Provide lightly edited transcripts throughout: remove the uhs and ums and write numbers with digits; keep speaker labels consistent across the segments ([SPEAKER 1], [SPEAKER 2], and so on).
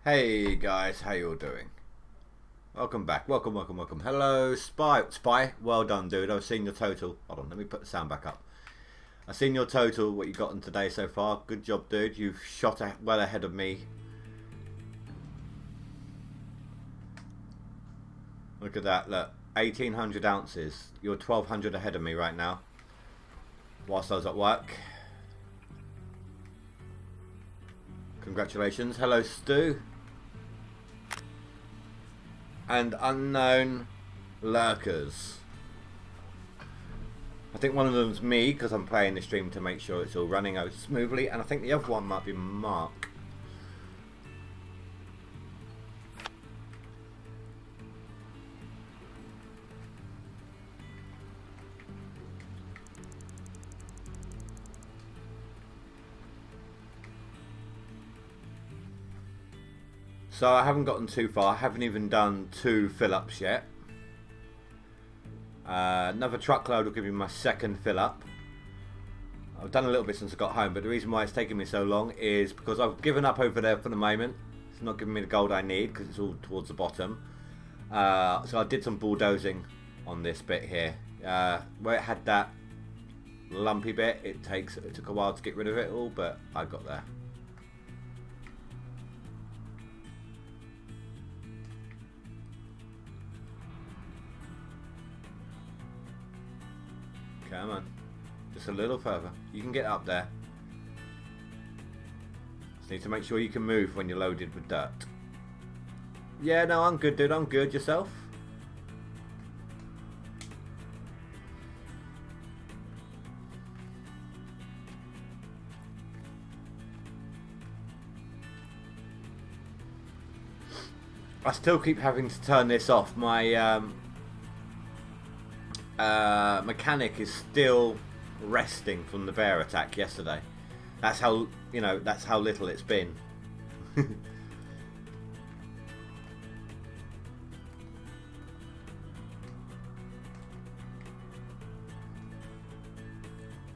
[SPEAKER 1] Hey guys, how you all doing? Welcome back. Welcome. Hello, Spy. Spy, well done, dude. I've seen your total. Hold on, let me put the sound back up. I've seen your total, what you got on today so far. Good job, dude. You've shot well ahead of me. Look at that, look. 1,800 ounces. You're 1,200 ahead of me right now. Whilst I was at work. Congratulations. Hello, Stu. And unknown lurkers. I think one of them's me because I'm playing the stream to make sure it's all running out smoothly, and I think the other one might be Mark. So I haven't gotten too far. I haven't even done 2 fill-ups yet. Another truckload will give me my second fill-up. I've done a little bit since I got home, but the reason why it's taking me so long is because I've given up over there for the moment. It's not giving me the gold I need because it's all towards the bottom. So I did some bulldozing on this bit here. Where it had that lumpy bit, it took a while to get rid of it all, but I got there. Come on, just a little further. You can get up there. Just need to make sure you can move when you're loaded with dirt. Yeah, no, I'm good, dude. I'm good. Yourself? I still keep having to turn this off. My mechanic is still resting from the bear attack yesterday. That's how, you know, that's how little it's been.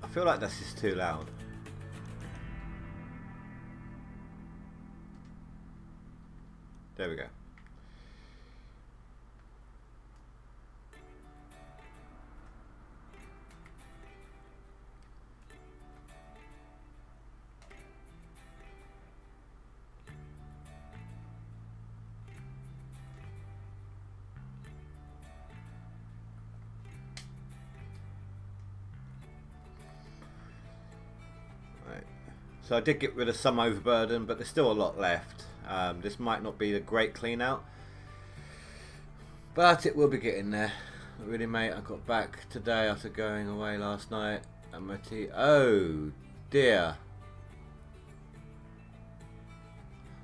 [SPEAKER 1] I feel like this is too loud. There we go. So I did get rid of some overburden, but there's still a lot left. This might not be a great clean out, but it will be getting there. Really, mate, I got back today after going away last night. And my oh dear.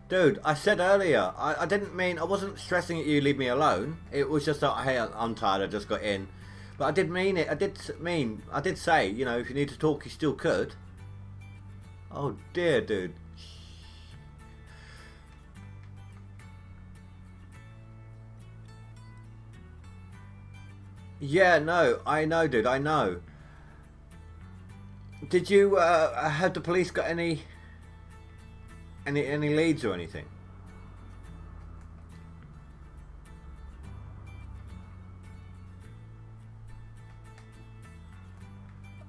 [SPEAKER 1] Dude, I said earlier, I didn't mean, I wasn't stressing at you, leave me alone. It was just that, hey, I'm tired, I just got in. But I did mean it, I did say, you know, if you need to talk, you still could. Oh dear, dude. Yeah, no, I know, dude, I know. Did you, have the police got any leads or anything?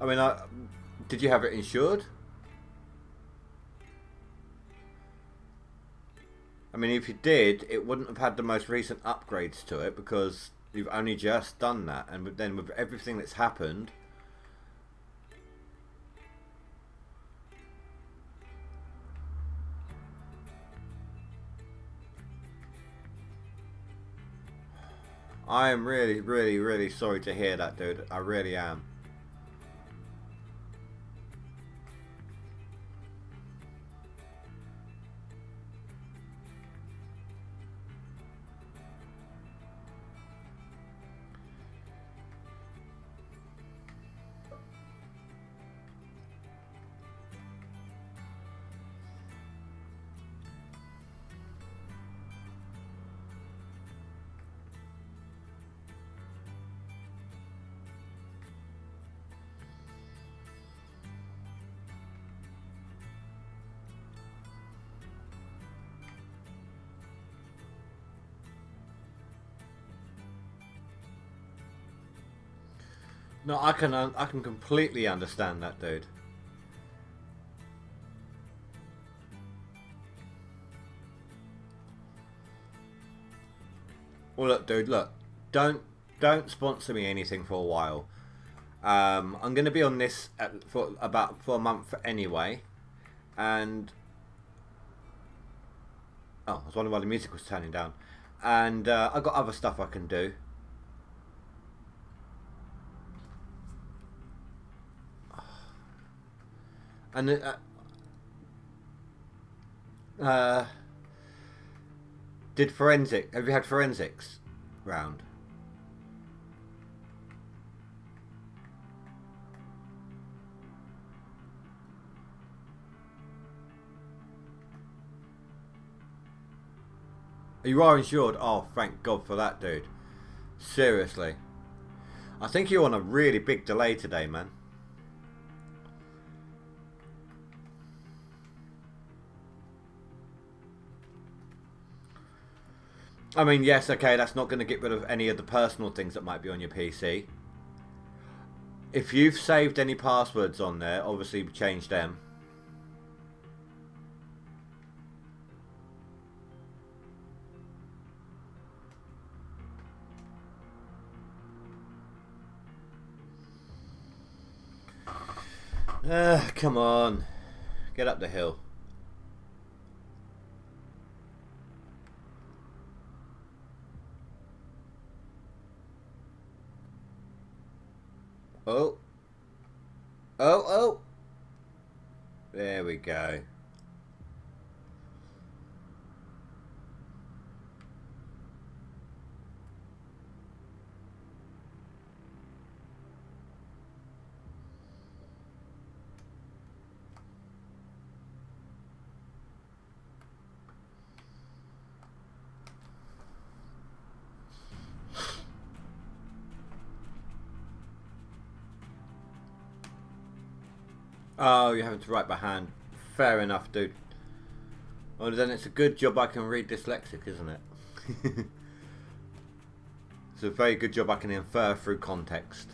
[SPEAKER 1] I mean, did you have it insured? I mean, if you did, it wouldn't have had the most recent upgrades to it because you've only just done that, and then with everything that's happened, I am really, really, really sorry to hear that, dude. I really am. No, I can completely understand that, dude. Well, look, dude, look. Don't sponsor me anything for a while. I'm going to be on this for a month anyway, and oh, I was wondering why the music was turning down, and I've got other stuff I can do. And did forensic? Have you had forensics round? You are insured? Oh, thank God for that, dude. Seriously. I think you're on a really big delay today, man. I mean, yes, okay, that's not going to get rid of any of the personal things that might be on your PC. If you've saved any passwords on there, obviously change them. Come on. Get up the hill. Oh. Oh, oh. There we go. Oh, you're having to write by hand. Fair enough, dude. Well, then it's a good job I can read dyslexic, isn't it? It's a very good job I can infer through context.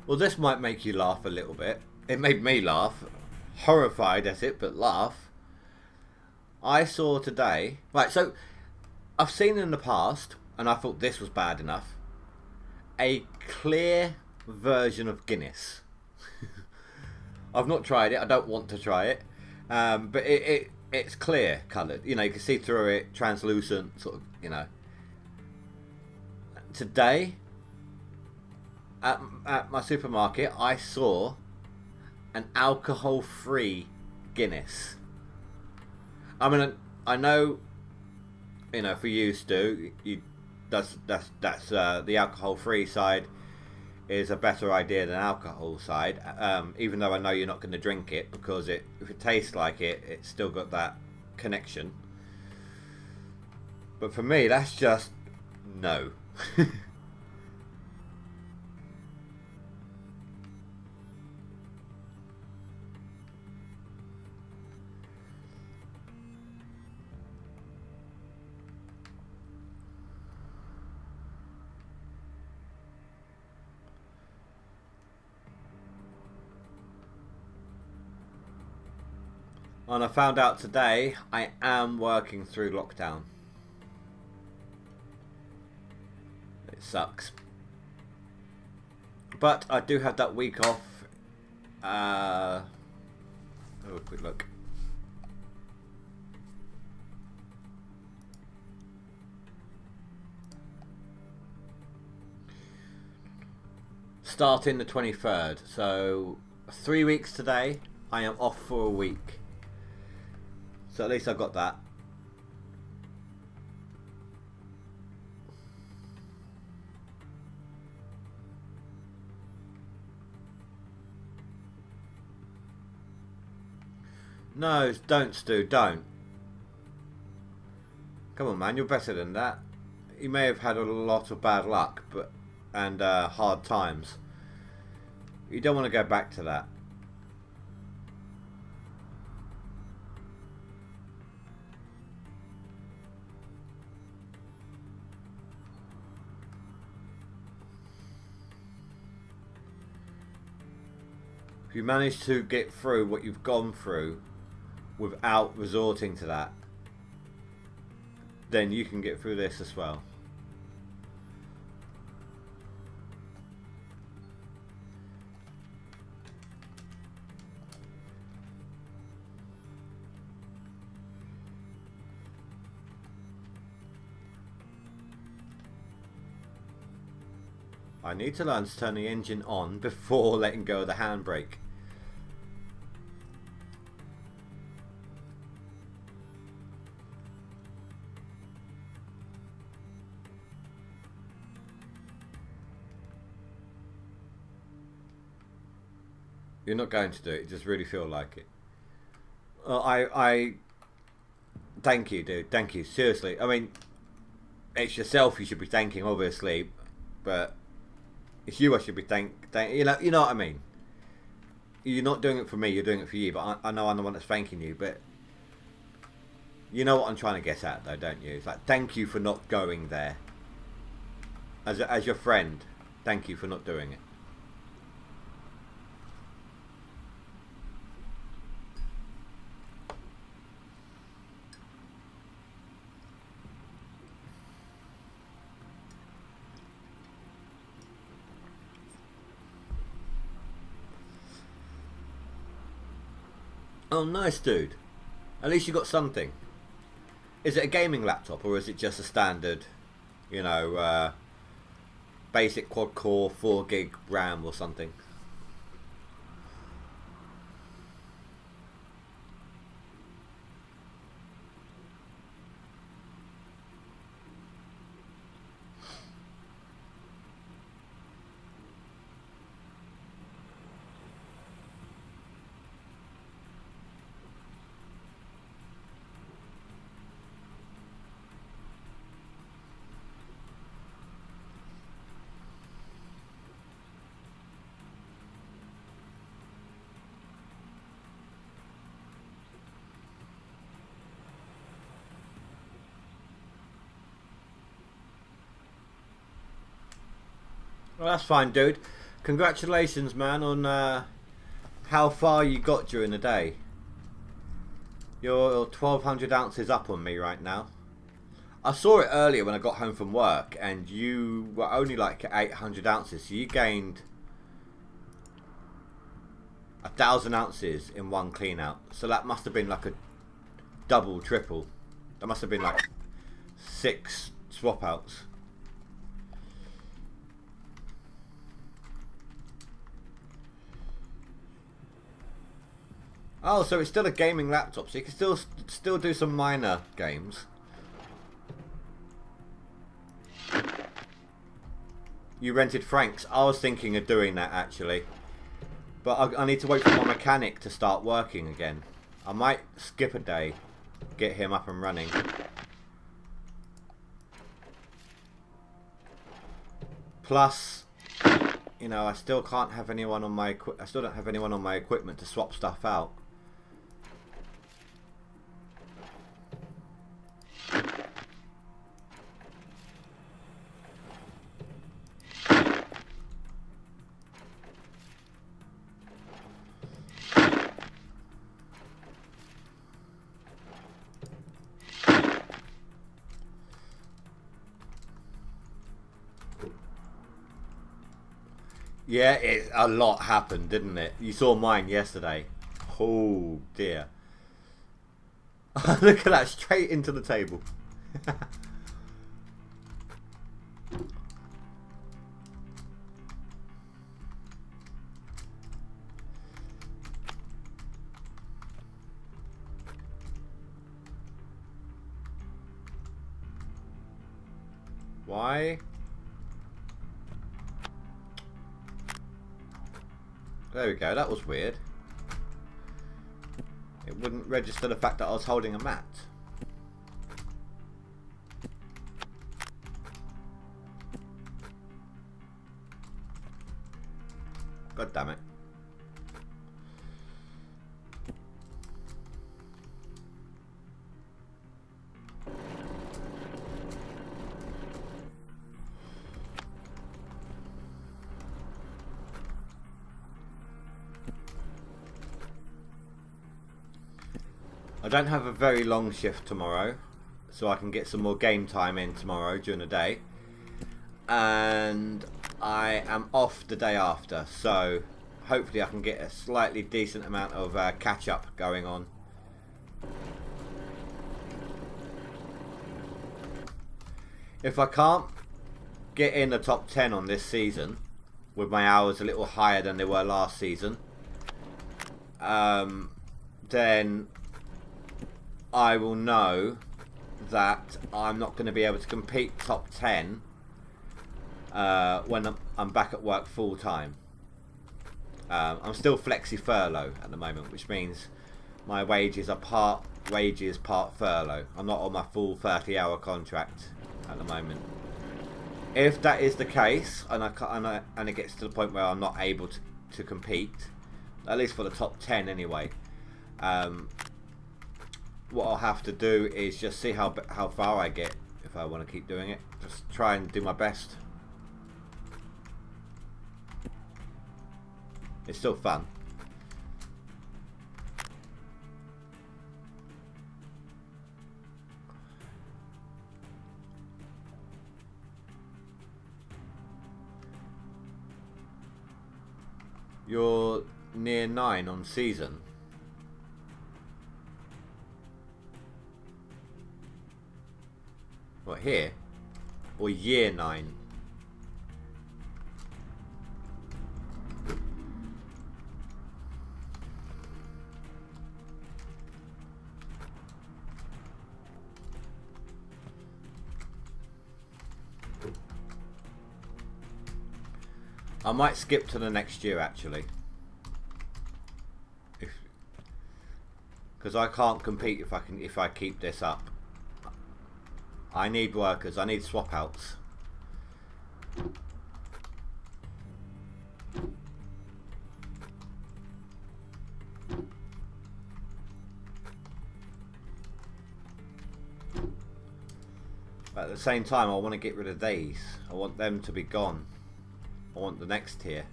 [SPEAKER 1] Well, this might make you laugh a little bit. It made me laugh. Horrified at it, but laugh. I saw today... Right, so I've seen in the past, and I thought this was bad enough, a clear version of Guinness. I've not tried it. I don't want to try it. But it's clear coloured. You know, you can see through it, translucent, sort of, you know. Today... At my supermarket, I saw an alcohol-free Guinness. I mean, I know, you know, for you, Stu, that's the alcohol-free side is a better idea than alcohol side. Even though I know you're not going to drink it because if it tastes like it, it's still got that connection. But for me, that's just no. And I found out today I am working through lockdown. It sucks. But I do have that week off. Oh, a quick look. starting the 23rd. So 3 weeks today. I am off for a week. So at least I've got that. No, don't, Stu, don't. Come on, man, you're better than that. You may have had a lot of bad luck, and hard times. You don't want to go back to that. If you manage to get through what you've gone through without resorting to that, then you can get through this as well. I need to learn to turn the engine on before letting go of the handbrake. You're not going to do it. You just really feel like it. I thank you, dude. Thank you. Seriously. I mean, it's yourself you should be thanking, obviously, but it's you I should be you know what I mean. You're not doing it for me. You're doing it for you. But I know I'm the one that's thanking you. But you know what I'm trying to get at, though, don't you? It's like, thank you for not going there. As your friend, thank you for not doing it. Oh, nice, dude. At least you got something. Is it a gaming laptop or is it just a standard, you know, basic quad-core 4 gig RAM or something? Well, that's fine, dude. Congratulations, man, on how far you got during the day. You're 1,200 ounces up on me right now. I saw it earlier when I got home from work, and you were only like 800 ounces, so you gained 1,000 ounces in one clean out. So that must have been like a double, triple. That must have been like 6 swap outs. Oh, so it's still a gaming laptop, so you can still do some minor games. You rented Frank's. I was thinking of doing that actually, but I need to wait for my mechanic to start working again. I might skip a day, get him up and running. Plus, you know, I still can't have anyone on my I still don't have anyone on my equipment to swap stuff out. Yeah, a lot happened, didn't it? You saw mine yesterday. Oh dear. Look at that, straight into the table. Why? There we go, that was weird. It wouldn't register the fact that I was holding a mat. God damn it. I don't have a very long shift tomorrow, so I can get some more game time in tomorrow during the day. And I am off the day after, so hopefully I can get a slightly decent amount of catch up going on. If I can't get in the top 10 on this season, with my hours a little higher than they were last season, then I will know that I'm not going to be able to compete top 10 when I'm back at work full time. I'm still flexi furlough at the moment, which means my wages are part wages, part furlough. I'm not on my full 30-hour contract at the moment. If that is the case, and it gets to the point where I'm not able to compete, at least for the top 10 anyway, what I'll have to do is just see how far I get if I want to keep doing it. Just try and do my best. It's still fun. You're near 9 on season. What, here? Or year 9? I might skip to the next year actually, because I can't compete if I keep this up. I need workers. I need swap outs. But at the same time, I want to get rid of these. I want them to be gone. I want the next tier.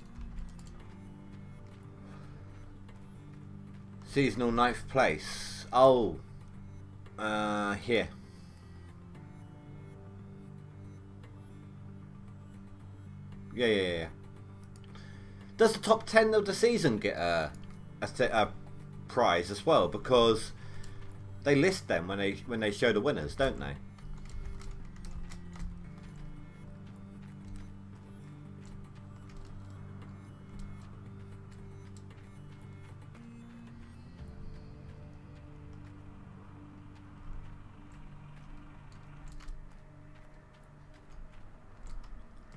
[SPEAKER 1] Seasonal 9th place. Oh, here. Yeah. Does the top 10 of the season get a prize as well? Because they list them when they show the winners, don't they?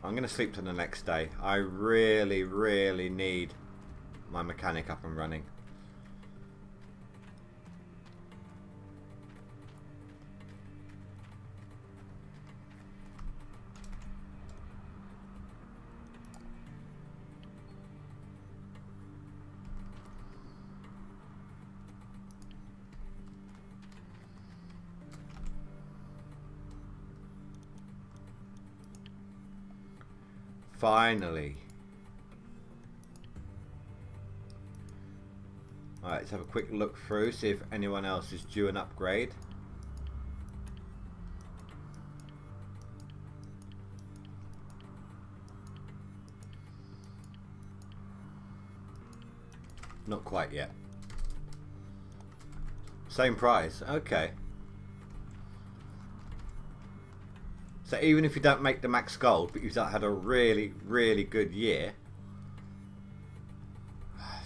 [SPEAKER 1] I'm going to sleep to the next day. I really need my mechanic up and running. Finally. Alright, let's have a quick look through, see if anyone else is due an upgrade. Not quite yet. Same price, okay. So even if you don't make the max gold, but you've had a really good year,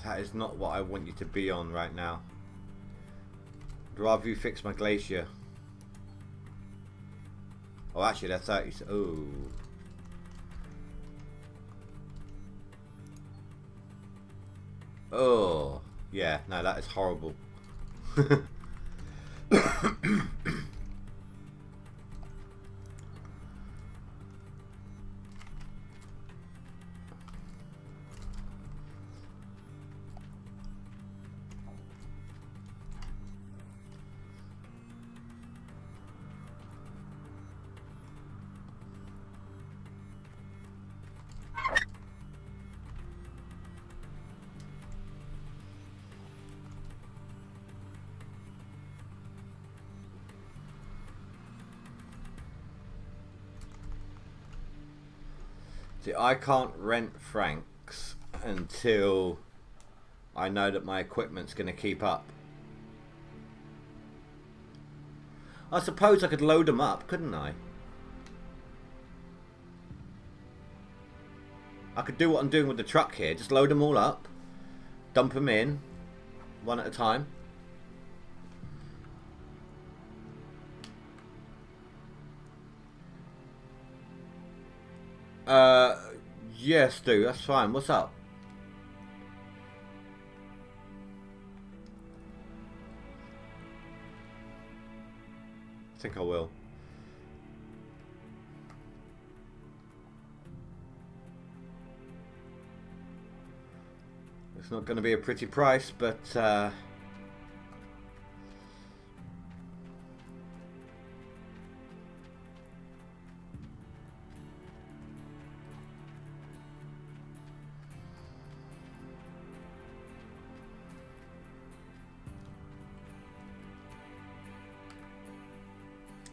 [SPEAKER 1] that is not what I want you to be on right now. I'd rather you fix my glacier. Oh, actually, they're 30. Oh. Oh. Yeah, no, that is horrible. See, I can't rent Franks until I know that my equipment's going to keep up. I suppose I could load them up, couldn't I? I could do what I'm doing with the truck here. Just load them all up. Dump them in. One at a time. Yes, Stu, that's fine. What's up? I think I will. It's not going to be a pretty price, but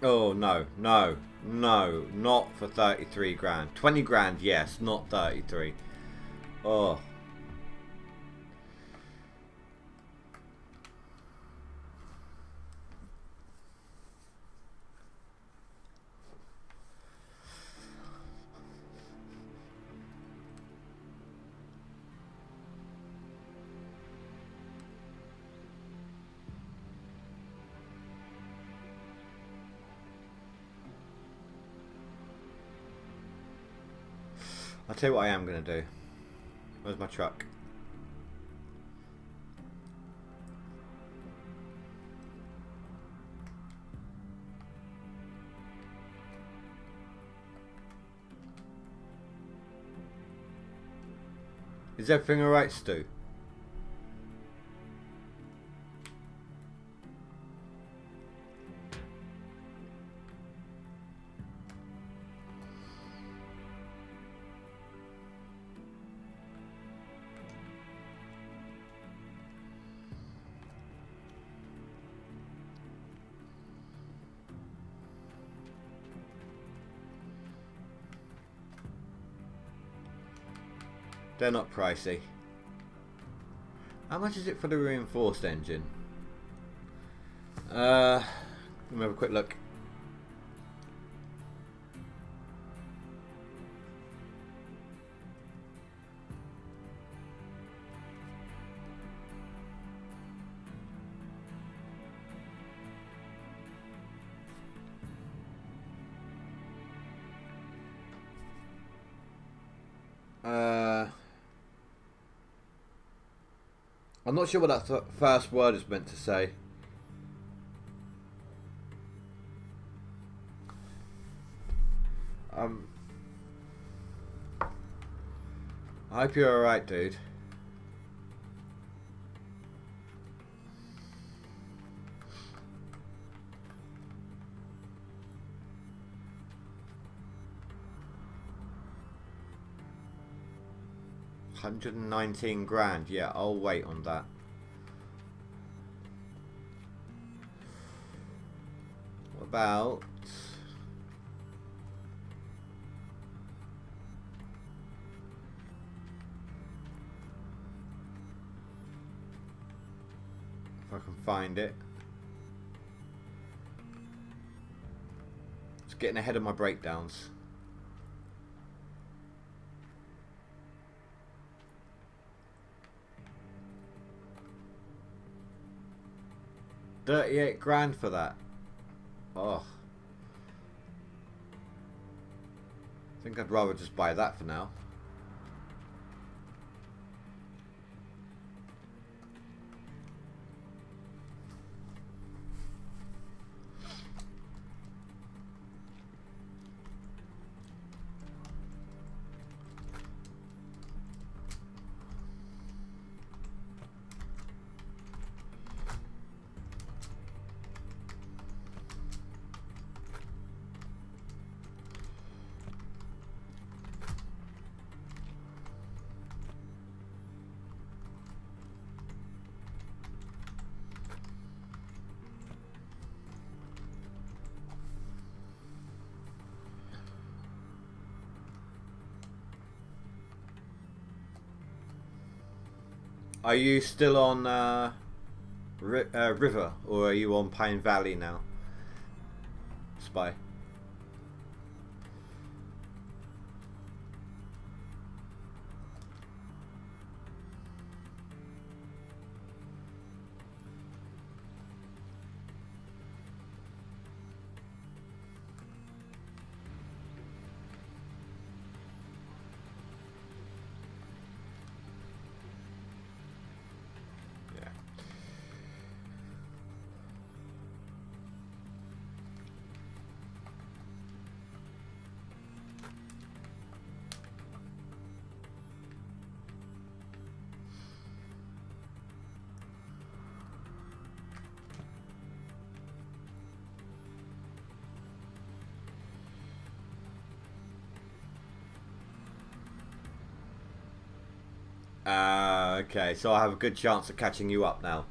[SPEAKER 1] oh no, no, no, not for 33 grand. 20 grand, yes, not 33. Oh. I'll tell you what I am going to do. Where's my truck? Is everything alright, Stu? They're not pricey. How much is it for the reinforced engine? Let me have a quick look. I'm not sure what that first word is meant to say. I hope you're alright, dude. $119 grand. Yeah, I'll wait on that. What about... if I can find it. It's getting ahead of my breakdowns. $38 grand for that. Oh. think I'd rather just buy that for now. Are you still on River, or are you on Pine Valley now, Spy? Okay, so I have a good chance of catching you up now.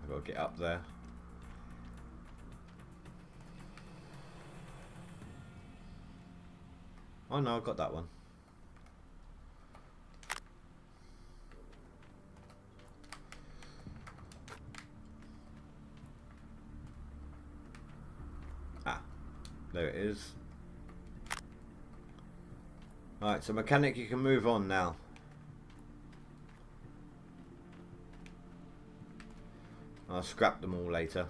[SPEAKER 1] I've got to get up there. Oh no, I got that one. Ah, there it is. Alright, so mechanic, you can move on now. I'll scrap them all later.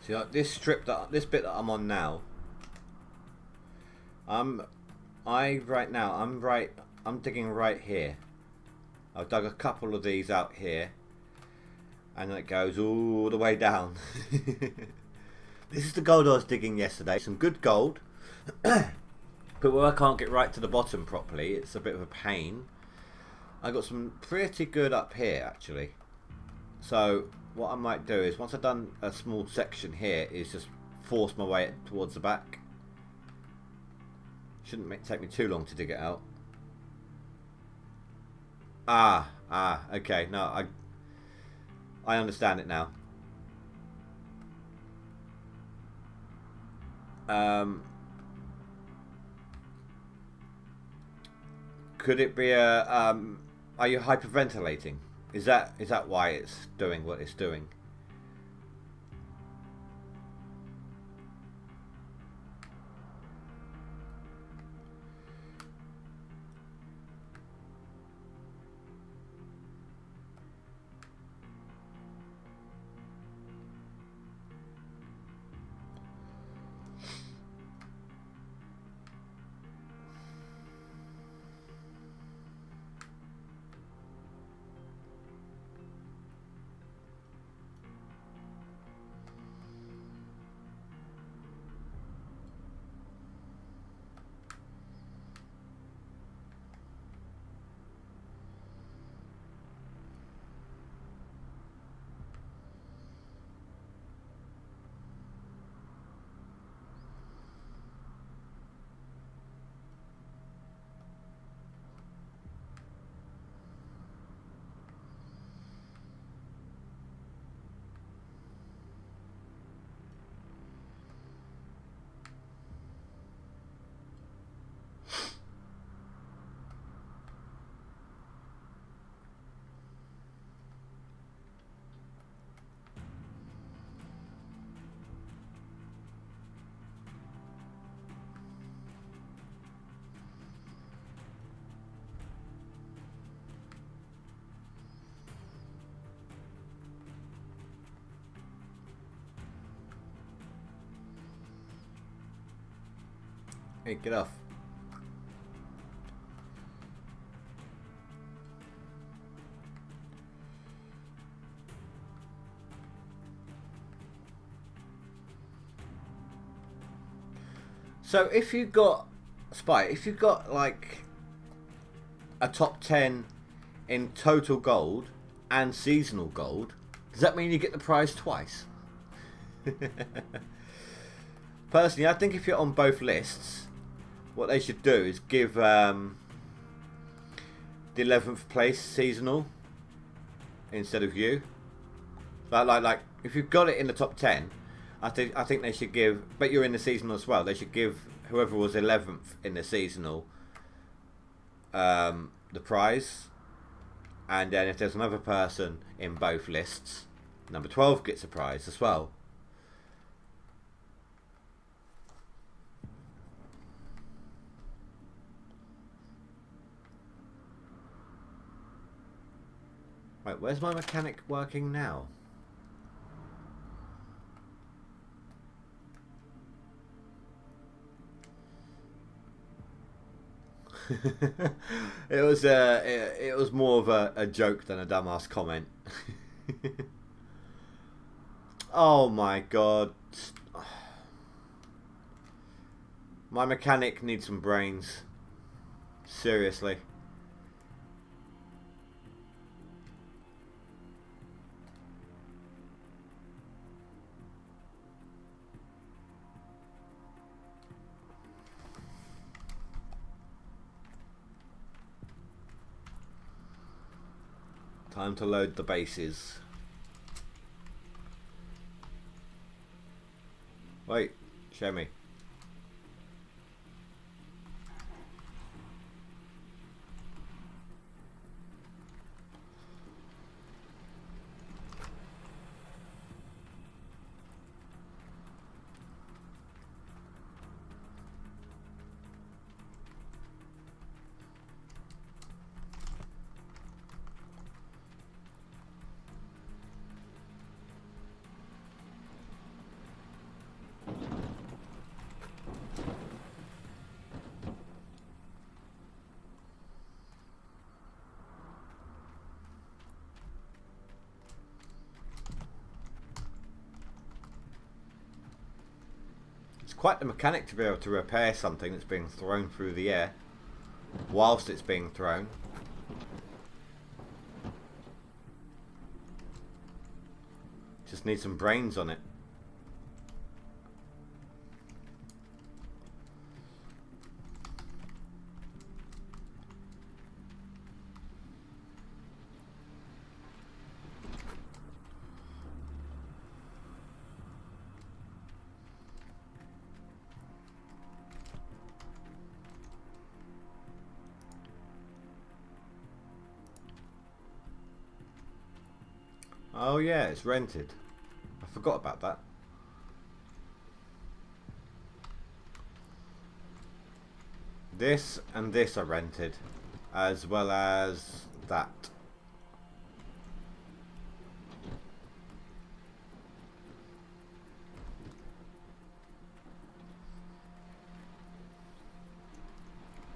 [SPEAKER 1] See, like this strip this bit that I'm on now. I'm digging right here. I've dug a couple of these out here, And it goes all the way down. This is the gold I was digging yesterday. Some good gold. But where I can't get right to the bottom properly, it's a bit of a pain. I got some pretty good up here actually. So what I might do is, once I've done a small section here, is just force my way towards the back. Shouldn't take me too long to dig it out. Okay. No, I understand it now. Could it be a are you hyperventilating? Is that why it's doing what it's doing? Hey, get off. So if you got like a top 10 in total gold and seasonal gold, does that mean you get the prize twice? Personally, I think if you're on both lists, what they should do is give the 11th place seasonal instead of you. Like if you've got it in the top 10, I think they should give, but you're in the seasonal as well, they should give whoever was 11th in the seasonal the prize. And then if there's another person in both lists, number 12 gets a prize as well. Right, where's my mechanic working now? It was more of a joke than a dumbass comment. Oh my god. My mechanic needs some brains. Seriously. Time to load the bases. Wait, show me. It's quite the mechanic to be able to repair something that's being thrown through the air whilst it's being thrown. Just need some brains on it. Oh yeah, it's rented. I forgot about that. This and this are rented, as well as that.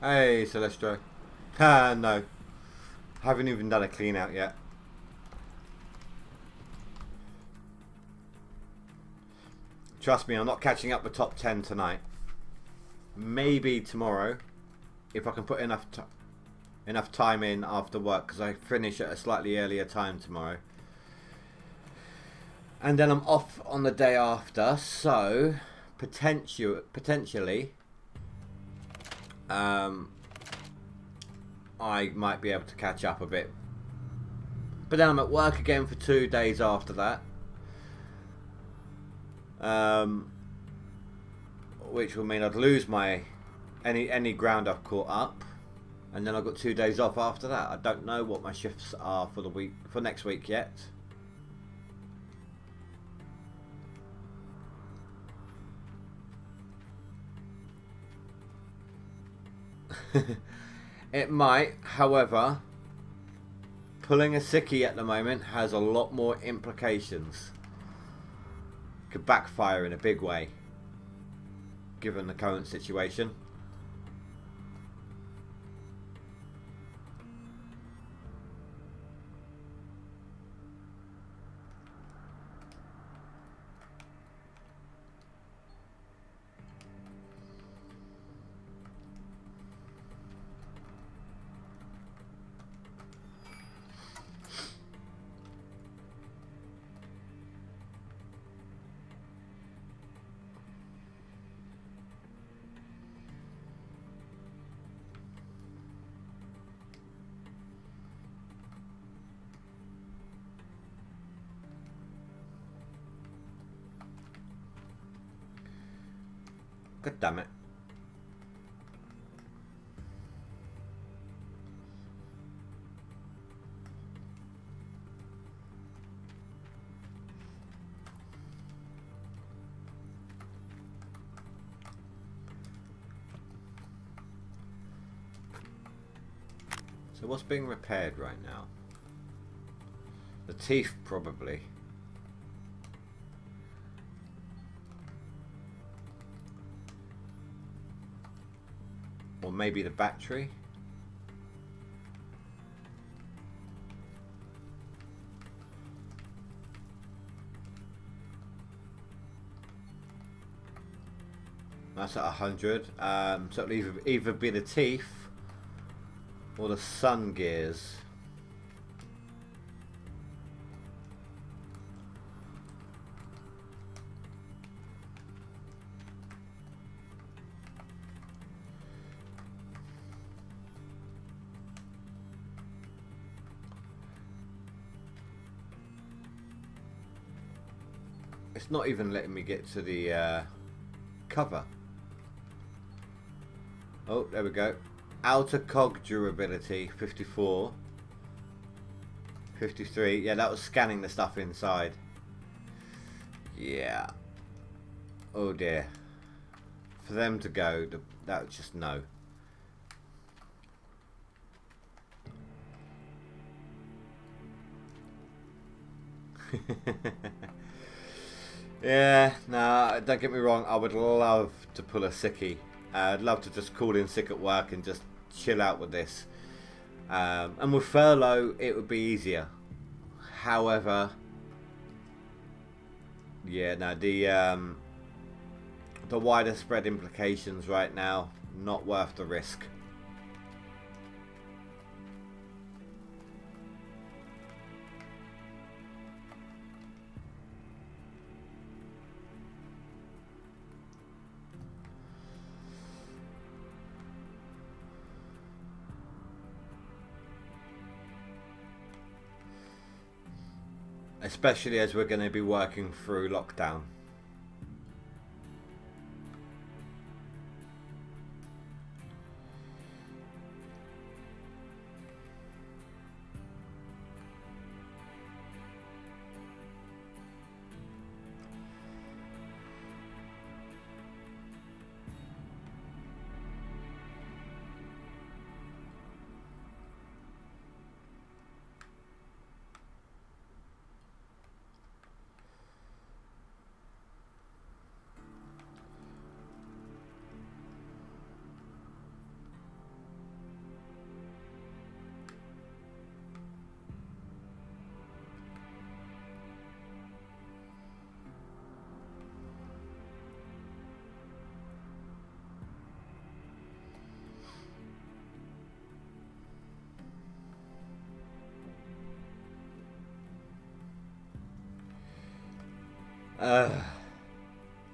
[SPEAKER 1] Hey, Celestro. Ah, no. Haven't even done a clean out yet. Trust me, I'm not catching up with top 10 tonight. Maybe tomorrow, if I can put enough time in after work, because I finish at a slightly earlier time tomorrow. And then I'm off on the day after, so potentially I might be able to catch up a bit. But then I'm at work again for 2 days after that. Which will mean I'd lose my any ground I've caught up, and then I've got 2 days off after that. I don't know what my shifts are for the week for next week yet. It might, however, pulling a sickie at the moment has a lot more implications. Could backfire in a big way, given the current situation. God damn it. So what's being repaired right now? The teeth, probably. Or maybe the battery. That's at 100. So it'll either be the teeth or the sun gears. It's not even letting me get to the cover. Oh, there we go. Outer cog durability, 54. 53. Yeah, that was scanning the stuff inside. Yeah. Oh dear. For them to go, that was just no. Yeah, nah, don't get me wrong, I would love to pull a sickie. I'd love to just call in sick at work and just chill out with this. And with furlough, it would be easier. However, yeah, no, the wider spread implications right now, not worth the risk. Especially as we're going to be working through lockdown.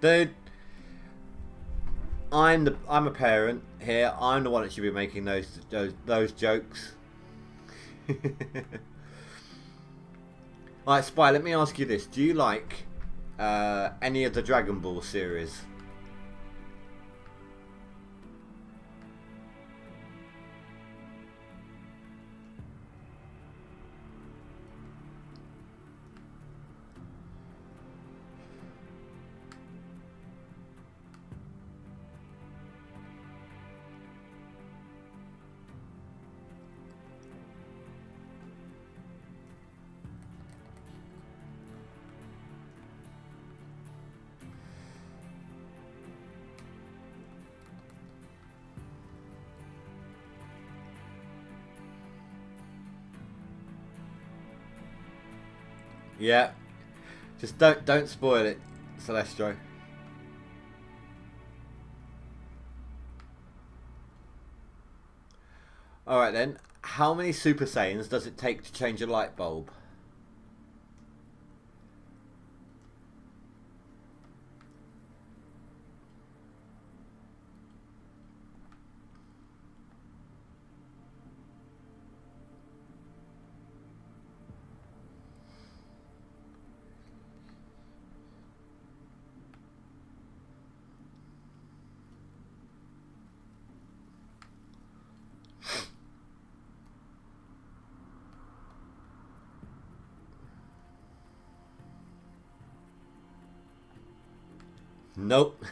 [SPEAKER 1] Dude, I'm a parent here. I'm the one that should be making those jokes. Alright, Spy, let me ask you this. Do you like any of the Dragon Ball series? Yeah. Just don't spoil it, Celestro. Alright then. How many Super Saiyans does it take to change a light bulb? Nope.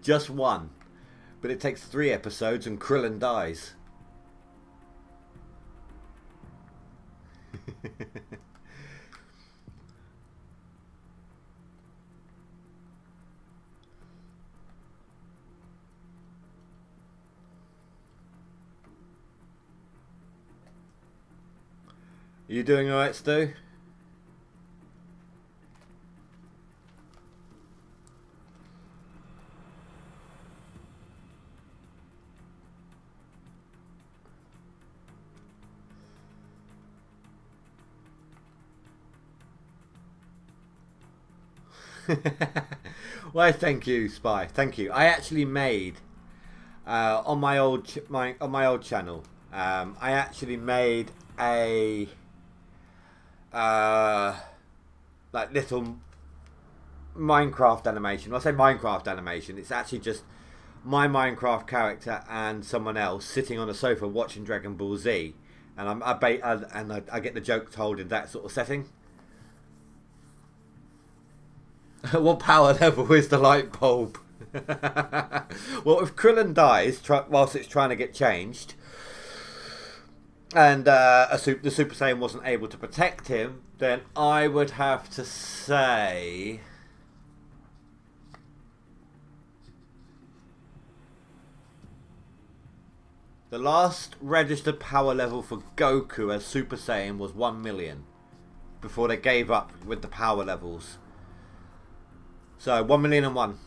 [SPEAKER 1] Just one. But it takes 3 episodes and Krillin dies. You doing alright, Stu? Well, thank you, Spy. Thank you. I actually made on my old channel. I actually made a like little Minecraft animation. When I say Minecraft animation, it's actually just my Minecraft character and someone else sitting on a sofa watching Dragon Ball Z, and I get the joke told in that sort of setting. What power level is the light bulb? Well, if Krillin dies whilst it's trying to get changed, and the Super Saiyan wasn't able to protect him, then I would have to say the last registered power level for Goku as Super Saiyan was 1 million before they gave up with the power levels. So 1,000,001.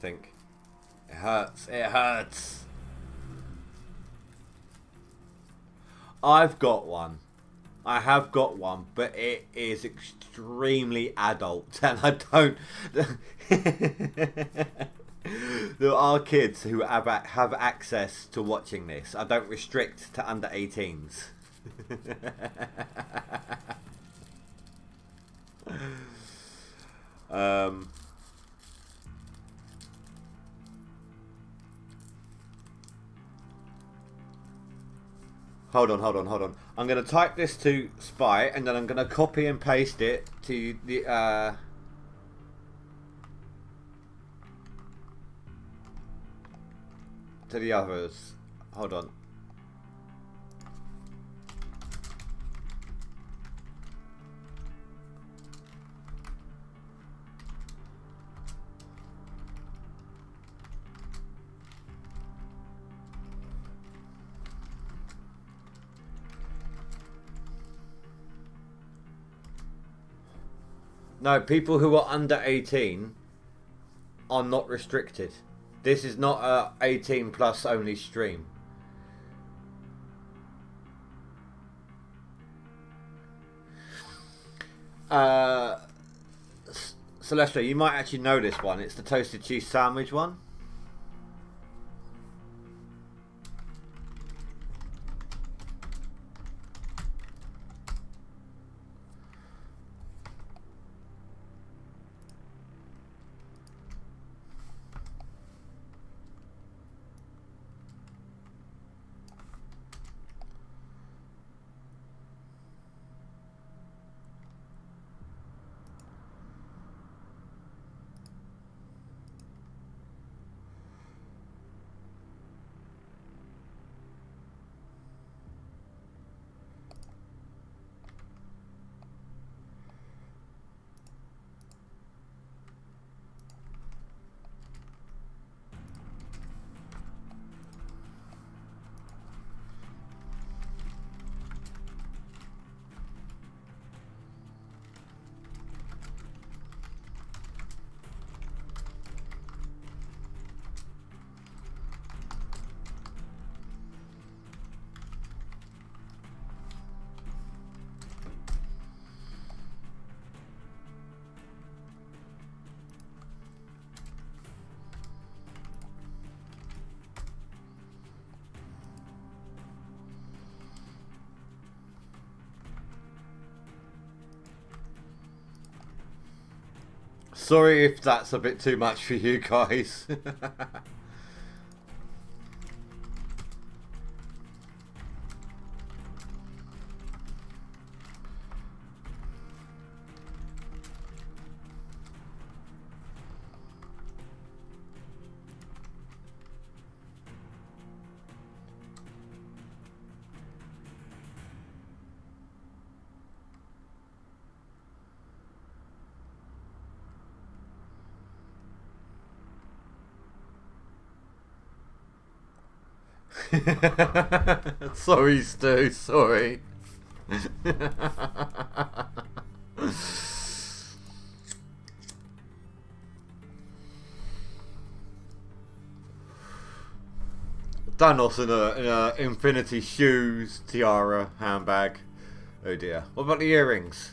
[SPEAKER 1] think. It hurts. It hurts. I've got one. I have got one, but it is extremely adult, and I don't. There are kids who have access to watching this. I don't restrict to under 18s. Hold on. I'm going to type this to Spy, and then I'm going to copy and paste it to the others. Hold on. No, people who are under 18 are not restricted. This is not a 18 plus only stream. Celeste, you might actually know this one. It's the toasted cheese sandwich one. Sorry if that's a bit too much for you guys. Sorry, Stu, sorry. Thanos in a infinity shoes, tiara, handbag. Oh dear. What about the earrings?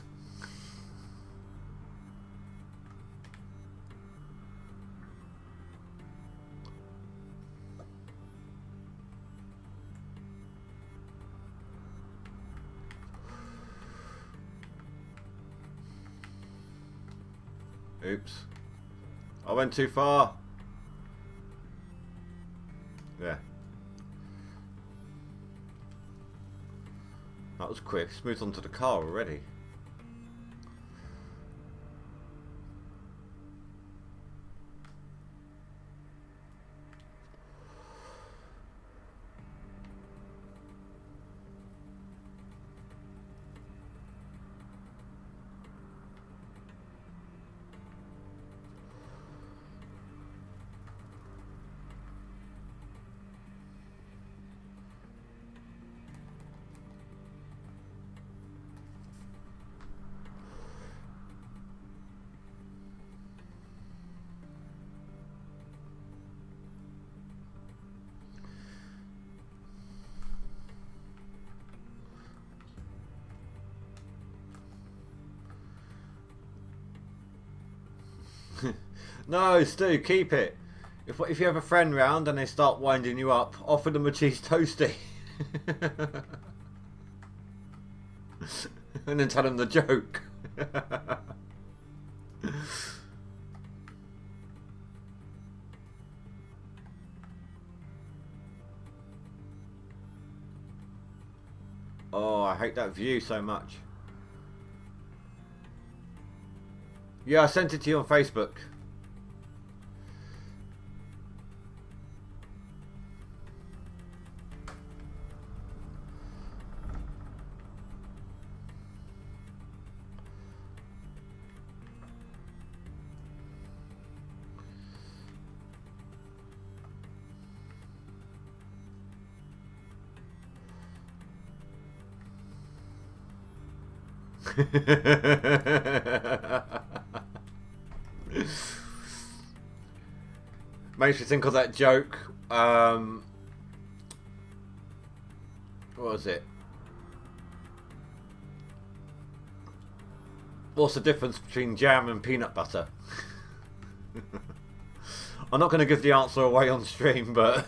[SPEAKER 1] Oops. I went too far. Yeah. That was quick. It's moved onto the car already. No, Stu, keep it. If you have a friend round and they start winding you up, offer them a cheese toastie. And then tell them the joke. Oh, I hate that view so much. Yeah, I sent it to you on Facebook. Makes me think of that joke. What was it? What's the difference between jam and peanut butter? I'm not going to give the answer away on stream, but...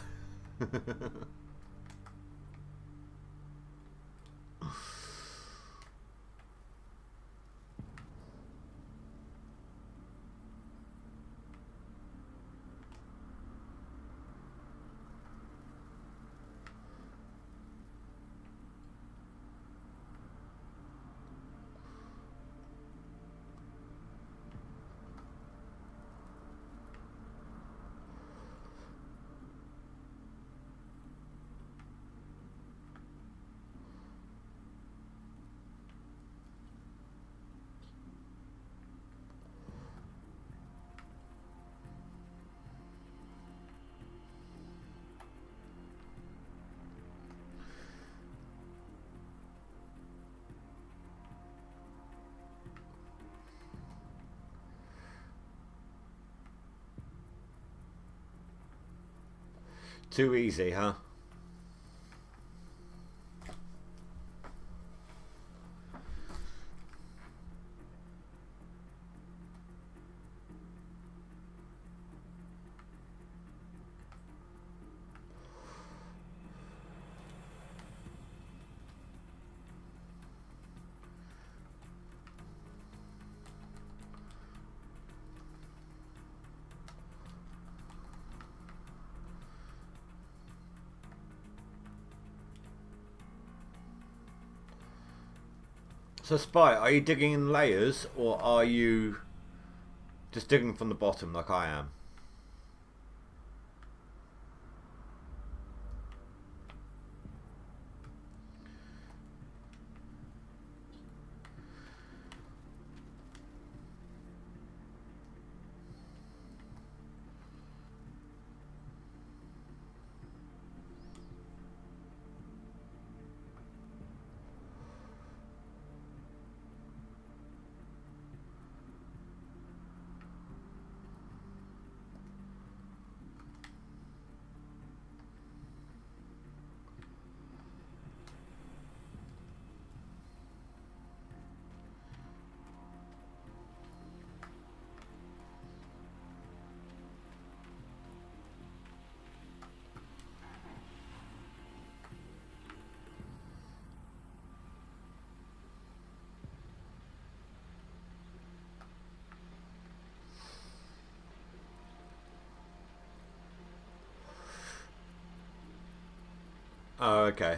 [SPEAKER 1] Too easy, huh? So Spy, are you digging in layers or are you just digging from the bottom like I am? Oh, okay.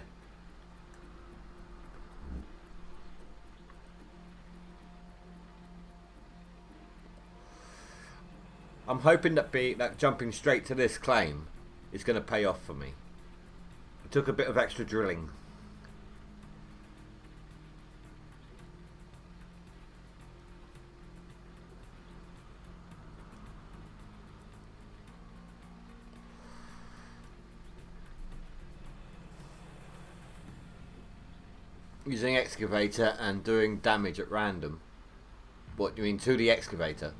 [SPEAKER 1] I'm hoping that jumping straight to this claim is going to pay off for me. It took a bit of extra drilling. Using excavator and doing damage at random. What do you mean to the excavator?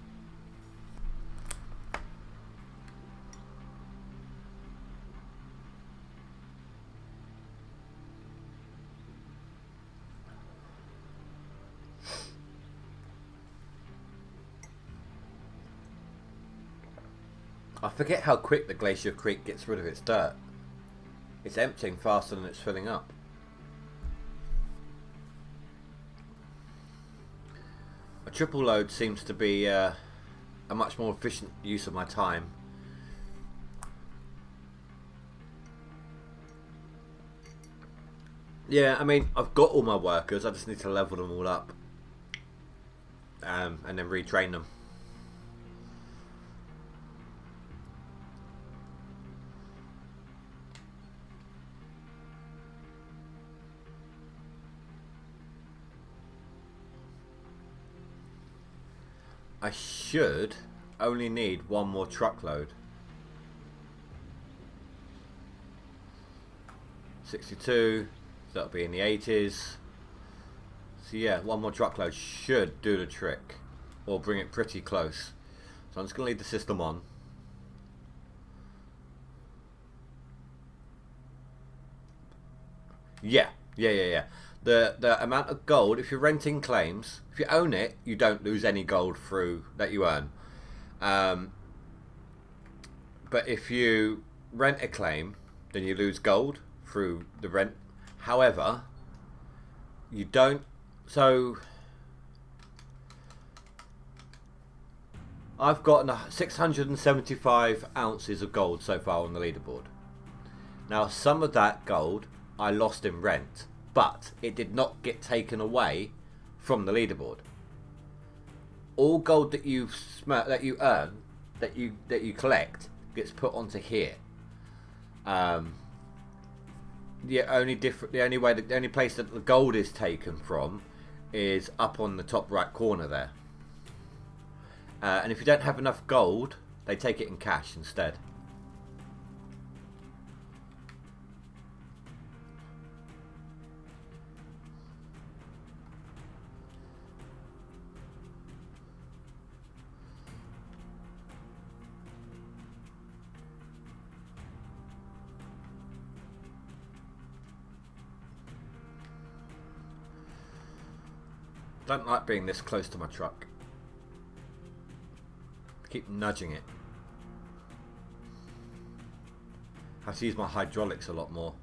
[SPEAKER 1] I forget how quick the Glacier Creek gets rid of its dirt. It's emptying faster than it's filling up. A triple load seems to be a much more efficient use of my time. Yeah, I mean, I've got all my workers, I just need to level them all up. And then retrain them. I should only need one more truckload. 62, so that'll be in the 80s. So yeah, one more truckload should do the trick, or bring it pretty close. So I'm just going to leave the system on. Yeah. The amount of gold, if you're renting claims, if you own it, you don't lose any gold through that you earn. But if you rent a claim, then you lose gold through the rent. However, you don't. So I've got 675 ounces of gold so far on the leaderboard. Now, some of that gold I lost in rent, but it did not get taken away from the leaderboard. All gold that you earn, that you collect, gets put onto here. The only place that the gold is taken from is up on the top right corner there. And if you don't have enough gold, they take it in cash instead. Don't like being this close to my truck. Keep nudging it. Have to use my hydraulics a lot more.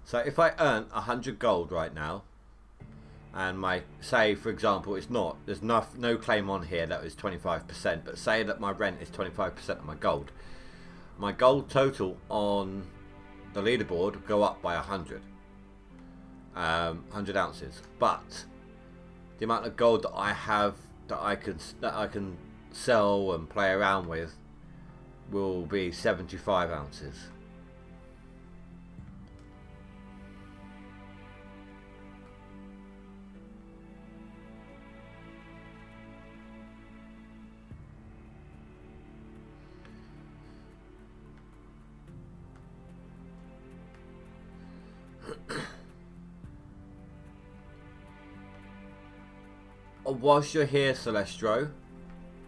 [SPEAKER 1] So if I earn 100 gold right now, and say for example there's no claim on here that was 25%, but say that my rent is 25% of my gold total on the leaderboard would go up by 100 ounces, but the amount of gold that I have that I can sell and play around with will be 75 ounces. Whilst you're here, Celestro,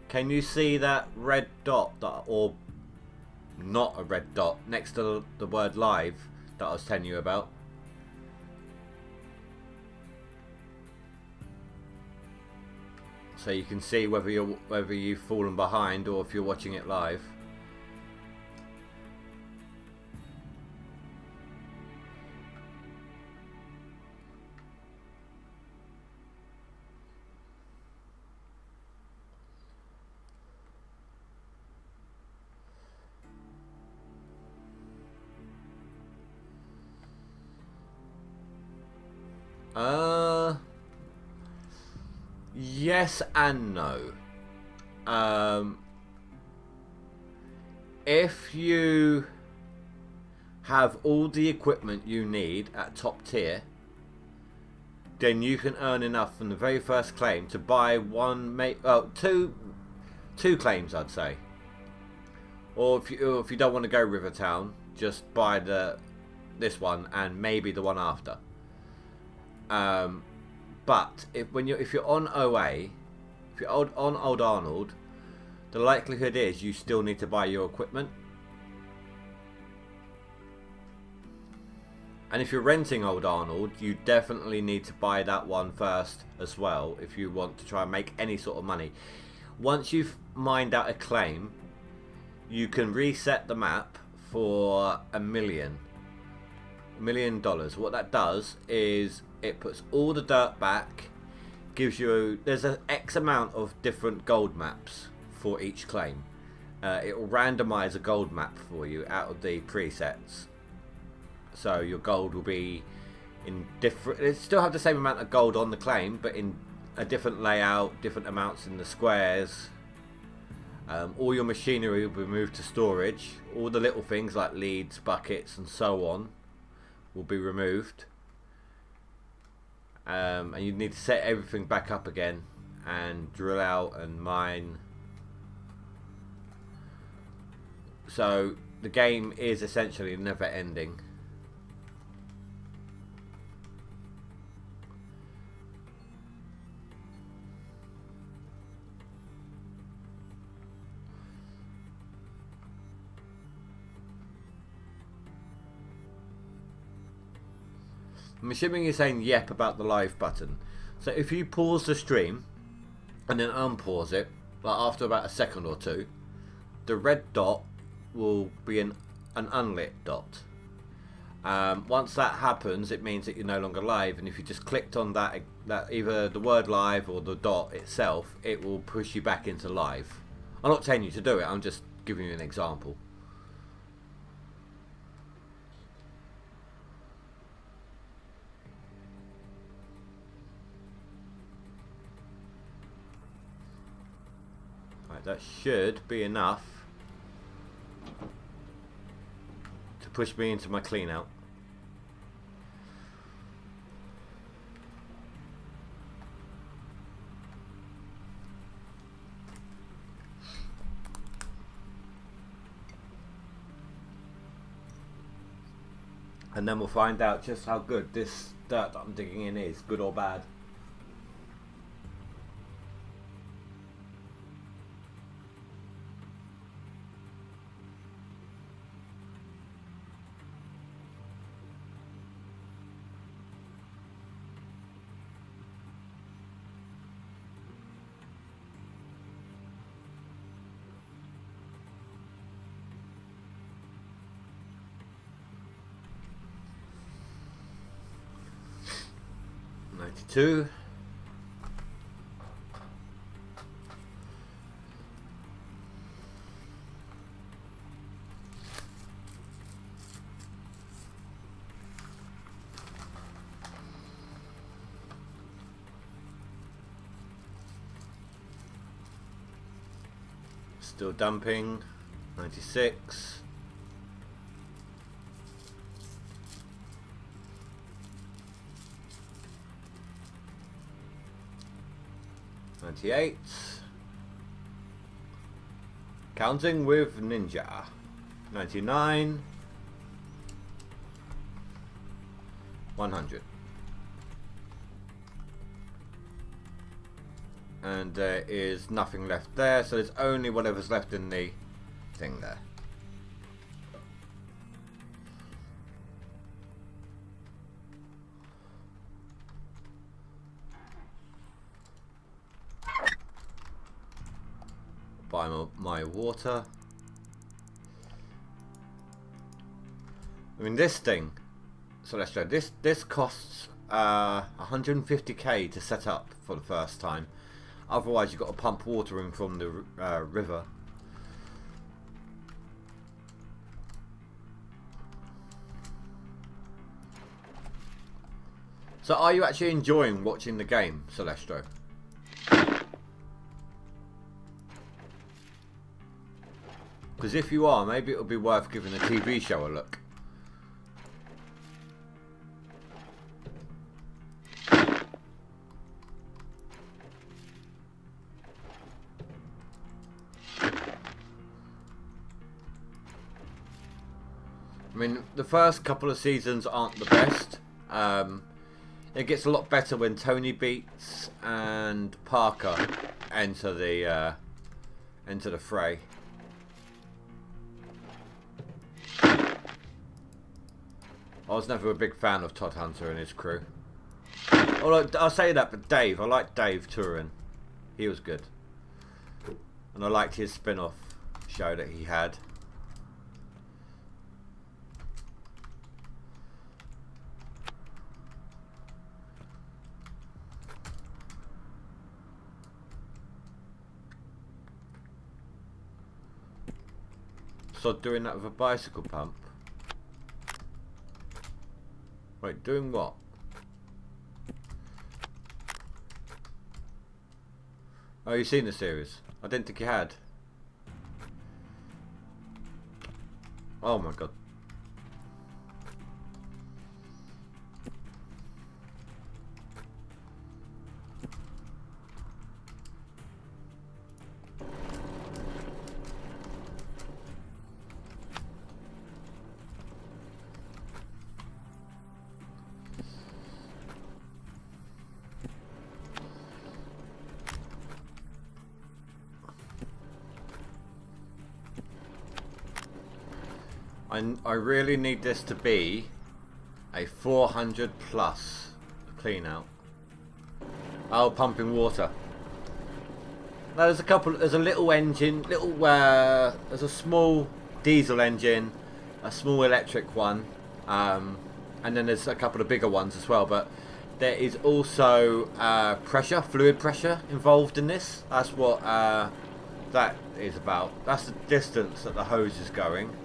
[SPEAKER 1] can you see that red dot, or not a red dot, next to the word live that I was telling you about? So you can see whether you've fallen behind or if you're watching it live. Yes and no. If you have all the equipment you need at top tier, then you can earn enough from the very first claim to buy two claims, I'd say. Or if you don't want to go Rivertown, just buy this one and maybe the one after. But if you're on OA, if you're on Old Arnold, the likelihood is you still need to buy your equipment. And if you're renting Old Arnold, you definitely need to buy that one first as well if you want to try and make any sort of money. Once you've mined out a claim, you can reset the map for $1 million. $1 million. What that does is it puts all the dirt back, gives you, there's an X amount of different gold maps for each claim. It will randomize a gold map for you out of the presets. So your gold will be in different, it still have the same amount of gold on the claim, but in a different layout, different amounts in the squares. All your machinery will be moved to storage. All the little things like leads, buckets and so on will be removed. And you need to set everything back up again and drill out and mine. So the game is essentially never ending. I'm assuming you're saying yep about the live button. So if you pause the stream and then unpause it, like after about a second or two, the red dot will be an unlit dot. Once that happens, it means that you're no longer live, and if you just clicked on that either the word live or the dot itself, it will push you back into live. I'm not telling you to do it, I'm just giving you an example. That should be enough to push me into my clean out. And then we'll find out just how good this dirt that I'm digging in is, good or bad. Two. Still dumping. 96. 98. Counting with Ninja. 99. 100. And there is nothing left there, so there's only whatever's left in the thing there. Buy my water. I mean, this thing, so let's show this costs 150k to set up for the first time. Otherwise you've got to pump water in from the river. So are you actually enjoying watching the game, Celestro? Because if you are, maybe it would be worth giving the TV show a look. I mean, the first couple of seasons aren't the best. It gets a lot better when Tony Beats and Parker enter the fray. I was never a big fan of Todd Hunter and his crew. Although I'll say that, but Dave, I liked Dave Turin. He was good. And I liked his spin-off show that he had. So doing that with a bicycle pump. Wait, doing what? Oh, you've seen the series? I didn't think you had. Oh my god. I really need this to be a 400 plus clean out. Oh, pumping water. Now there's a couple. There's a little engine, there's a small diesel engine, a small electric one, and then there's a couple of bigger ones as well. But there is also fluid pressure involved in this. That's what that is about. That's the distance that the hose is going.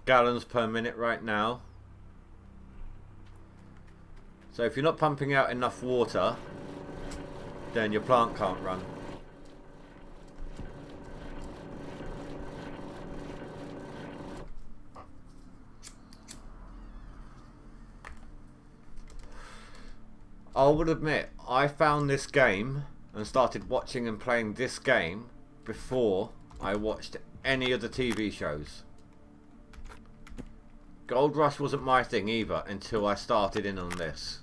[SPEAKER 1] Gallons per minute right now. So if you're not pumping out enough water, then your plant can't run. I would admit, I found this game and started watching and playing this game before I watched any of the TV shows. GoldRush wasn't my thing either until I started in on this.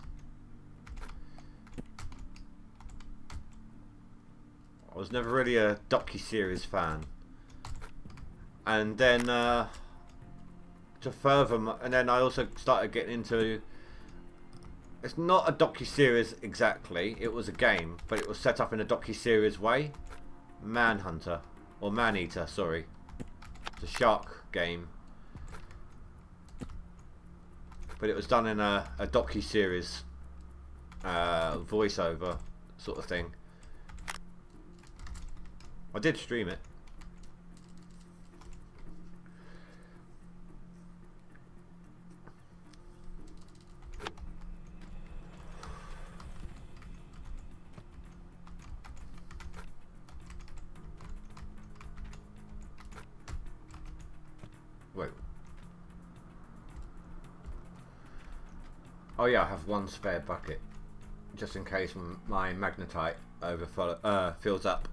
[SPEAKER 1] I was never really a docu-series fan. And then and then I also started getting into, it's not a docu-series exactly, it was a game, but it was set up in a docu-series way. Manhunter, or Maneater, sorry. It's a shark game. But it was done in a docu-series voiceover sort of thing. I did stream it. Wait. Oh yeah, I have one spare bucket, just in case my magnetite fills up.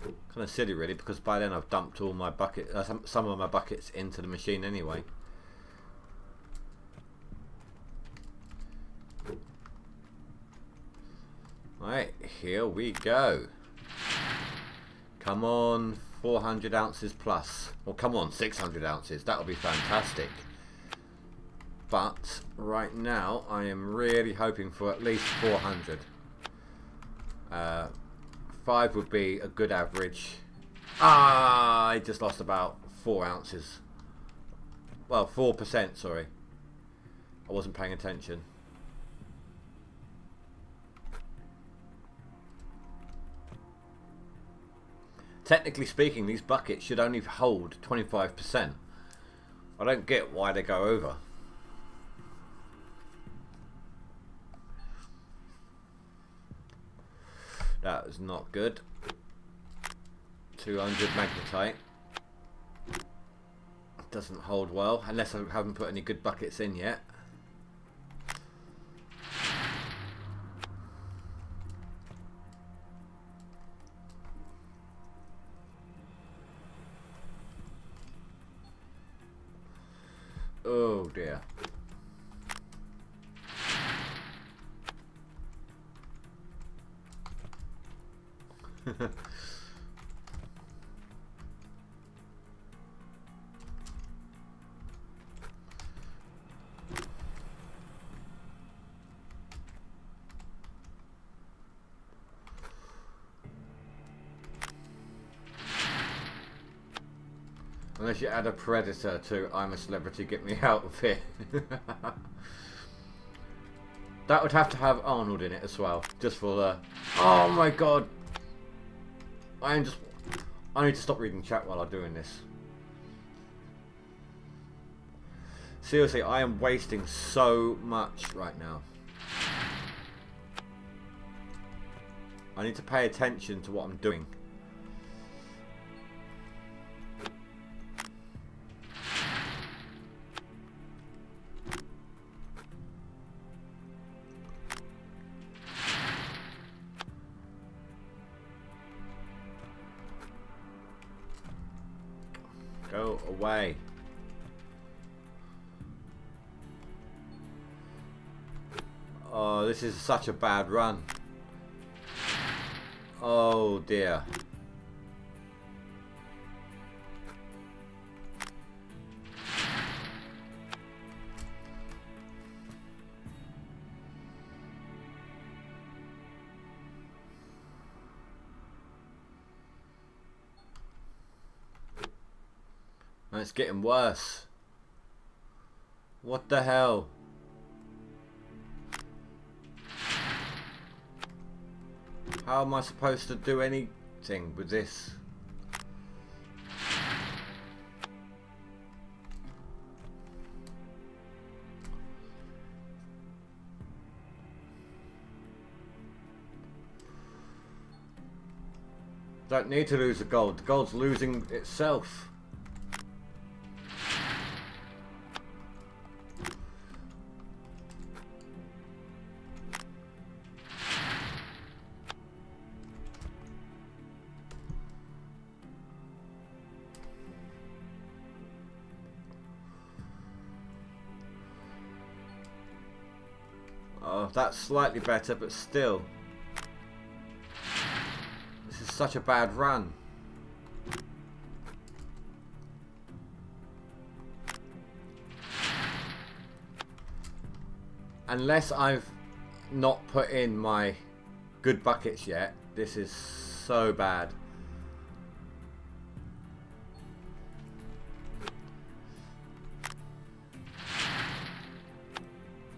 [SPEAKER 1] Kind of silly really, because by then I've dumped all my some of my buckets into the machine anyway. Right, here we go. Come on, 400 ounces plus. Or come on, 600 ounces. That'll be fantastic. But right now, I am really hoping for at least 400. 5 would be a good average. Ah, I just lost about 4 ounces. Well, 4%, sorry. I wasn't paying attention. Technically speaking, these buckets should only hold 25%. I don't get why they go over. That is not good. 200 magnetite. Doesn't hold well, unless I haven't put any good buckets in yet. Oh dear. Unless you add a predator to I'm a Celebrity, Get Me Out of Here. That would have to have Arnold in it as well. Just for the... Oh my god! I need to stop reading chat while I'm doing this. Seriously, I am wasting so much right now. I need to pay attention to what I'm doing. Go away. Oh, this is such a bad run. Oh dear. And it's getting worse. What the hell? How am I supposed to do anything with this? Don't need to lose the gold. The gold's losing itself. Oh, that's slightly better, but still. This is such a bad run. Unless I've not put in my good buckets yet, this is so bad.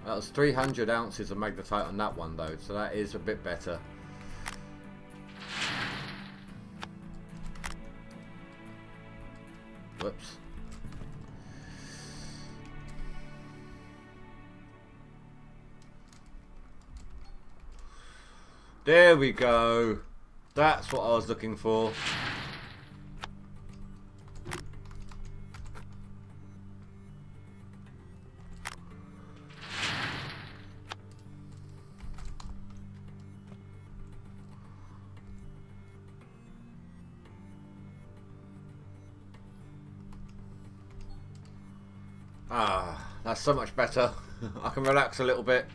[SPEAKER 1] That was 300 ounces of magnetite on that one though, so that is a bit better. Whoops. There we go. That's what I was looking for. Ah, that's so much better. I can relax a little bit.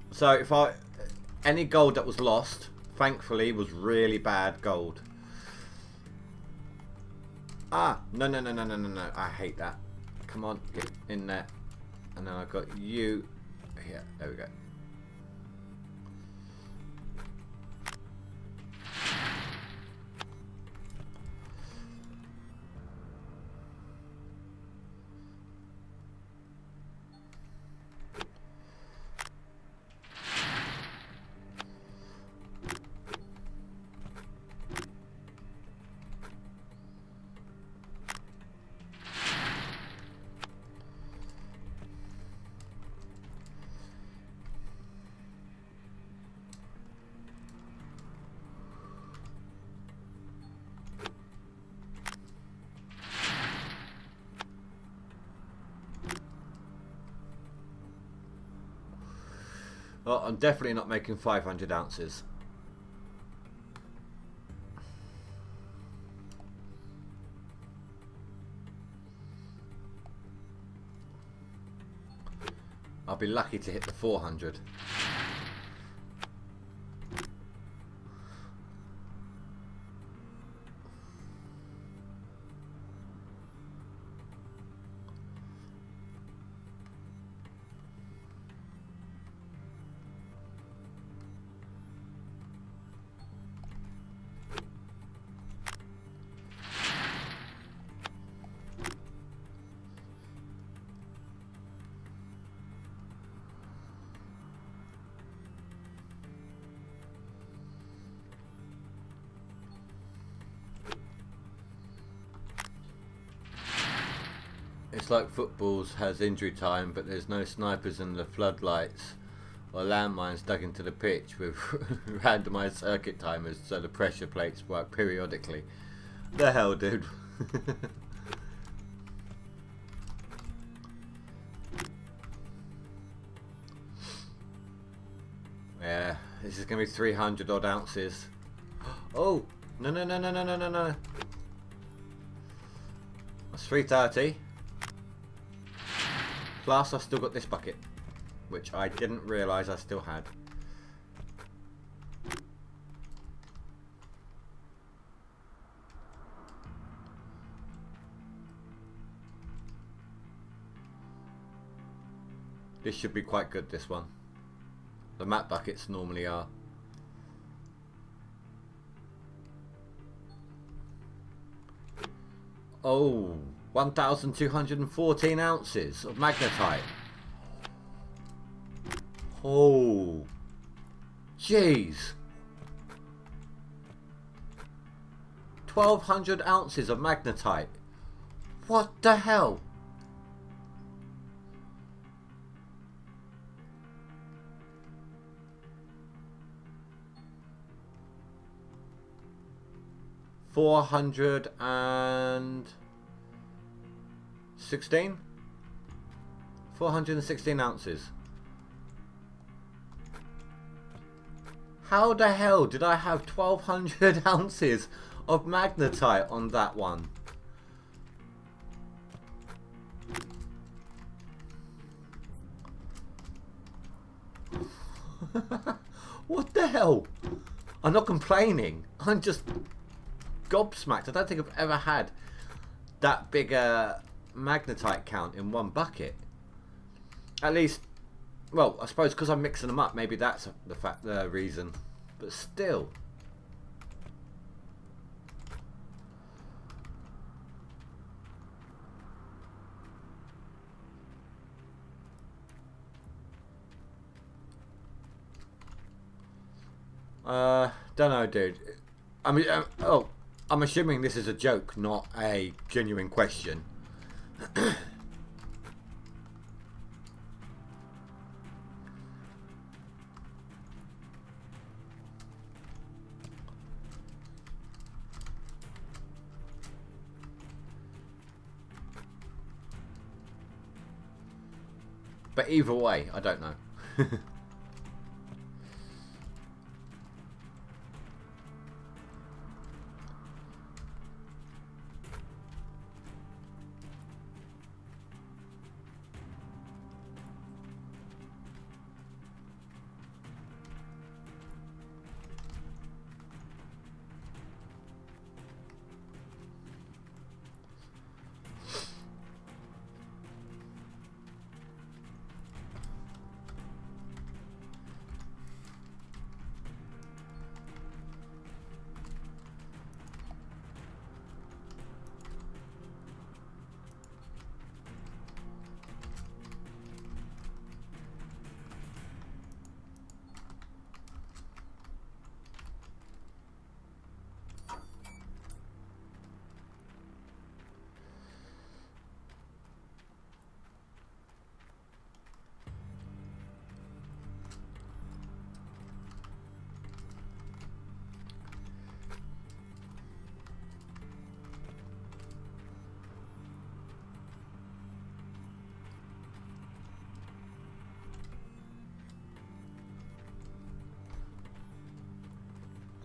[SPEAKER 1] So if any gold that was lost, thankfully, was really bad gold. Ah, no. I hate that. Come on, get in there. And then I've got you here. There we go. Well, I'm definitely not making 500 ounces. I'll be lucky to hit the 400. It's like footballs has injury time, but there's no snipers in the floodlights or landmines dug into the pitch with randomised circuit timers so the pressure plates work periodically. The hell, dude? Yeah, this is going to be 300 odd ounces. Oh, no. That's 330. Plus, I've still got this bucket, which I didn't realise I still had. This should be quite good, this one. The map buckets normally are. Oh, 1,214 ounces of magnetite. Oh, jeez. 1,200 ounces of magnetite. What the hell? $416 ounces. How the hell did I have 1,200 ounces of magnetite on that one? What the hell? I'm not complaining. I'm just gobsmacked. I don't think I've ever had that big a magnetite count in one bucket. At least, well, I suppose because I'm mixing them up, maybe that's the reason. But still. Don't know, dude. I mean, I'm assuming this is a joke, not a genuine question. But either way, I don't know.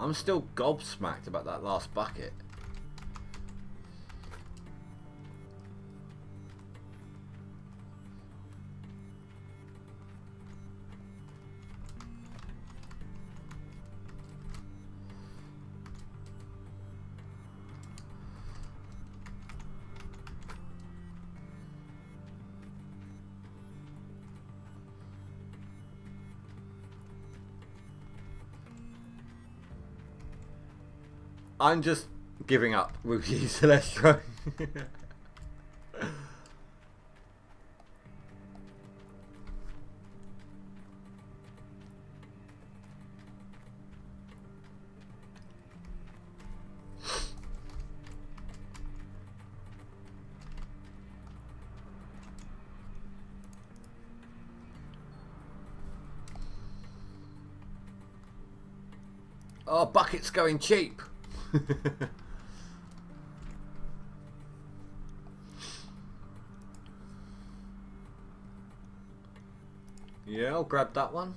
[SPEAKER 1] I'm still gobsmacked about that last bucket. I'm just giving up Rookie Celestro. Oh, bucket's going cheap. Yeah, I'll grab that one.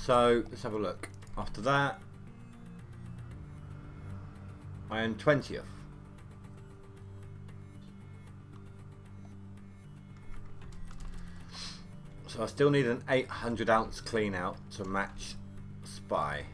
[SPEAKER 1] So let's have a look. After that, I am 20th. So I still need an 800 ounce clean out to match Spy.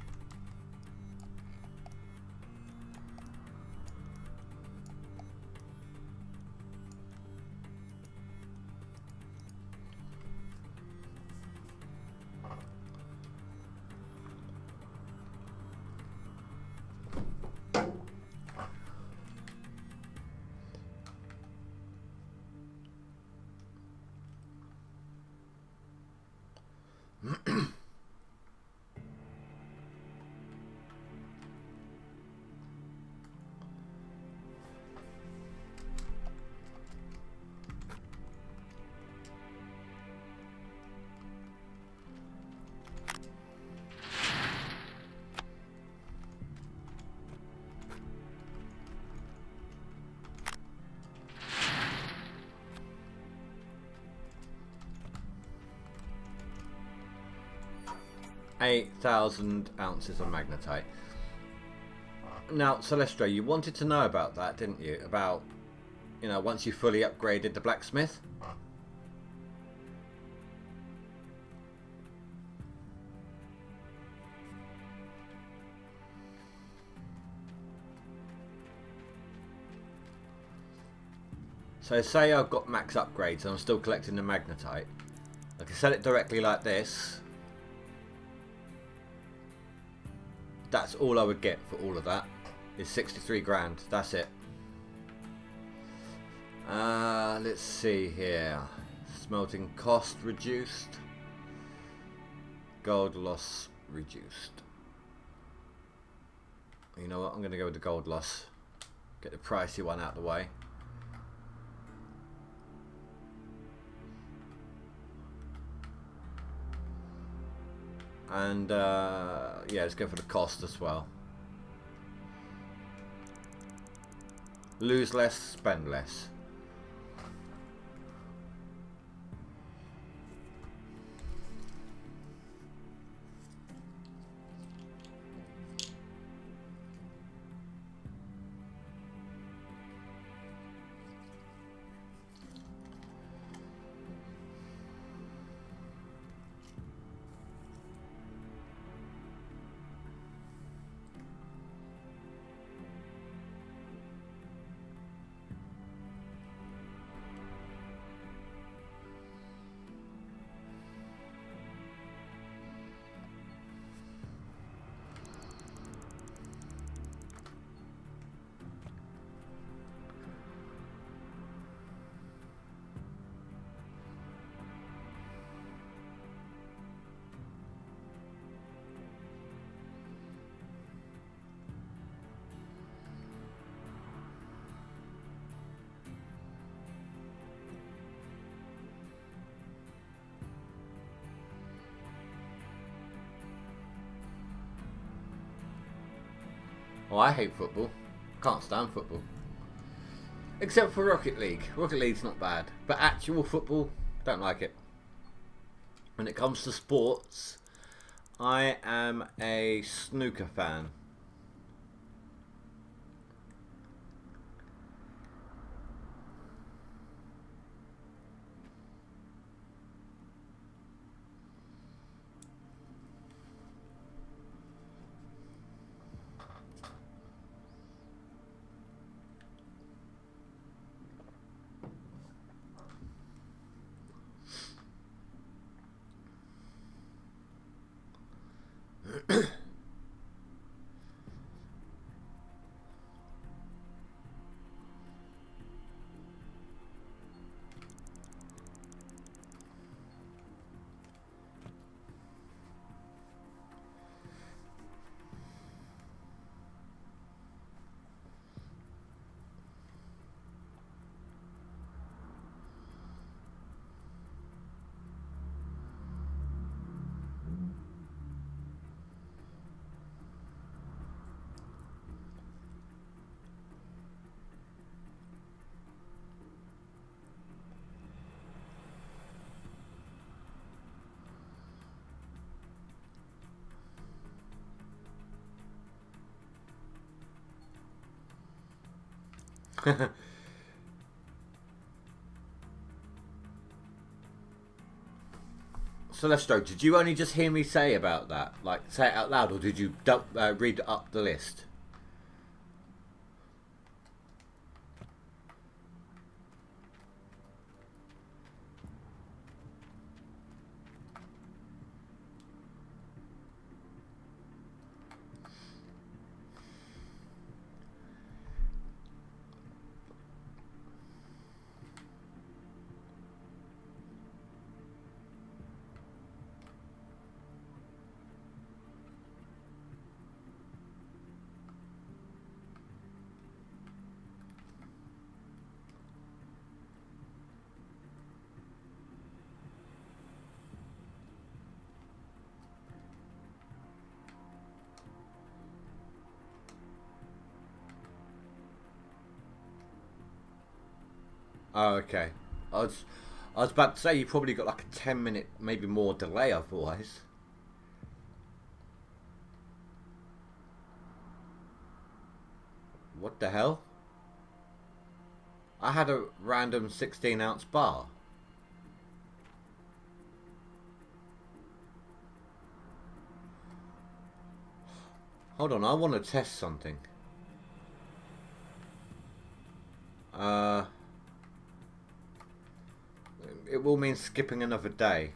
[SPEAKER 1] $8,000 ounces of magnetite. Now, Celestra, you wanted to know about that, didn't you? About, you know, once you fully upgraded the blacksmith. So say I've got max upgrades and I'm still collecting the magnetite. I can sell it directly like this. That's all I would get for all of that. Is 63 grand. That's it. Let's see here. Smelting cost reduced. Gold loss reduced. You know what? I'm going to go with the gold loss. Get the pricey one out of the way. And yeah, let's go for the cost as well. Lose less, spend less. Oh, I hate football. Can't stand football. Except for Rocket League. Rocket League's not bad. But actual football, don't like it. When it comes to sports, I am a snooker fan. Celestro, did you only just hear me say about that? Like, say it out loud, or did you read up the list? Oh, okay. I was about to say you probably got like a 10-minute, maybe more delay otherwise. What the hell? I had a random 16-ounce bar. Hold on, I want to test something. It will mean skipping another day.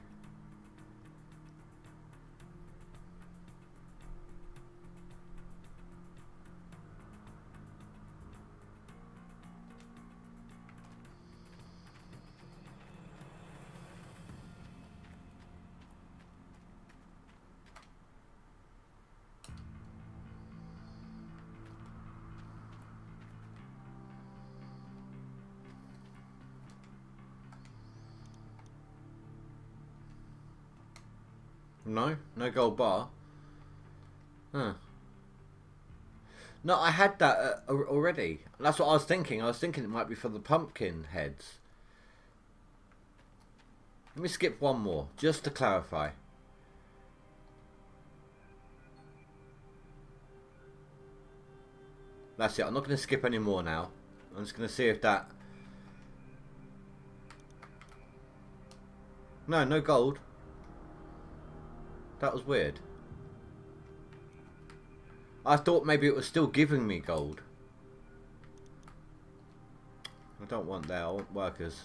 [SPEAKER 1] No gold bar. Huh. No, I had that already. That's what I was thinking. I was thinking it might be for the pumpkin heads. Let me skip one more, just to clarify. That's it. I'm not going to skip any more now. I'm just going to see if that... No gold. That was weird. I thought maybe it was still giving me gold. I don't want that. I want workers.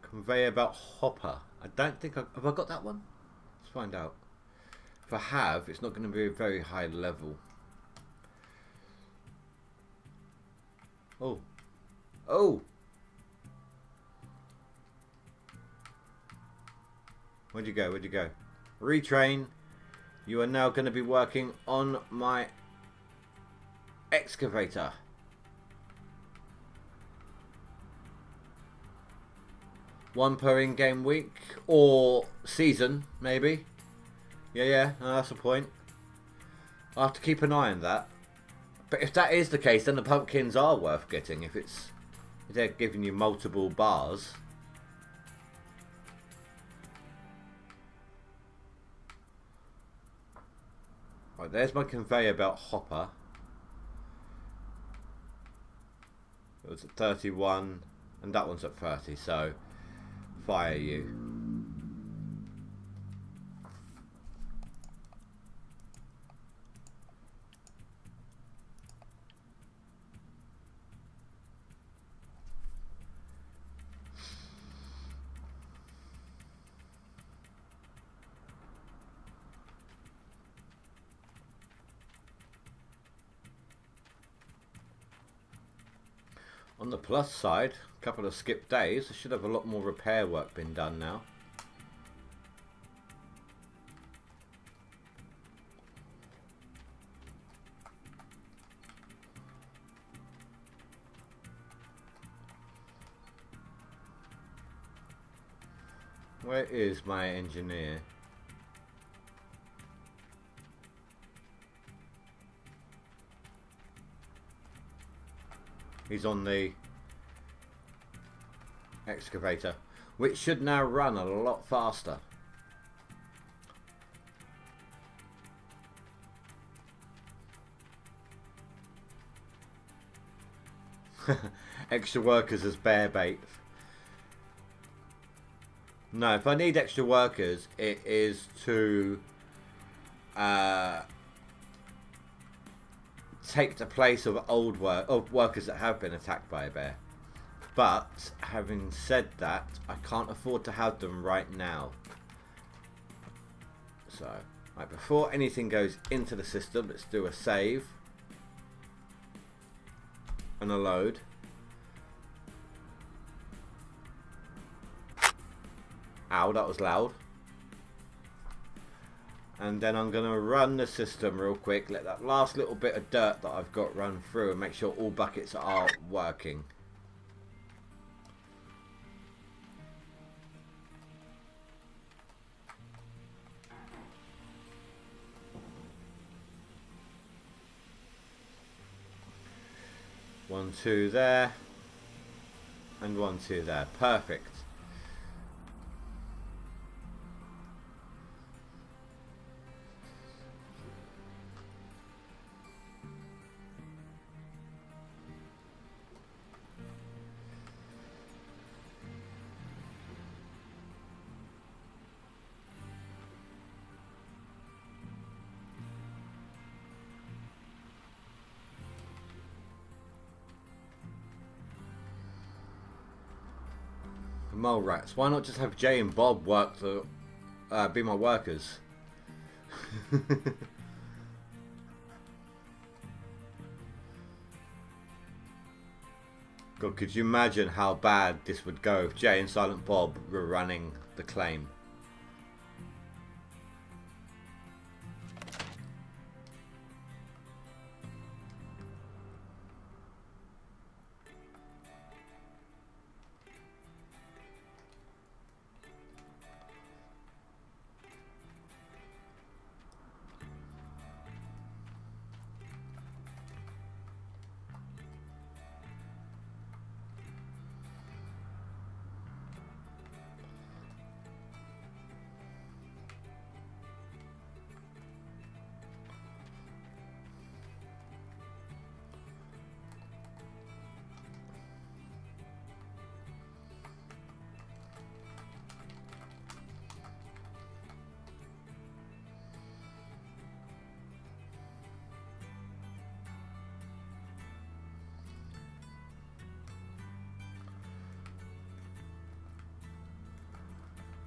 [SPEAKER 1] Conveyor belt hopper. I don't think have I got that one? Let's find out. If I have, it's not going to be a very high level. Oh. Oh! Where'd you go? Where'd you go? Retrain. You are now going to be working on my excavator. One per in-game week. Or season, maybe. Yeah, no, that's the point. I'll have to keep an eye on that. But if that is the case, then the pumpkins are worth getting. If they're giving you multiple bars. Right, there's my conveyor belt hopper. It was at 31, and that one's at 30, so fire you. On the plus side, a couple of skip days, I should have a lot more repair work been done now. Where is my engineer? He's on the excavator, which should now run a lot faster. Extra workers as bear bait. No, if I need extra workers, it is to take the place of workers that have been attacked by a bear. But having said that, I can't afford to have them right now. So, right, before anything goes into the system, let's do a save and a load. Ow, that was loud. And then I'm going to run the system real quick, let that last little bit of dirt that I've got run through and make sure all buckets are working. One, two there, and 1, 2 there. Perfect. Mole rats. Why not just have Jay and Bob work to be my workers? God, could you imagine how bad this would go if Jay and Silent Bob were running the claim?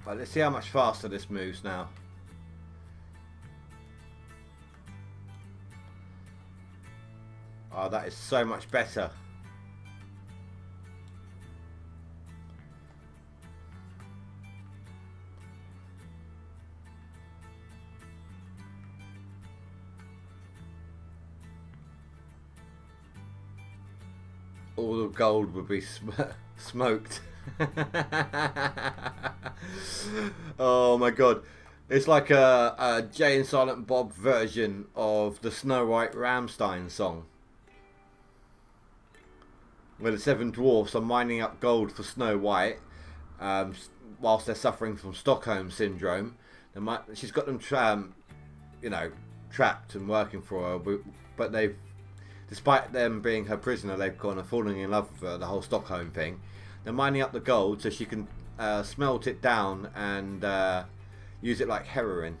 [SPEAKER 1] Right, let's see how much faster this moves now. Oh, that is so much better. All the gold would be smoked. Oh my god, it's like a Jay and Silent Bob version of the Snow White Rammstein song, where the 7 dwarfs are mining up gold for Snow White whilst they're suffering from Stockholm syndrome. She's got them trapped and working for her, but they've, despite them being her prisoner, they've kind of fallen in love with her, the whole Stockholm thing. They're mining up the gold so she can smelt it down and use it like heroin.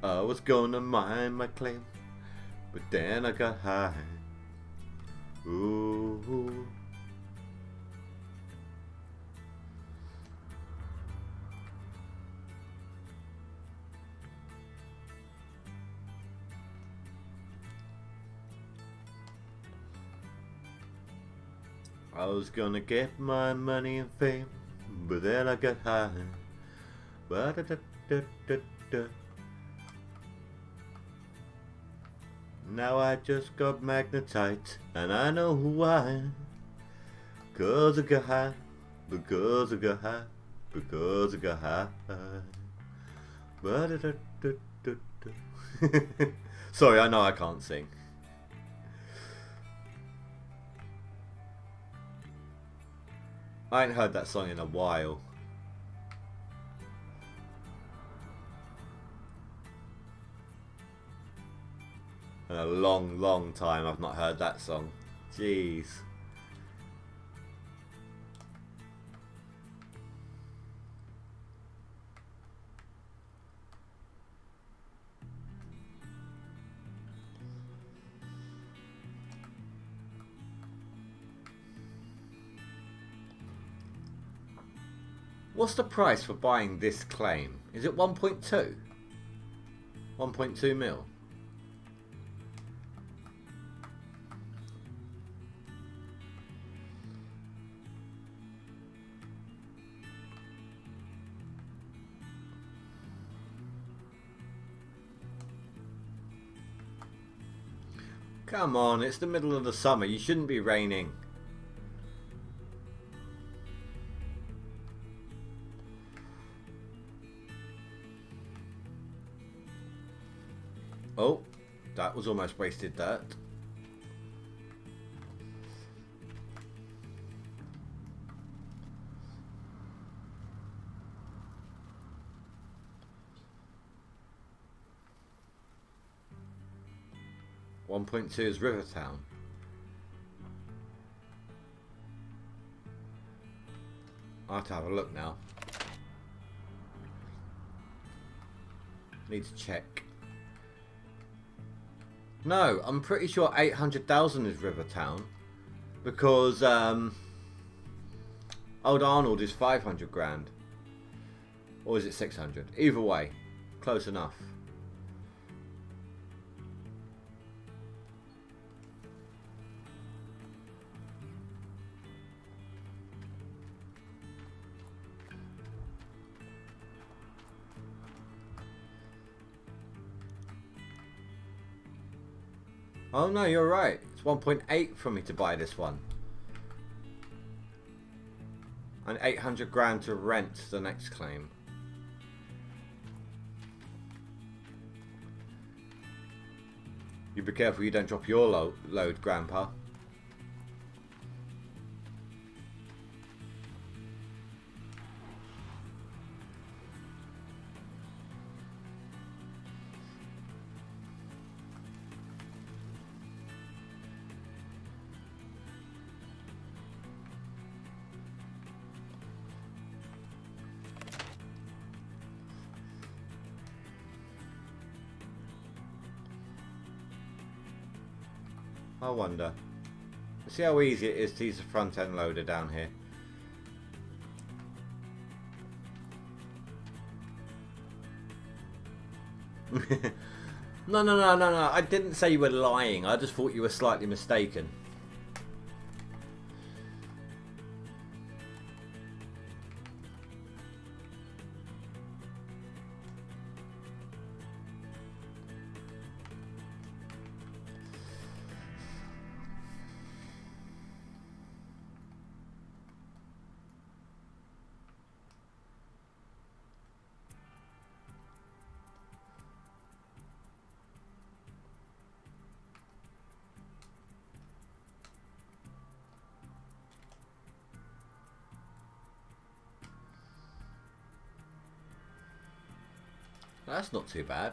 [SPEAKER 1] I was gonna mine my claim, but then I got high. Ooh. I was gonna get my money and fame, but then I got high. Ba-da-da-da-da-da. Now I just got magnetite, and I know why. 'Cause I got high, because I got high, because I got high. Ba-da-da-da-da-da. Sorry, I know I can't sing. I ain't heard that song in a while. In a long, long time I've not heard that song. Jeez. What's the price for buying this claim? Is it 1.2? 1.2 mil? Come on, it's the middle of the summer. You shouldn't be raining. Oh, that was almost wasted dirt. .2 is Rivertown. I'll have to have a look now. Need to check. No, I'm pretty sure 800,000 is Rivertown, because Old Arnold is 500 grand, or is it 600? Either way, close enough. Oh no, you're right. It's 1.8 for me to buy this one. And 800 grand to rent the next claim. You be careful you don't drop your load, Grandpa. I wonder. See how easy it is to use the front end loader down here. No. I didn't say you were lying. I just thought you were slightly mistaken. That's not too bad.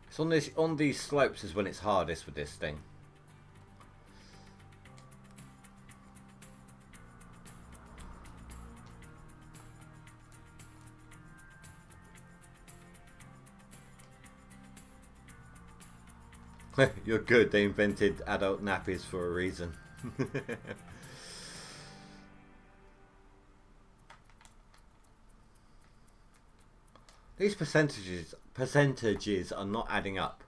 [SPEAKER 1] It's on these slopes is when it's hardest with this thing. You're good. They invented adult nappies for a reason. These percentages are not adding up.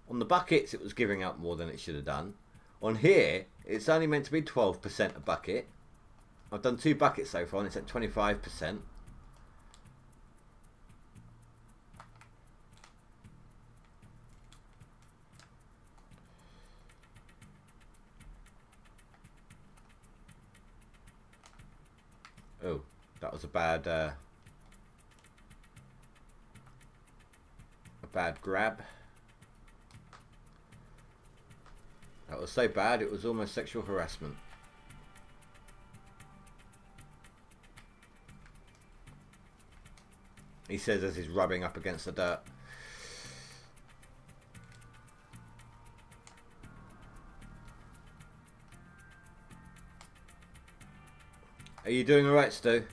[SPEAKER 1] On the buckets, it was giving up more than it should have done. On here, it's only meant to be 12% a bucket. I've done 2 buckets so far, and it's at 25%. Oh, that was a bad grab. That was so bad it was almost sexual harassment. He says as he's rubbing up against the dirt. Are you doing alright, Stu?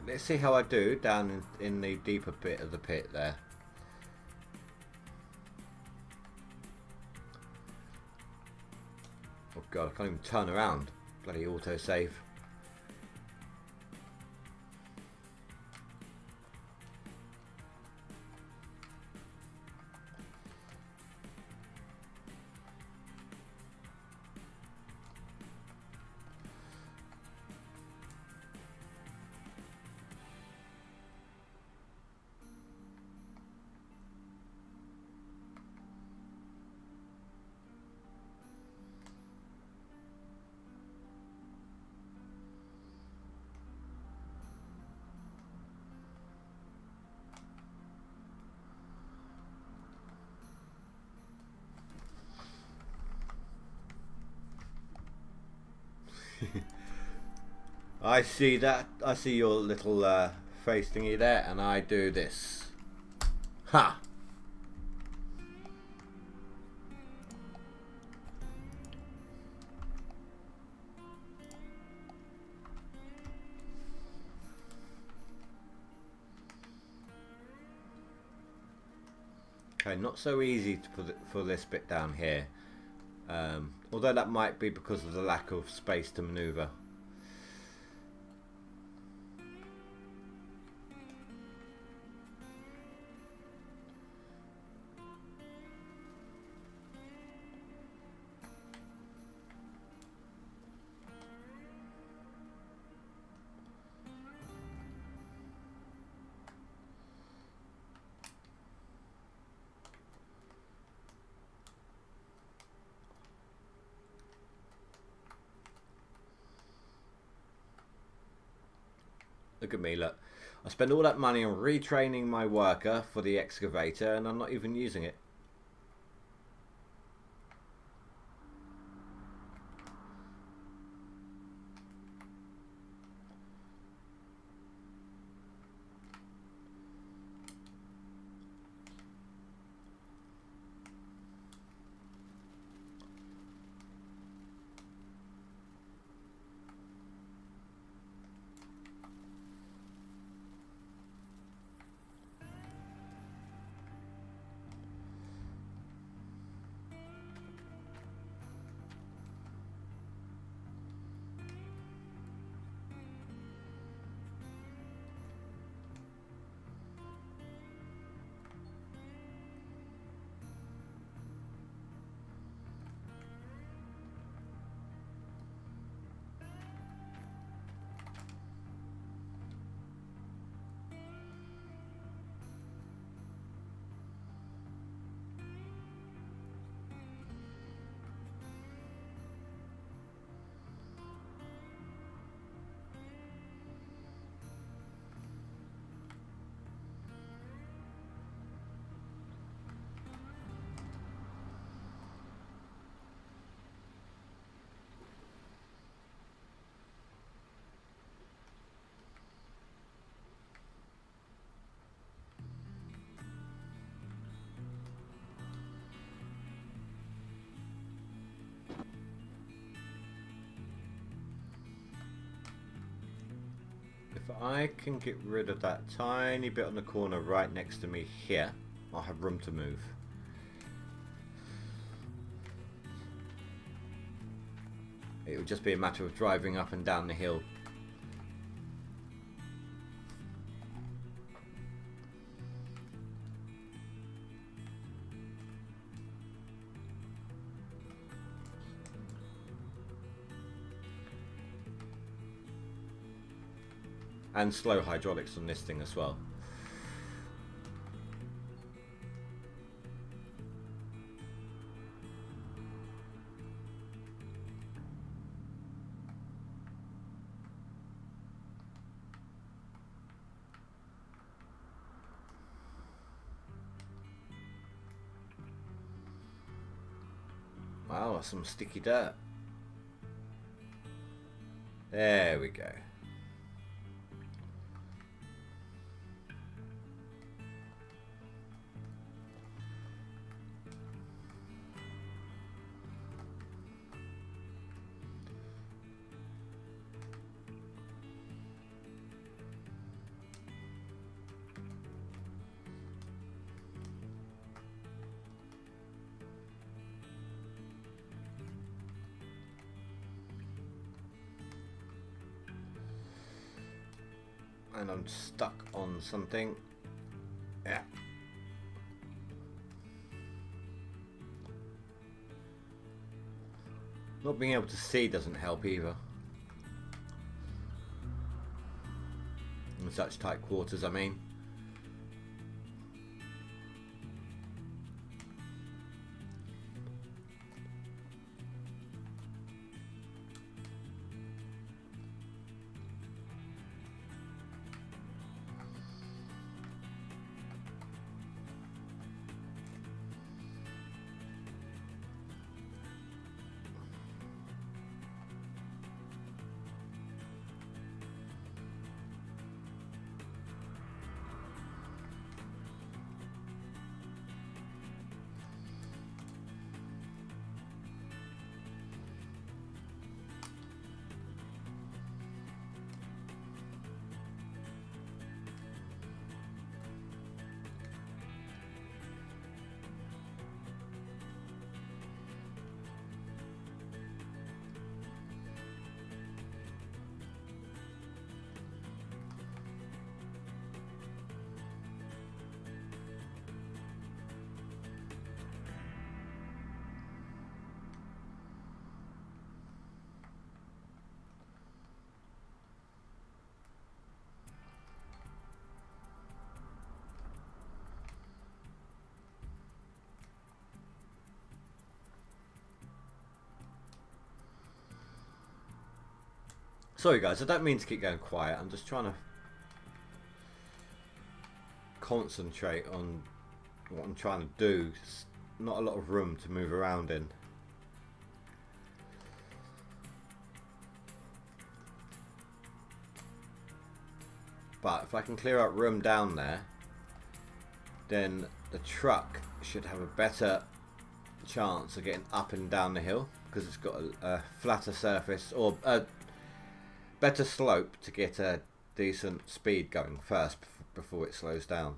[SPEAKER 1] Let's see how I do down in the deeper bit of the pit there. Oh god, I can't even turn around. Bloody autosave. I see that. I see your little face thingy there, and I do this. Ha! Okay, not so easy to put for this bit down here. Although that might be because of the lack of space to maneuver. Look at me, look. I spend all that money on retraining my worker for the excavator and I'm not even using it. If I can get rid of that tiny bit on the corner right next to me here, I'll have room to move. It would just be a matter of driving up and down the hill. And slow hydraulics on this thing as well. Oh, some sticky dirt. There we go. And I'm stuck on something. Yeah. Not being able to see doesn't help either. In such tight quarters, I mean. Sorry guys, I don't mean to keep going quiet. I'm just trying to concentrate on what I'm trying to do. There's not a lot of room to move around in. But if I can clear out room down there, then the truck should have a better chance of getting up and down the hill, because it's got a flatter surface, or a better slope to get a decent speed going first before it slows down.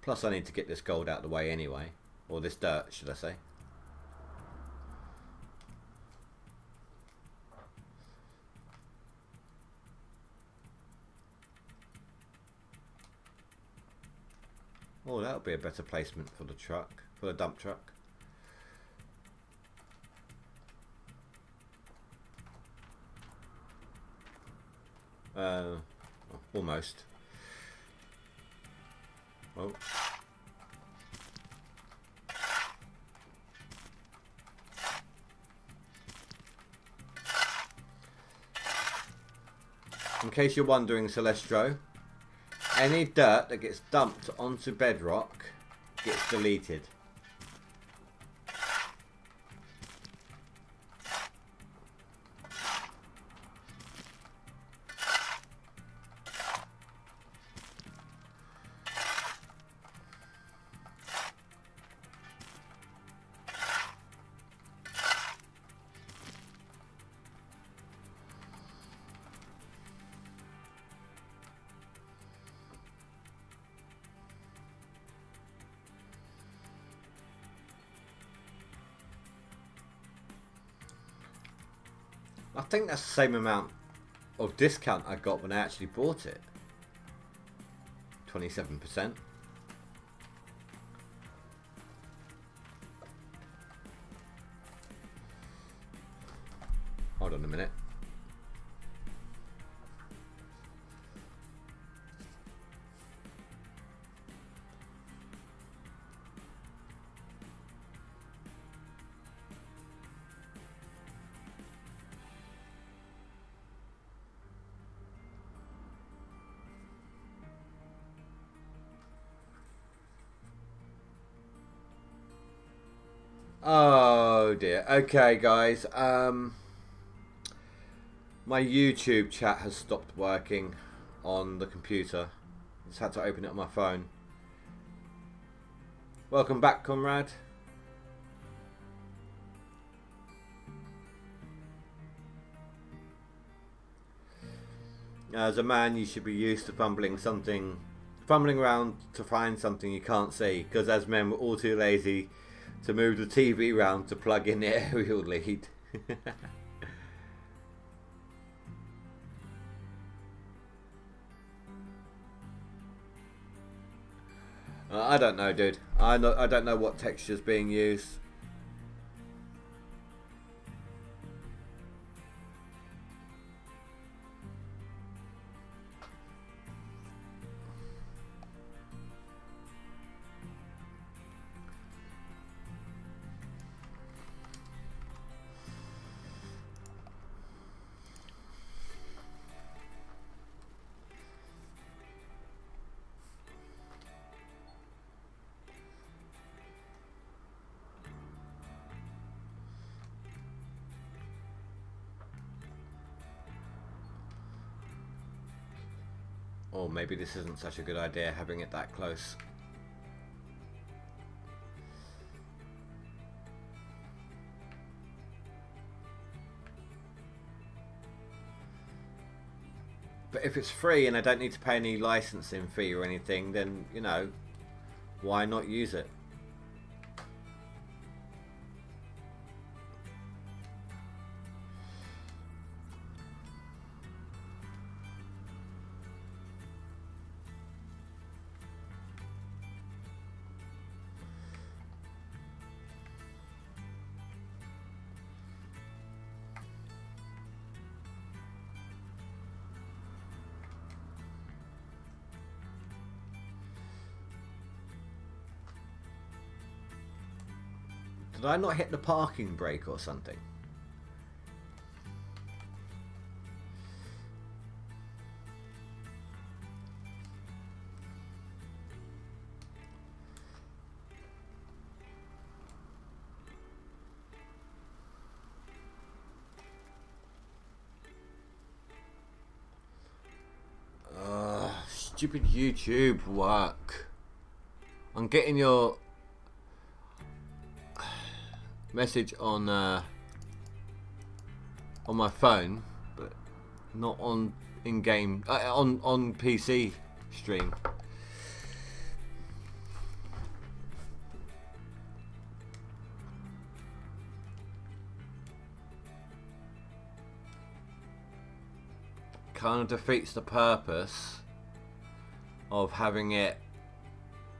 [SPEAKER 1] Plus I need to get this gold out of the way anyway, or this dirt should I say. Oh, that'll be a better placement for the truck, for the dump truck. Almost. Oh. In case you're wondering, Celestro, any dirt that gets dumped onto bedrock gets deleted. I think that's the same amount of discount I got when I actually bought it. 27%. Hold on a minute. Oh dear. Okay, guys. My YouTube chat has stopped working on the computer. Just had to open it on my phone. Welcome back, comrade. As a man, you should be used to fumbling around to find something you can't see. Because as men, we're all too lazy to move the TV round to plug in the aerial lead. I don't know, dude. I don't know what texture's being used. Or maybe this isn't such a good idea, having it that close. But if it's free and I don't need to pay any licensing fee or anything, then, you know, why not use it? Did I not hit the parking brake or something? Stupid YouTube work. I'm getting your message on my phone, but not on in-game on PC stream. Kind of defeats the purpose of having it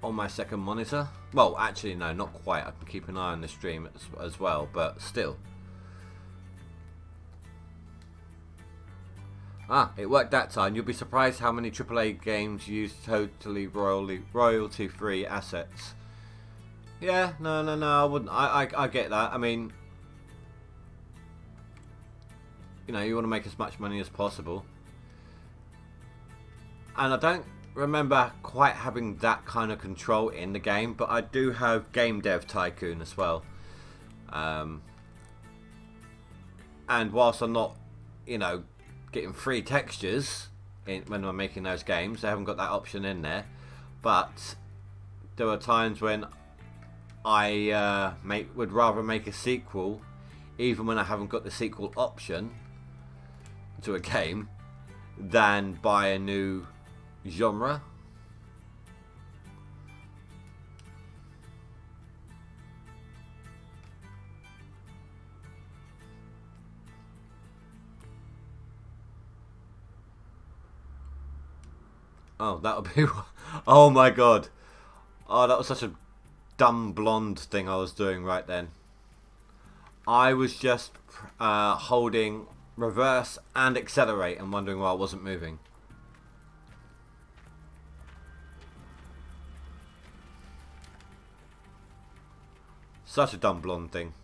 [SPEAKER 1] on my second monitor. Well, actually no, not quite. I can keep an eye on the stream as well, but still. Ah, it worked that time. You'll be surprised how many AAA games use totally royalty-free assets. Yeah, no, I wouldn't. I get that. I mean, you know, you want to make as much money as possible. And I don't remember quite having that kind of control in the game, but I do have Game Dev Tycoon as well. And whilst I'm not, you know, getting free textures when I'm making those games, I haven't got that option in there. But there are times when I would rather make a sequel, even when I haven't got the sequel option to a game, than buy a new genre. Oh, that'll be... Oh my god. Oh, that was such a dumb blonde thing I was doing right then. I was just holding reverse and accelerate and wondering why I wasn't moving. Such a dumb blonde thing.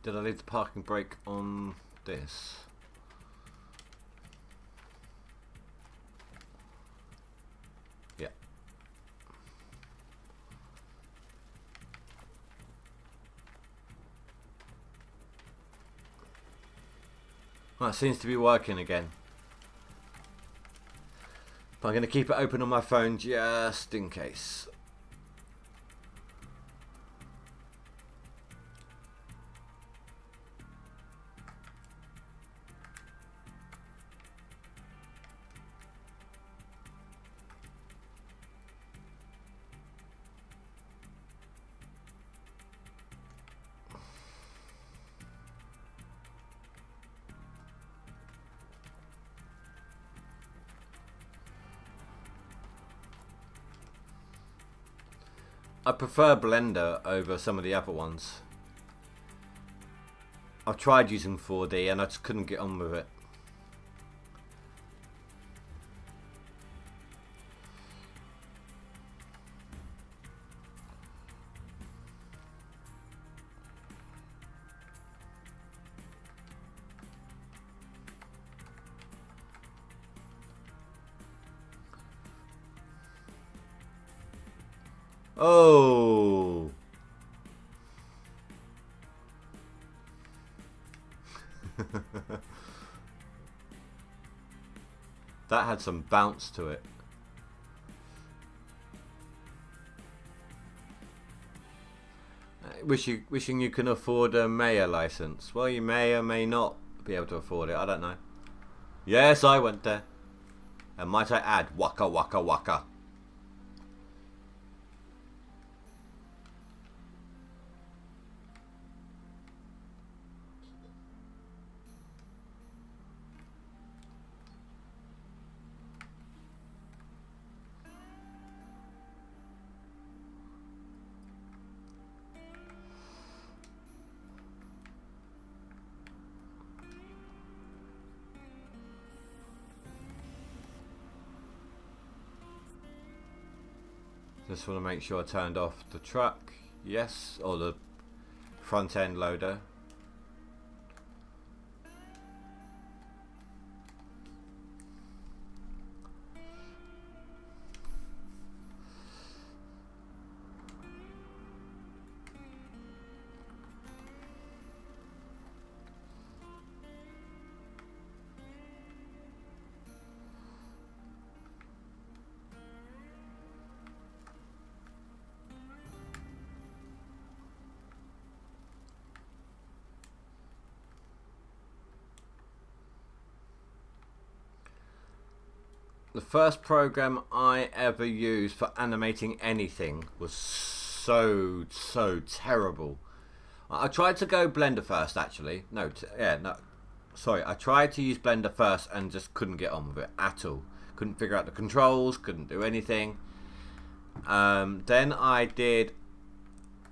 [SPEAKER 1] Did I leave the parking brake on this? Yeah. Well, it seems to be working again. But I'm going to keep it open on my phone just in case. I prefer Blender over some of the other ones. I've tried using 4D and I just couldn't get on with it. Oh! That had some bounce to it. Wishing you can afford a mayor license. Well, you may or may not be able to afford it. I don't know. Yes, I went there. And might I add, waka waka waka. Just want to make sure I turned off the truck. Yes, or the front end loader. The first program I ever used for animating anything was so terrible. I tried to go Blender first, actually. Sorry, I tried to use Blender first and just couldn't get on with it at all. Couldn't figure out the controls, couldn't do anything. Then I did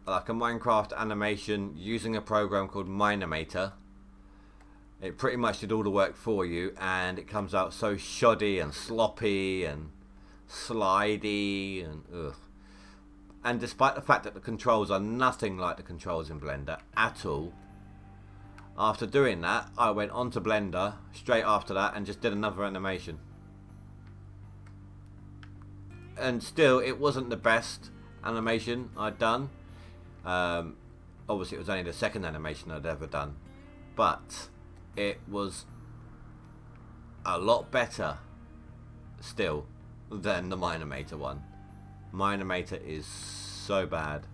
[SPEAKER 1] like a Minecraft animation using a program called Minimator. It pretty much did all the work for you, and it comes out so shoddy and sloppy and slidey and ugh. And despite the fact that the controls are nothing like the controls in Blender at all, after doing that, I went on to Blender straight after that and just did another animation. And still, it wasn't the best animation I'd done. Obviously, it was only the second animation I'd ever done, but it was a lot better still than the Minimator one. Minimator is so bad.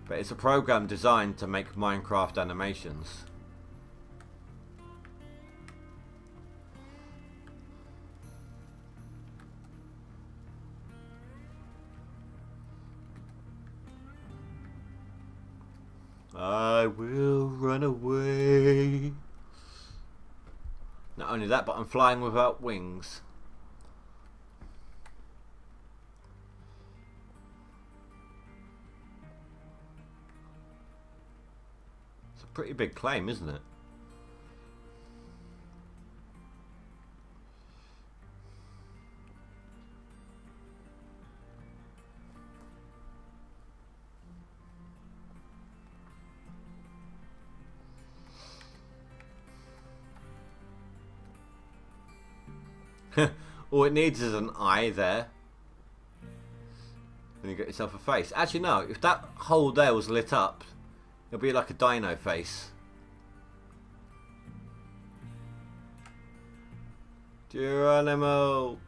[SPEAKER 1] But it's a program designed to make Minecraft animations. I will run away. Not only that, but I'm flying without wings. It's a pretty big claim, isn't it? All it needs is an eye there. And you get yourself a face. Actually, no. If that hole there was lit up, it'll be like a dino face. Geronimo.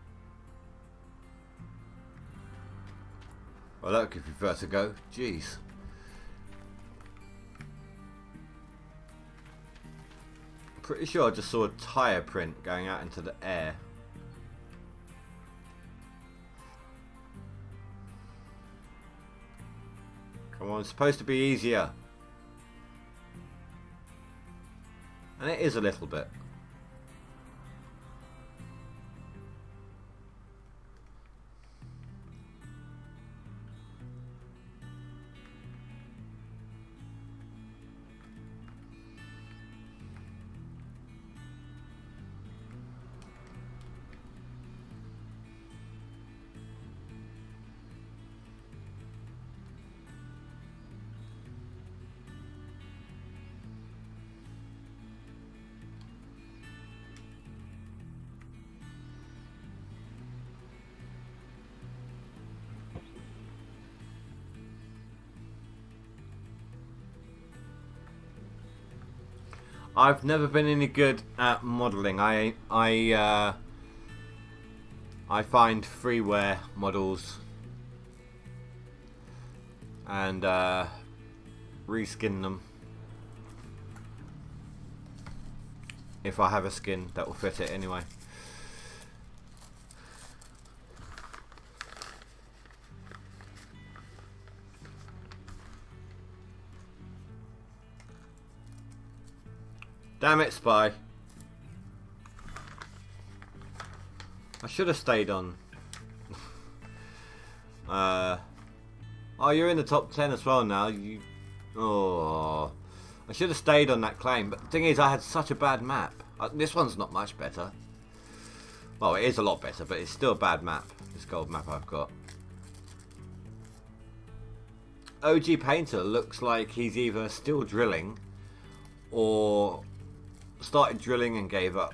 [SPEAKER 1] Well, that'll give you vertigo. Jeez. Pretty sure I just saw a tyre print going out into the air. Come on, it's supposed to be easier. And it is a little bit. I've never been any good at modelling. I find freeware models and reskin them if I have a skin that will fit it anyway. Damn it, Spy. I should have stayed on. Oh, you're in the top 10 as well now. Oh, I should have stayed on that claim. But the thing is, I had such a bad map. This one's not much better. Well, it is a lot better, but it's still a bad map. This gold map I've got. OG Painter looks like he's either still drilling or started drilling and gave up.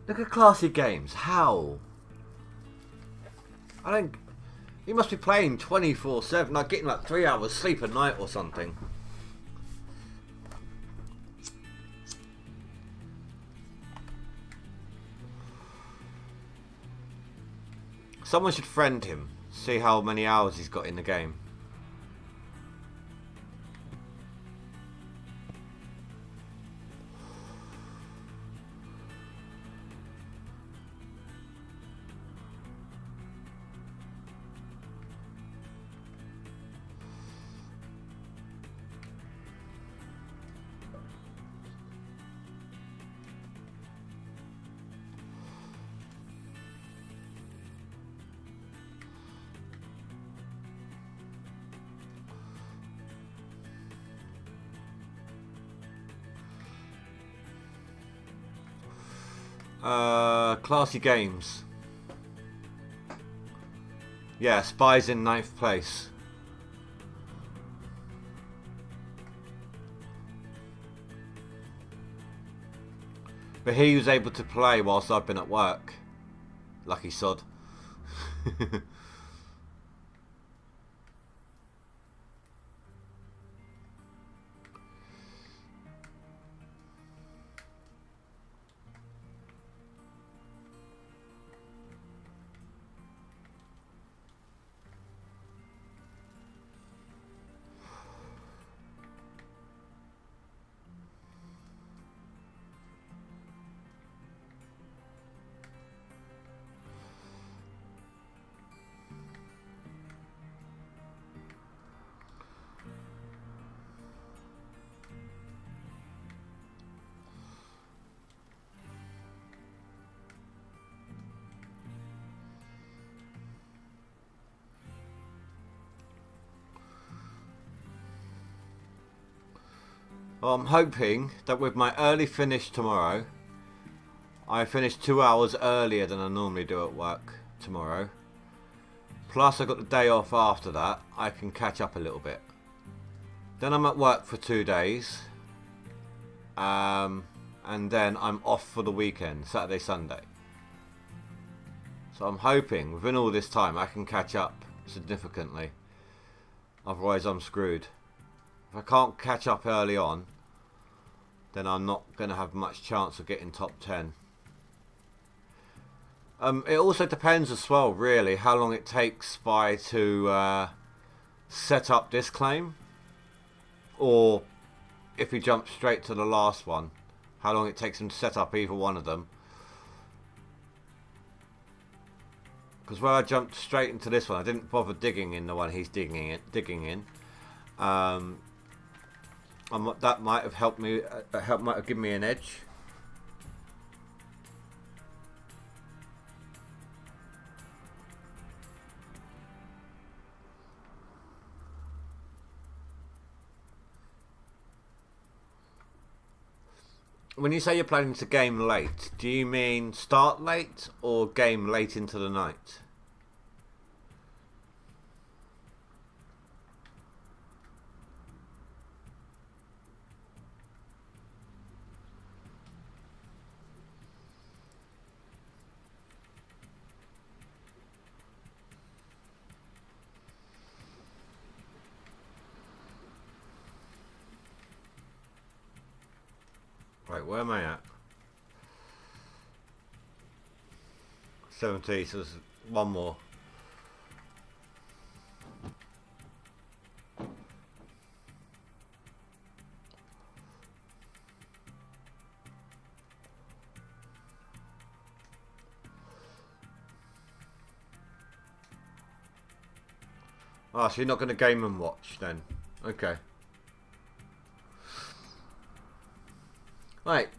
[SPEAKER 1] Look at Classy Games. How? I don't... He must be playing 24/7, like getting like 3 hours sleep a night or something. Someone should friend him. See how many hours he's got in the game. Classy Games. Yeah, Spy's in 9th place. But he was able to play whilst I've been at work. Lucky sod. Well, I'm hoping that with my early finish tomorrow, I finish 2 hours earlier than I normally do at work tomorrow. Plus I got the day off after that, I can catch up a little bit. Then I'm at work for 2 days. And then I'm off for the weekend, Saturday, Sunday. So I'm hoping within all this time I can catch up significantly. Otherwise I'm screwed. If I can't catch up early on, then I'm not going to have much chance of getting top 10. It also depends as well, really, how long it takes Spy to set up this claim. Or if we jump straight to the last one, how long it takes him to set up either one of them. Because where I jumped straight into this one, I didn't bother digging in the one he's digging in. That might have helped me. Might have given me an edge. When you say you're planning to game late, do you mean start late or game late into the night? Right, where am I at? 70, so there's one more. Ah, so you're not going to game and watch then? Okay. Right,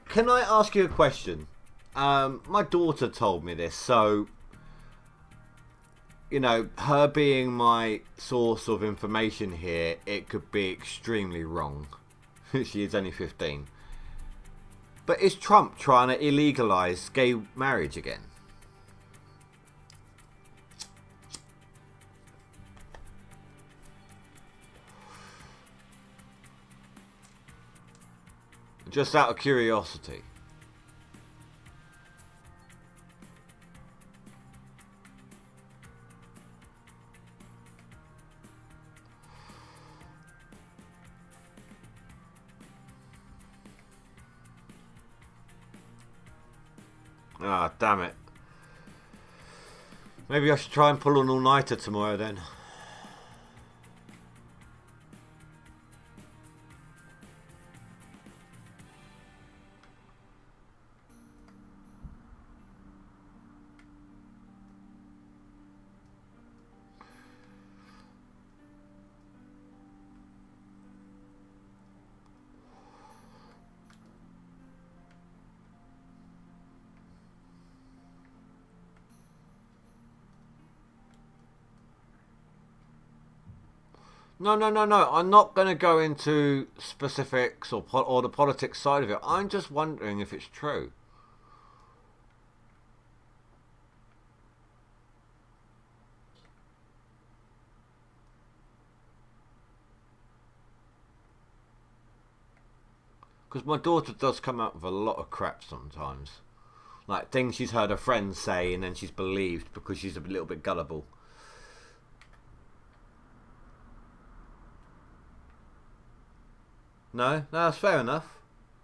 [SPEAKER 1] can I ask you a question? My daughter told me this, so, you know, her being my source of information here, it could be extremely wrong. She is only 15. But is Trump trying to illegalize gay marriage again? Just out of curiosity. Ah, damn it. Maybe I should try and pull an all-nighter tomorrow then. No. I'm not going to go into specifics or the politics side of it. I'm just wondering if it's true. Because my daughter does come out with a lot of crap sometimes. Like things she's heard her friends say and then she's believed because she's a little bit gullible. No, that's fair enough.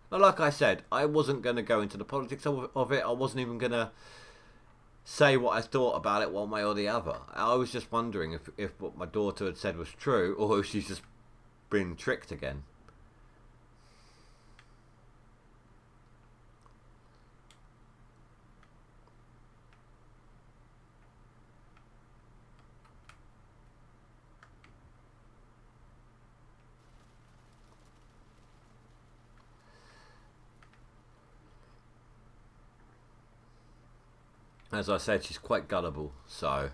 [SPEAKER 1] But like I said, I wasn't going to go into the politics of it. I wasn't even going to say what I thought about it one way or the other. I was just wondering if what my daughter had said was true or if she's just been tricked again. As I said, she's quite gullible, so...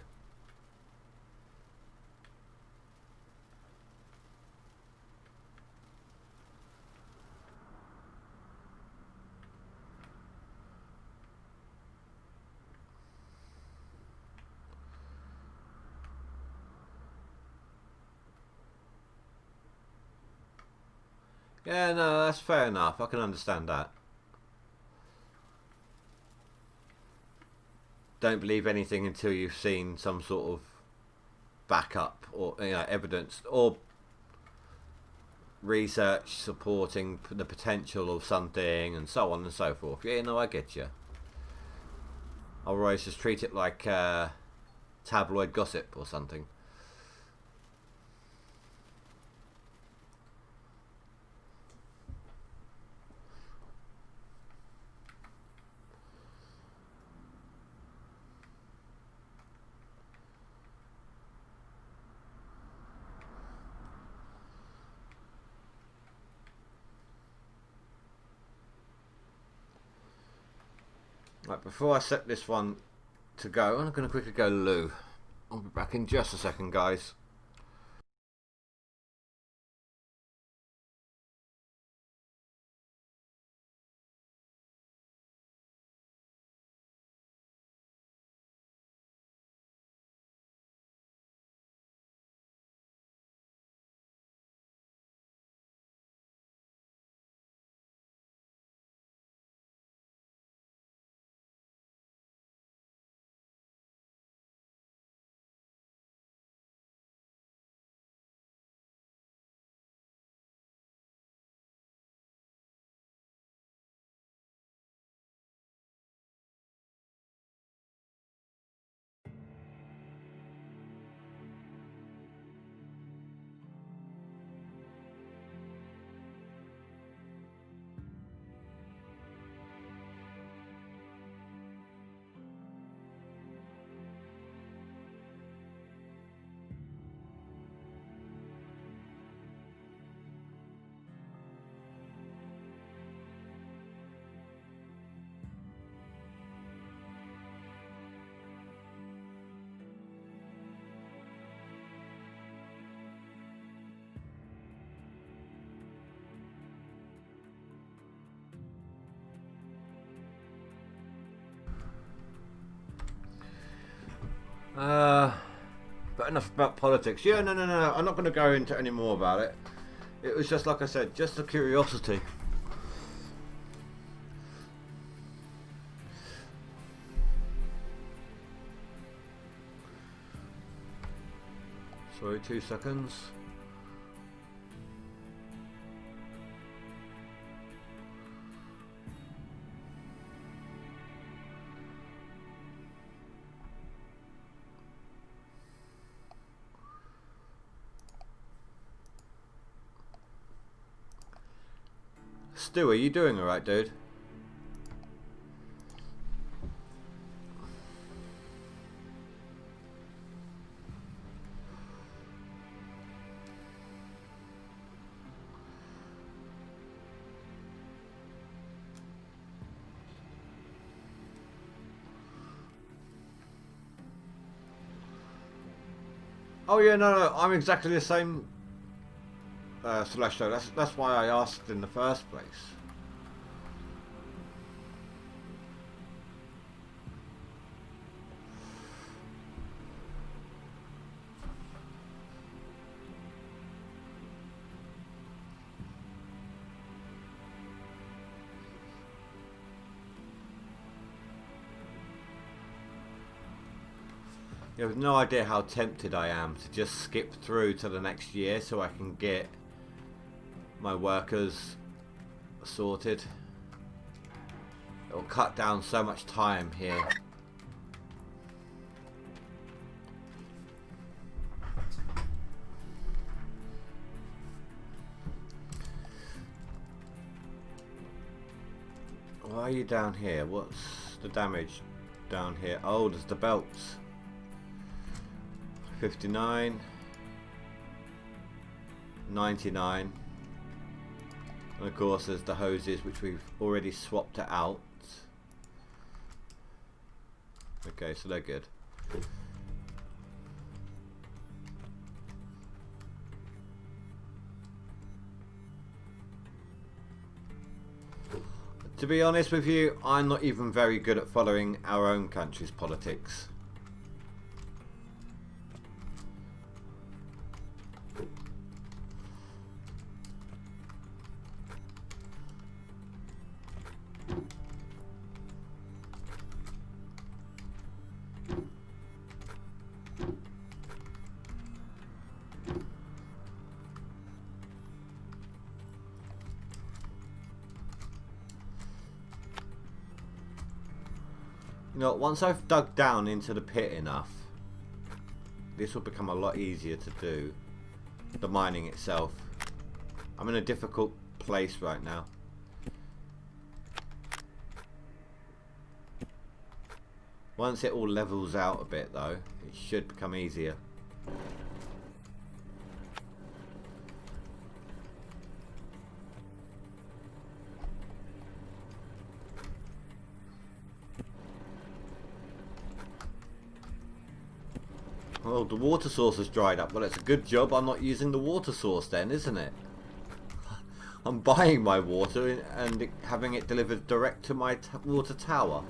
[SPEAKER 1] Yeah, no, that's fair enough. I can understand that. Don't believe anything until you've seen some sort of backup or evidence or research supporting the potential of something and so on and so forth. Yeah, no, I get you. Otherwise, just treat it like tabloid gossip or something. Right, before I set this one to go, I'm going to quickly go loo. I'll be back in just a second, guys. But enough about politics. Yeah, no. I'm not going to go into any more about it. It was just, like I said, just a curiosity. Sorry, 2 seconds. Stu, are you doing alright, dude? Oh yeah, no, I'm exactly the same, Celestial. That's why I asked in the first place. You have no idea how tempted I am to just skip through to the next year so I can get my workers sorted. It'll cut down so much time here. Why are you down here? What's the damage down here? Oh, there's the belts. 59, 99, and of course there's the hoses which we've already swapped it out. Okay, so they're good. To be honest with you, I'm not even very good at following our own country's politics. You know, once I've dug down into the pit enough, this will become a lot easier to do. The mining itself. I'm in a difficult place right now. Once it all levels out a bit though, it should become easier. Well, the water source has dried up. Well, it's a good job I'm not using the water source then, isn't it? I'm buying my water and having it delivered direct to my water tower.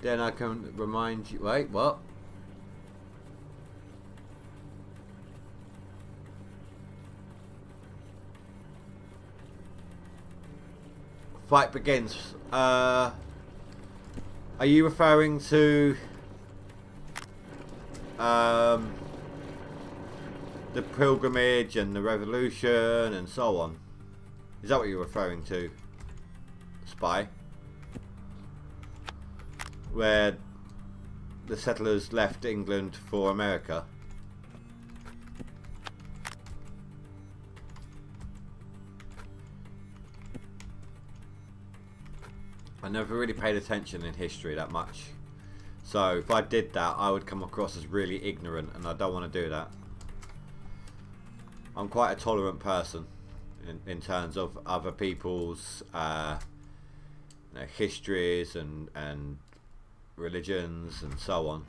[SPEAKER 1] Then I can remind you. Wait, what? Fight begins. Are you referring to the pilgrimage and the revolution and so on? Is that what you're referring to, Spy? Where the settlers left England for America. I never really paid attention in history that much. So if I did that, I would come across as really ignorant, and I don't want to do that. I'm quite a tolerant person in terms of other people's histories and religions and so on.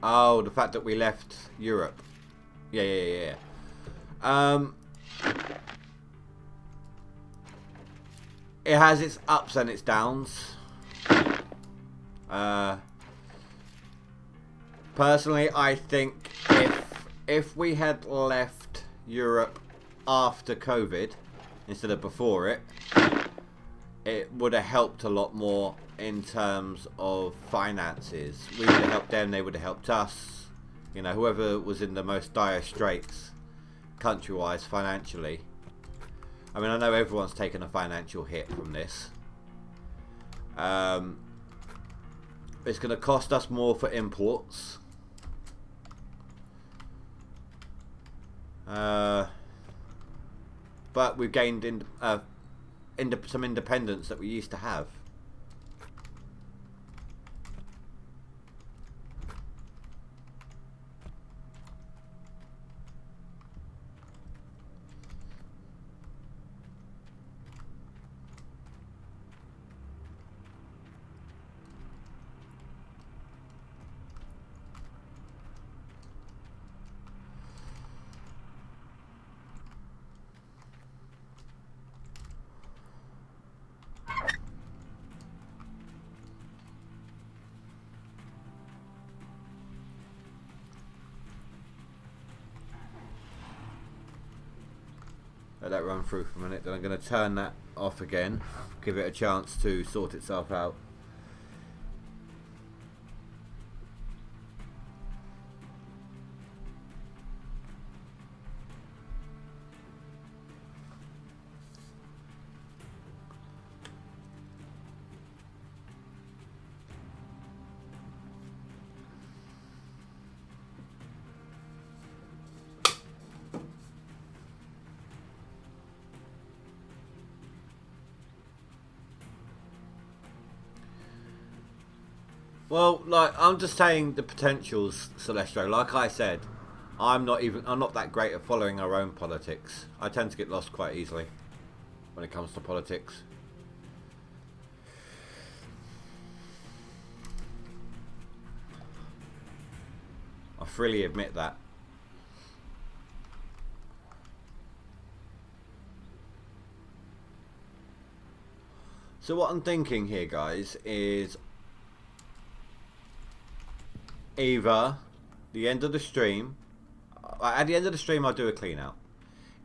[SPEAKER 1] Oh, the fact that we left Europe. Yeah. It has its ups and its downs. Personally, I think if we had left Europe after COVID instead of before it, it would have helped a lot more in terms of finances. We would have helped them, they would have helped us. You know, whoever was in the most dire straits, country-wise, financially. I mean, I know everyone's taken a financial hit from this. It's going to cost us more for imports. But we've gained some independence that we used to have. Let that run through for a minute, then I'm going to turn that off again, give it a chance to sort itself out. Well, like I'm just saying the potentials, Celestro. Like I said, I'm not that great at following our own politics. I tend to get lost quite easily when it comes to politics. I freely admit that. So what I'm thinking here, guys, is either the end of the stream. At the end of the stream, I'll do a clean out.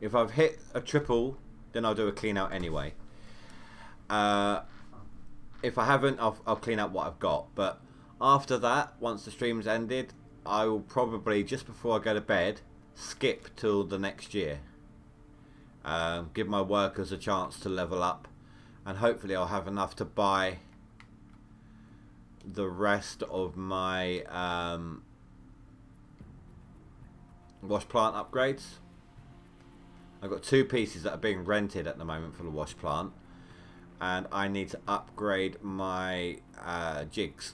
[SPEAKER 1] If I've hit a triple, then I'll do a clean out anyway. If I haven't, I'll clean out what I've got. But after that, once the stream's ended, I will probably, just before I go to bed, skip till the next year. Give my workers a chance to level up. And hopefully I'll have enough to buy the rest of my wash plant upgrades. I've got 2 pieces that are being rented at the moment for the wash plant, and I need to upgrade my jigs.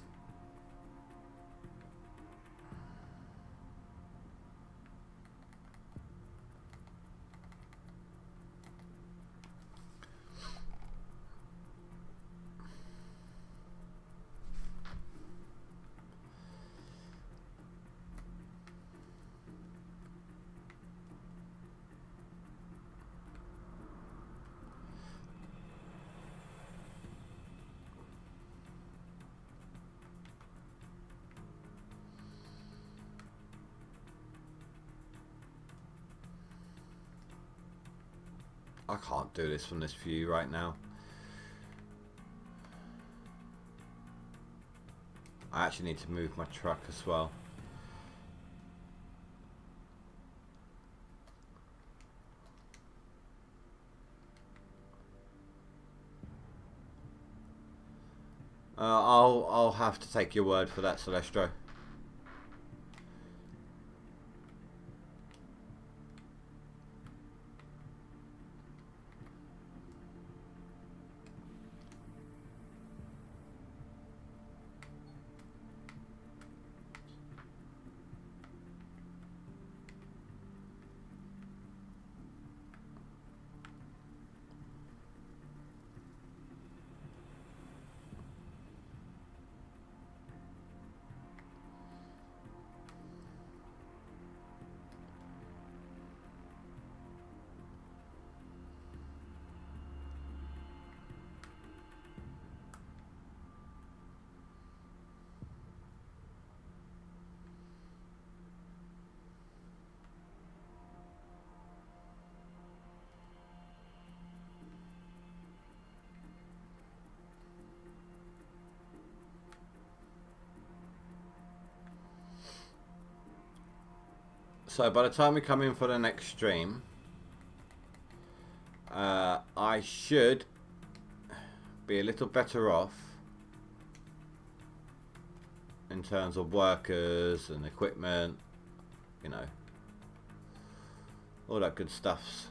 [SPEAKER 1] I can't do this from this view right now. I actually need to move my truck as well. I'll have to take your word for that, Celestro. So by the time we come in for the next stream, I should be a little better off in terms of workers and equipment, you know, all that good stuffs.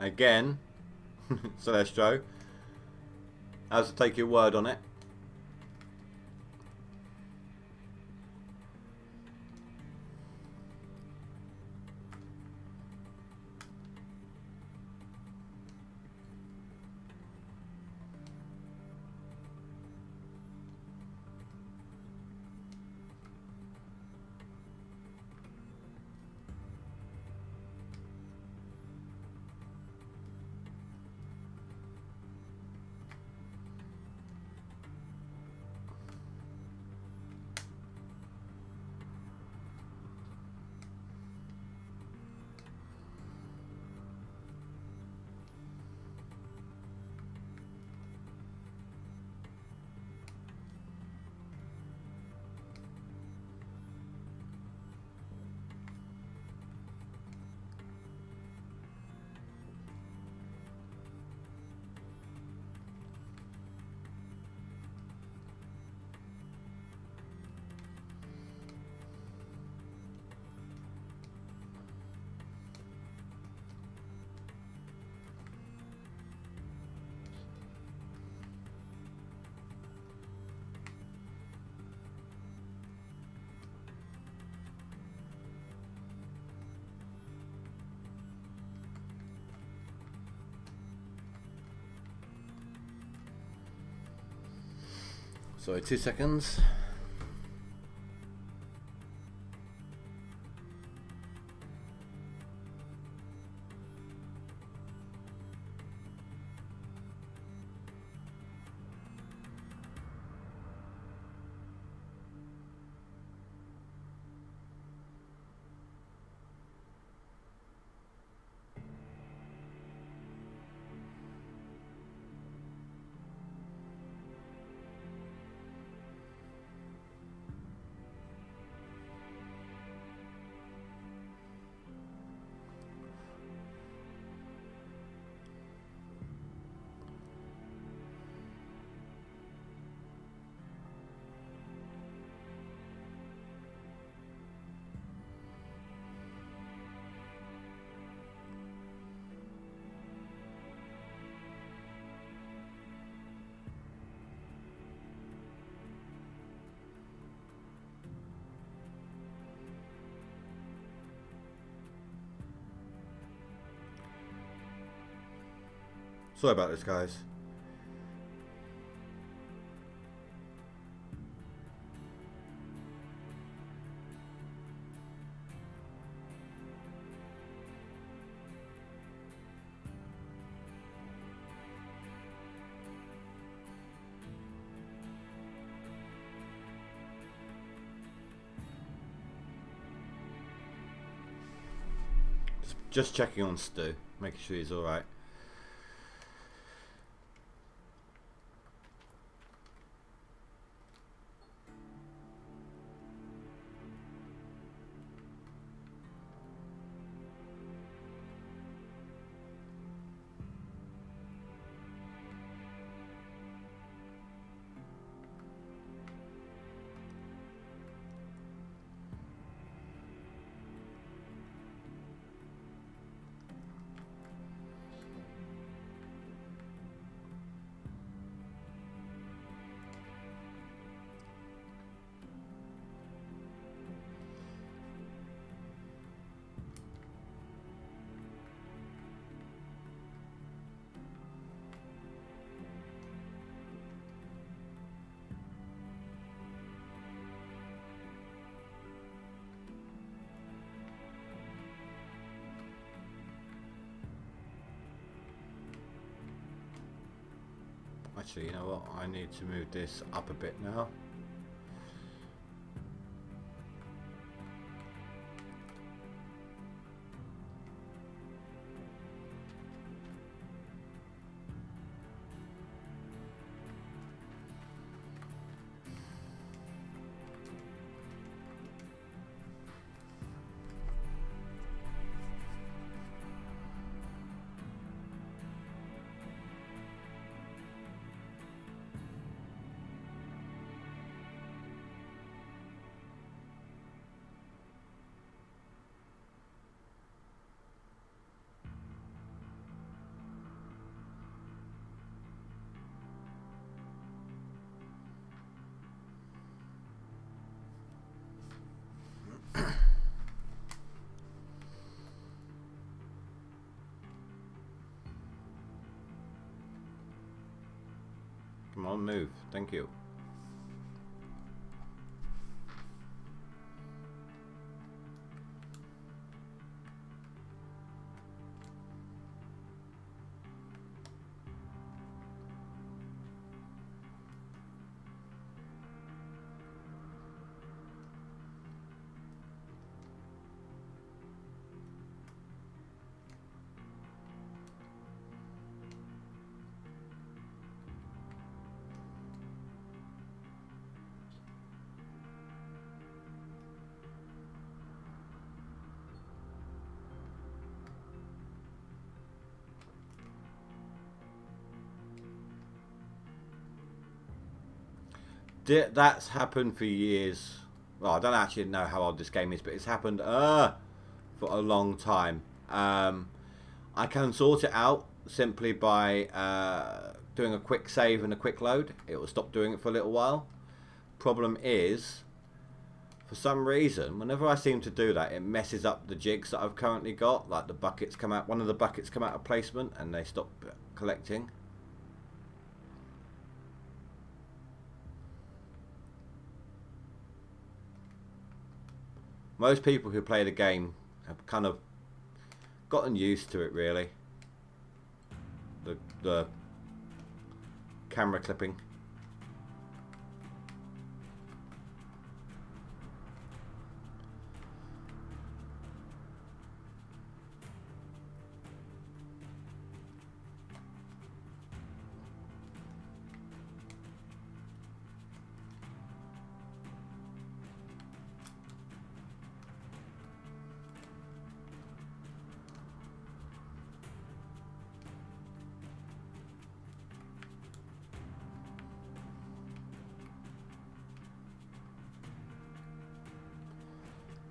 [SPEAKER 1] Again, Celestro, I have to take your word on it. Sorry, 2 seconds. Sorry about this, guys. Just checking on Stu, making sure he's all right. Actually, you know what? I need to move this up a bit now. Come on, move. Thank you. That's happened for years. Well, I don't actually know how old this game is, but it's happened for a long time. I can sort it out simply by doing a quick save and a quick load. It will stop doing it for a little while. Problem is, for some reason, whenever I seem to do that, it messes up the jigs that I've currently got. Like the buckets come out, one of the buckets come out of placement and they stop collecting. Most people who play the game have kind of gotten used to it, really. The camera clipping.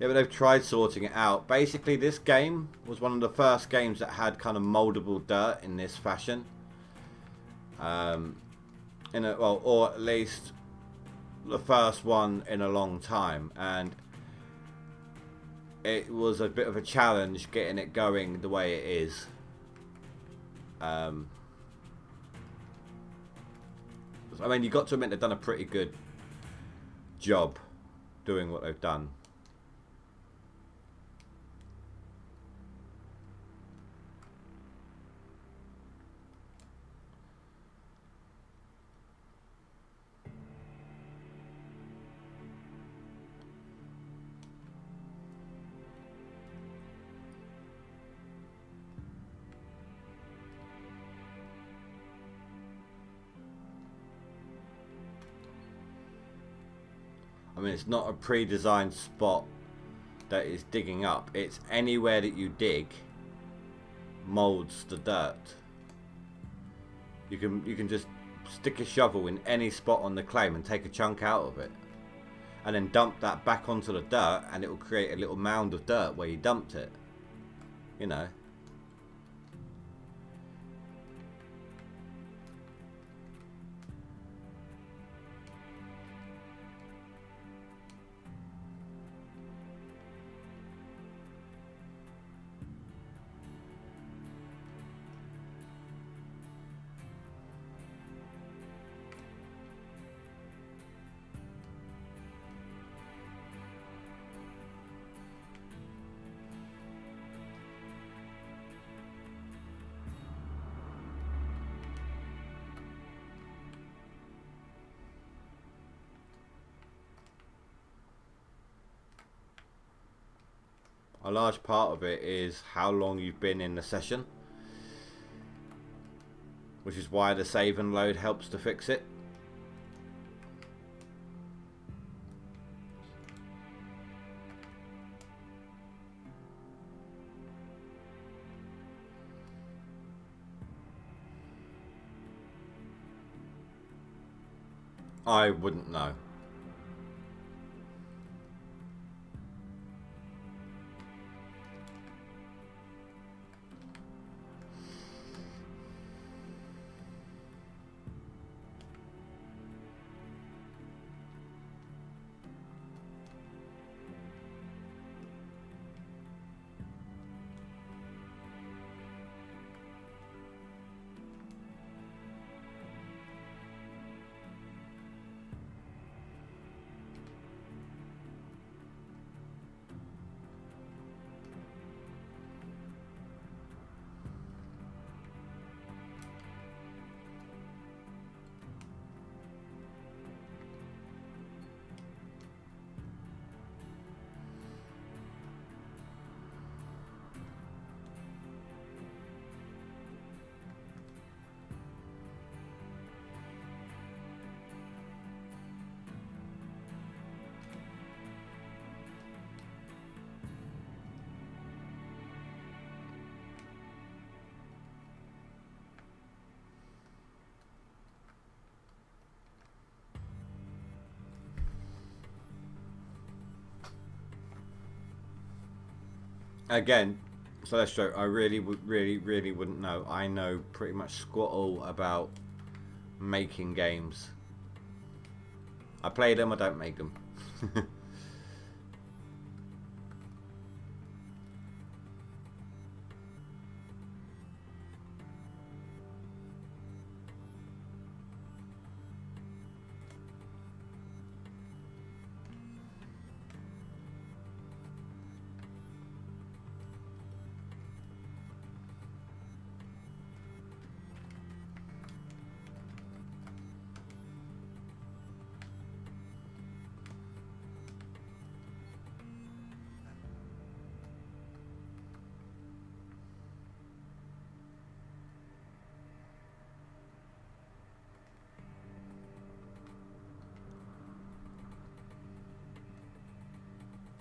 [SPEAKER 1] Yeah, but they've tried sorting it out. Basically, this game was one of the first games that had kind of moldable dirt in this fashion. Well, or at least the first one in a long time, and it was a bit of a challenge getting it going the way it is. I mean, you've got to admit they've done a pretty good job doing what they've done. I mean, it's not a pre-designed spot that is digging up. It's anywhere that you dig molds the dirt. You can just stick a shovel in any spot on the claim and take a chunk out of it, and then dump that back onto the dirt, and it will create a little mound of dirt where you dumped it. You know. A large part of it is how long you've been in the session, which is why the save and load helps to fix it. I wouldn't know. Again, so that's true. I really wouldn't know. I know pretty much squat all about making games. I play them, I don't make them.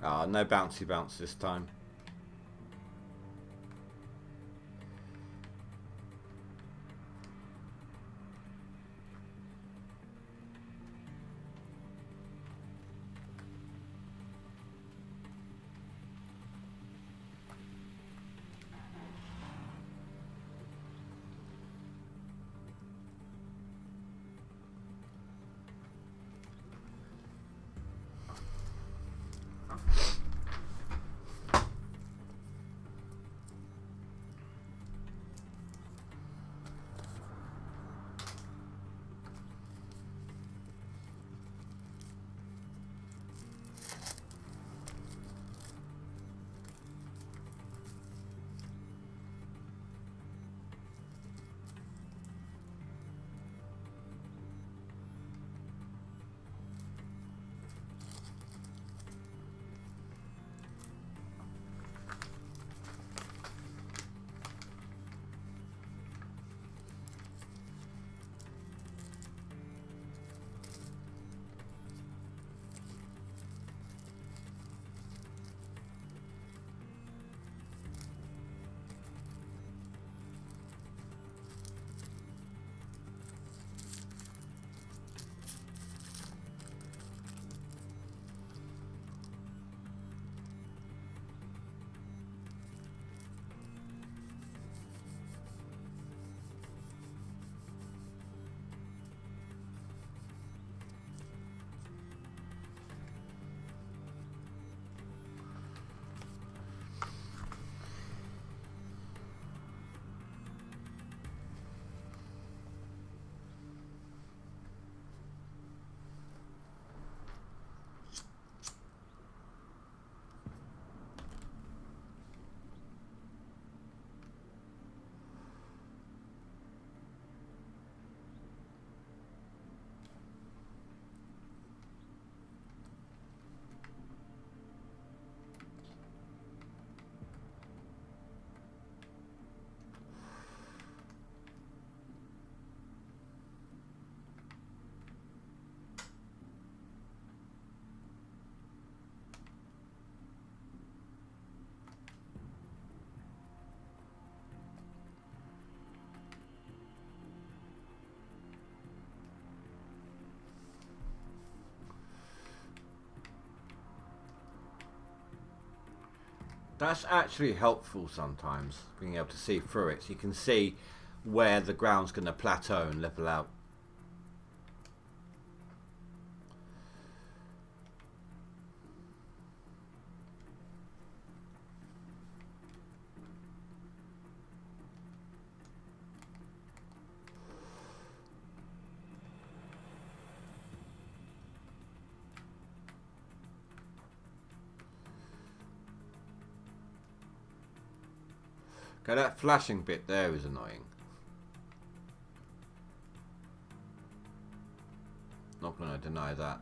[SPEAKER 1] Ah, no bouncy bounce this time. That's actually helpful sometimes, being able to see through it. So you can see where the ground's going to plateau and level out. Okay, that flashing bit there is annoying. Not going to deny that.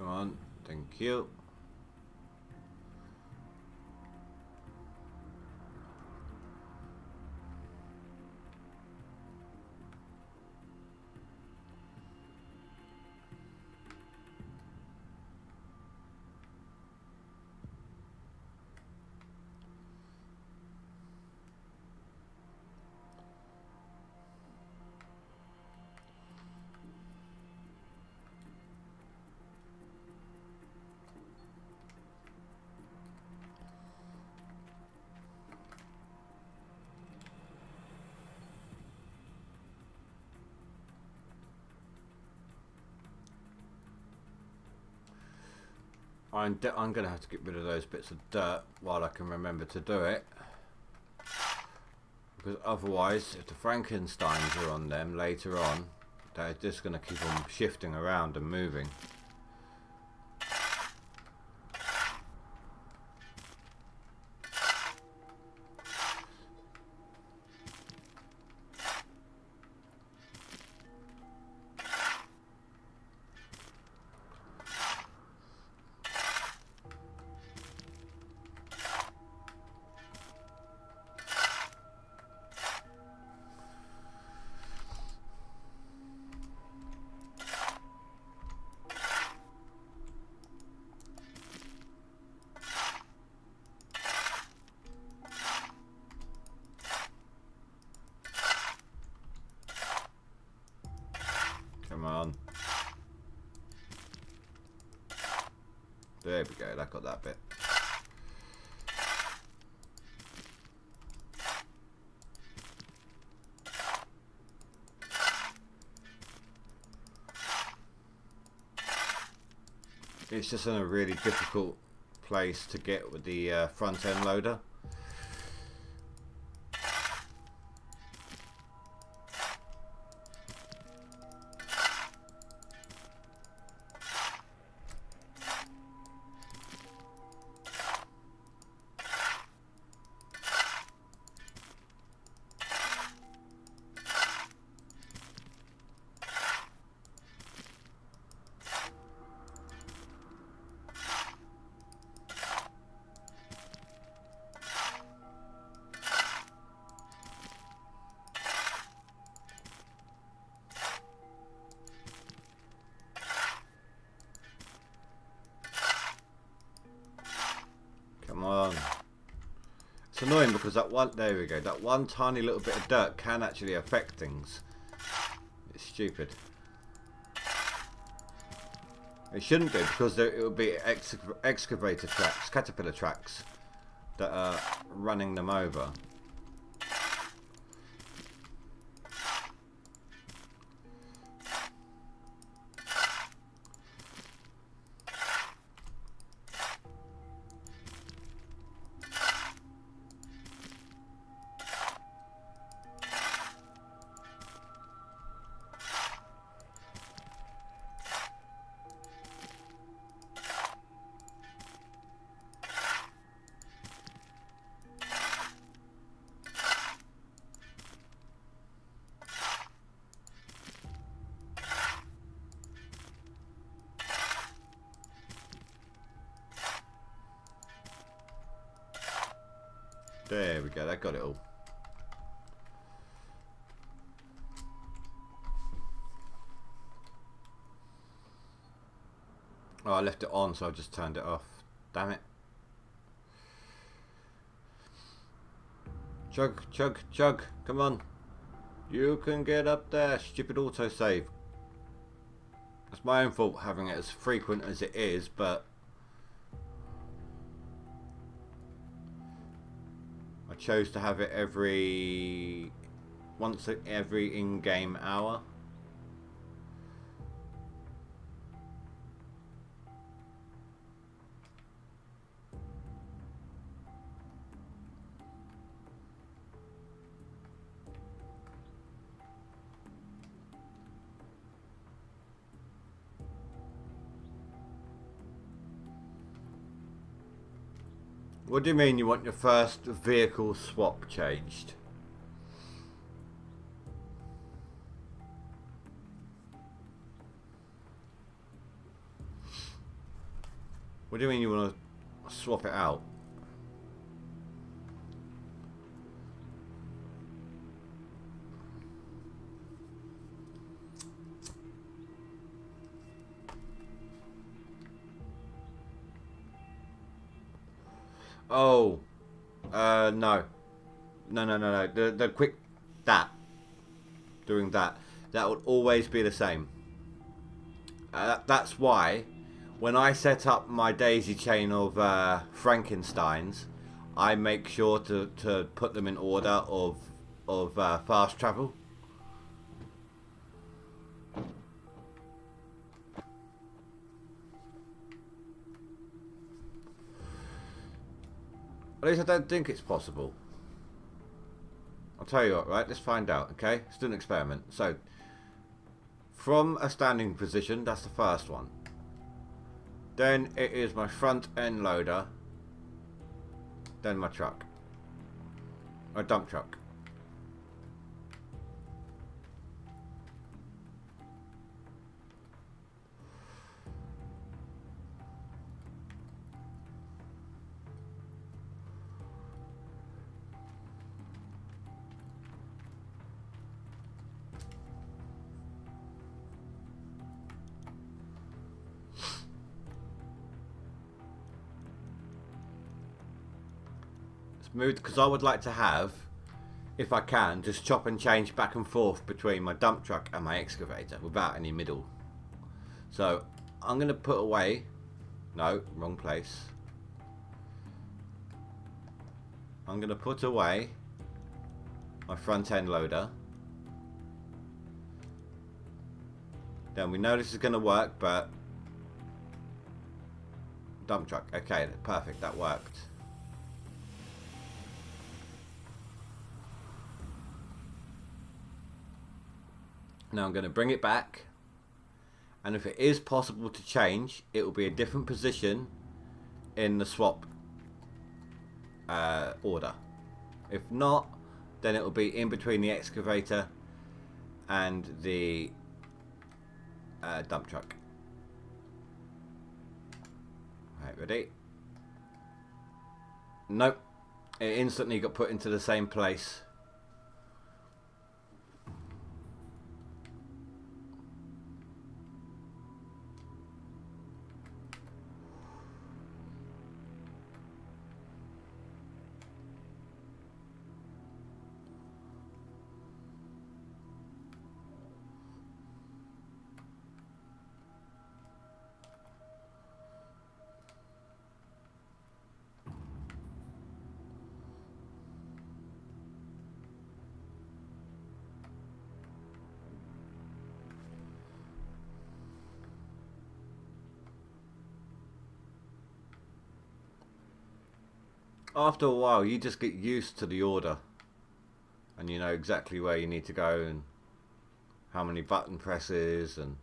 [SPEAKER 1] Come on, thank you. I'm going to have to get rid of those bits of dirt while I can remember to do it. Because otherwise, if the Frankensteins are on them later on, they're just going to keep on shifting around and moving. Come on. There we go, that got that bit. It's just in a really difficult place to get with the front end loader. Come on. It's annoying because that one, there we go, that one tiny little bit of dirt can actually affect things. It's stupid. It shouldn't do because it will be excavator tracks, caterpillar tracks that are running them over. There we go, that got it all. Oh, I left it on, so I just turned it off. Damn it. Chug, chug, chug. Come on. You can get up there. Stupid autosave. It's my own fault having it as frequent as it is, but I chose to have it once every in-game hour. What do you mean you want your first vehicle swap changed? What do you mean you want to swap it out? Oh, no. No. The quick, doing that would always be the same. That's why when I set up my daisy chain of Frankensteins, I make sure to put them in order of fast travel. At least I don't think it's possible. I'll tell you what, right? Let's find out, okay? Let's do an experiment. So, from a standing position, that's the first one. Then it is my front end loader. Then my truck. A dump truck. Moved because I would like to have, if I can, just chop and change back and forth between my dump truck and my excavator without any middle. So I'm going to put away, no, wrong place. I'm going to put away my front end loader. Then we know this is going to work, but dump truck, okay, perfect, that worked. Now I'm going to bring it back, and if it is possible to change, it will be a different position in the swap order. If not, then it will be in between the excavator and the dump truck. Right, ready? Nope, it instantly got put into the same place. After a while, you just get used to the order, and you know exactly where you need to go and how many button presses and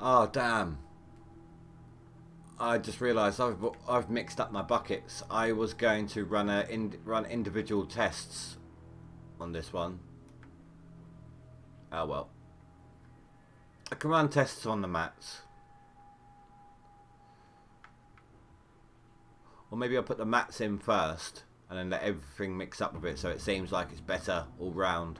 [SPEAKER 1] oh damn, I just realised I've mixed up my buckets. I was going to run individual tests on this one. Oh well, I can run tests on the mats, or maybe I'll put the mats in first and then let everything mix up a bit so it seems like it's better all round.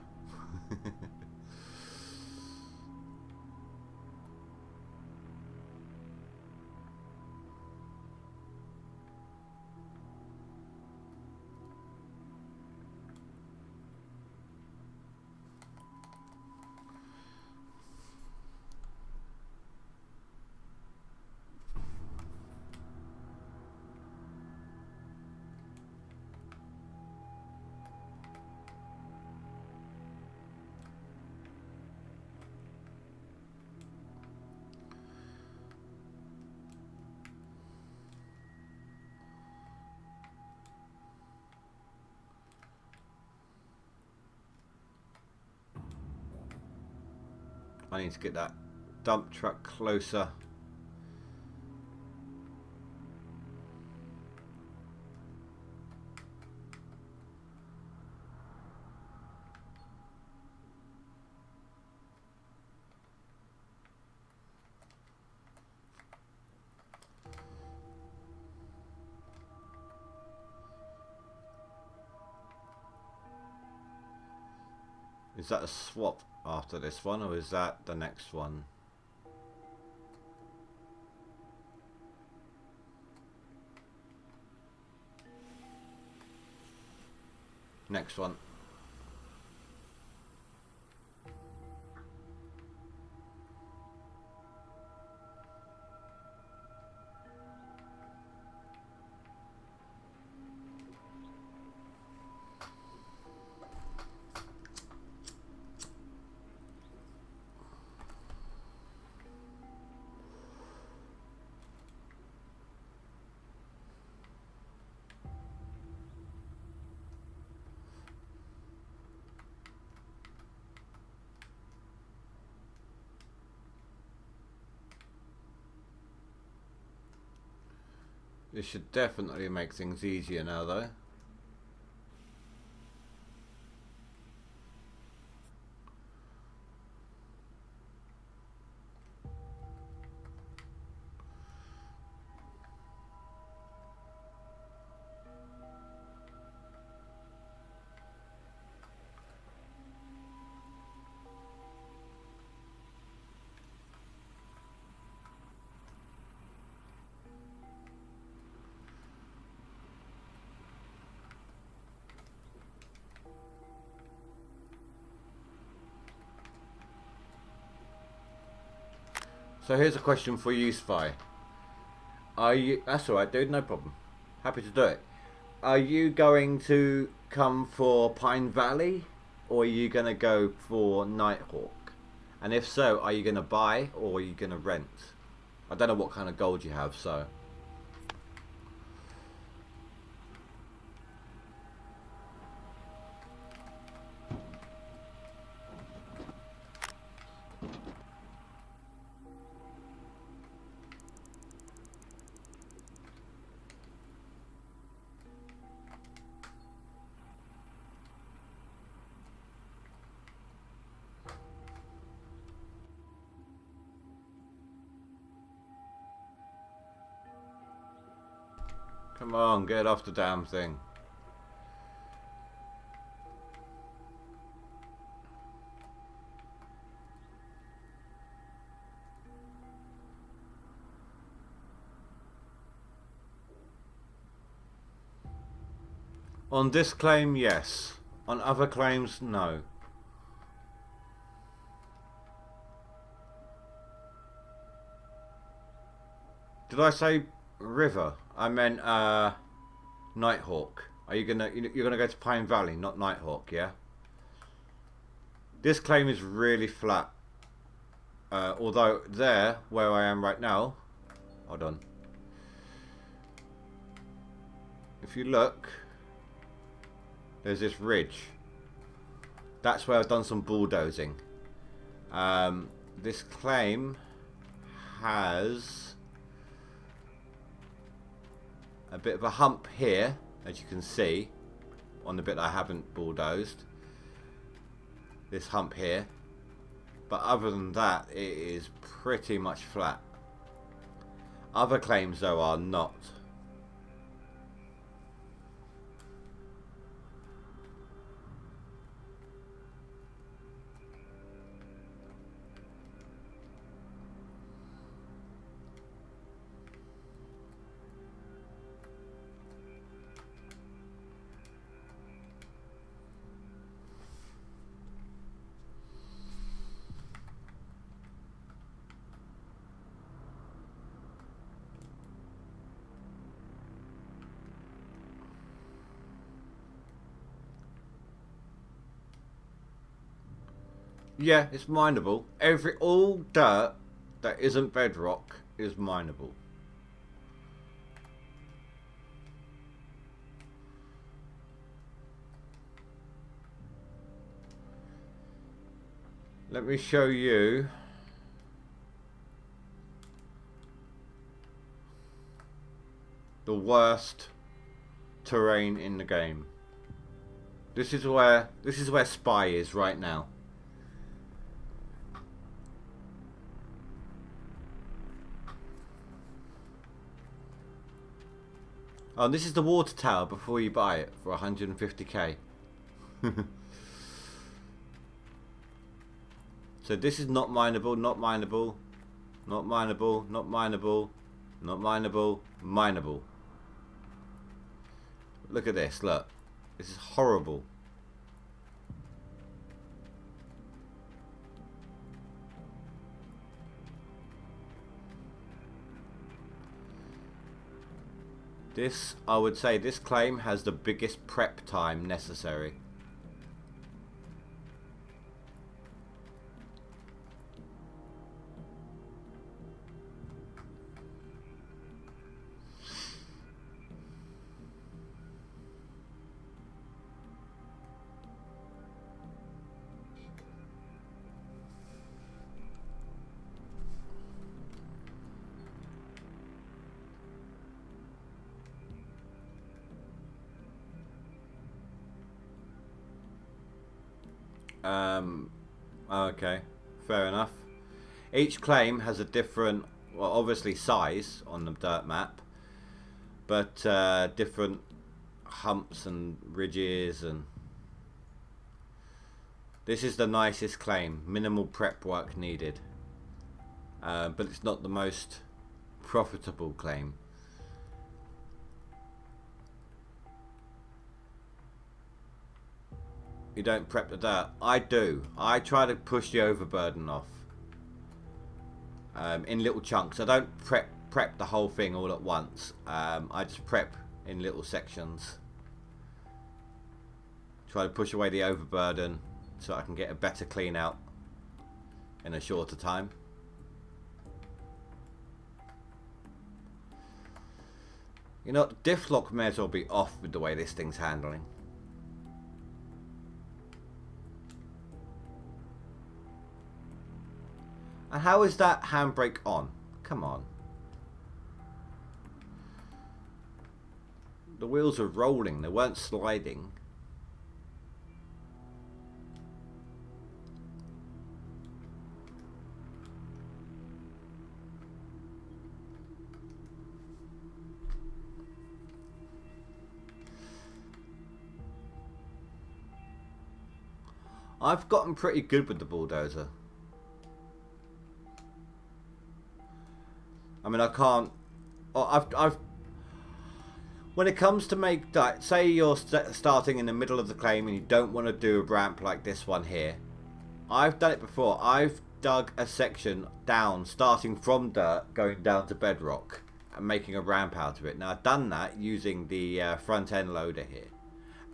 [SPEAKER 1] I need to get that dump truck closer. Is that a swap after this one, or is that the next one? Next one. This should definitely make things easier now though. So here's a question for you, Spy. Are you? That's all right, dude. No problem. Happy to do it. Are you going to come for Pine Valley, or are you going to go for Nighthawk? And if so, are you going to buy or are you going to rent? I don't know what kind of gold you have, so. Come on, get off the damn thing. On this claim, yes. On other claims, no. Did I say river? I meant Nighthawk. Are you gonna you're gonna go to Pine Valley, not Nighthawk, yeah? This claim is really flat. Although there, where I am right now, hold on. If you look, there's this ridge. That's where I've done some bulldozing. This claim has a bit of a hump here, as you can see, on the bit I haven't bulldozed. This hump here. But other than that, it is pretty much flat. Other claims, though, are not. Yeah, it's mineable. All dirt that isn't bedrock is mineable. Let me show you the worst terrain in the game. This is where Spy is right now. Oh, this is the water tower before you buy it for 150k. So this is not mineable, not mineable, not mineable, not mineable, not mineable, mineable. Look at this, look. This is horrible. This, I would say, this claim has the biggest prep time necessary. Okay, fair enough. Each claim has a different, well, obviously size on the dirt map, but different humps and ridges, and this is the nicest claim. Minimal prep work needed, but it's not the most profitable claim. You don't prep the dirt. I do. I try to push the overburden off in little chunks. I don't prep the whole thing all at once. I just prep in little sections. Try to push away the overburden so I can get a better clean out in a shorter time. You know, diff lock may as well be off with the way this thing's handling. And how is that handbrake on? Come on. The wheels are rolling, they weren't sliding. I've gotten pretty good with the bulldozer. I mean, I can't. I've. When it comes to make that, say you're starting in the middle of the claim and you don't want to do a ramp like this one here. I've done it before. I've dug a section down, starting from dirt, going down to bedrock, and making a ramp out of it. Now I've done that using the front end loader here,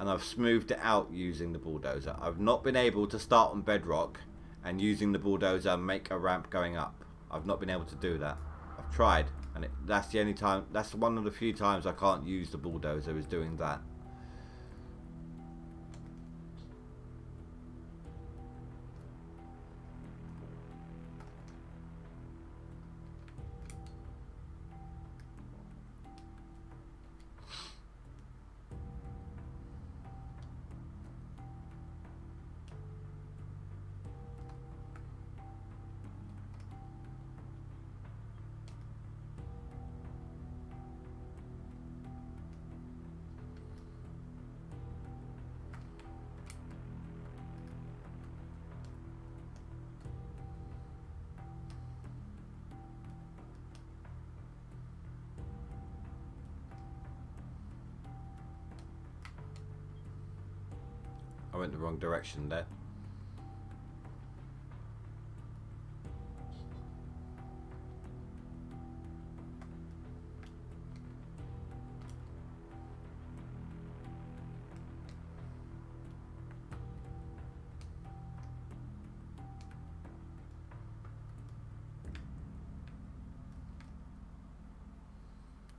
[SPEAKER 1] and I've smoothed it out using the bulldozer. I've not been able to start on bedrock and using the bulldozer make a ramp going up. I've not been able to do that. I've tried, and that's the only time, that's one of the few times I can't use the bulldozer, is doing that. I went the wrong direction there.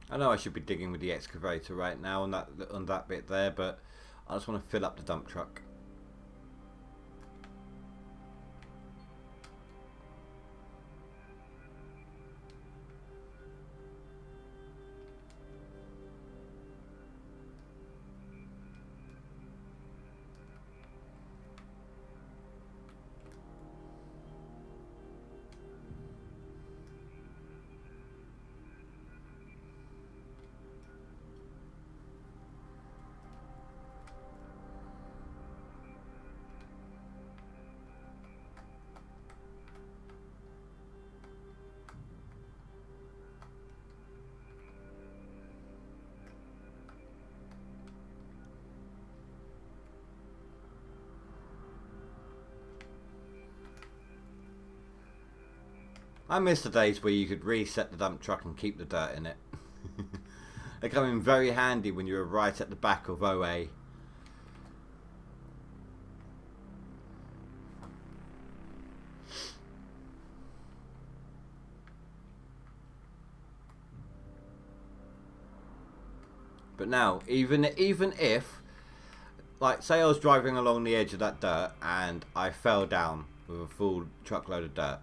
[SPEAKER 1] I know I should be digging with the excavator right now on that bit there, but I just want to fill up the dump truck. I miss the days where you could reset the dump truck and keep the dirt in it. They come in very handy when you're right at the back of OA. But now, even if, like, say I was driving along the edge of that dirt and I fell down with a full truckload of dirt,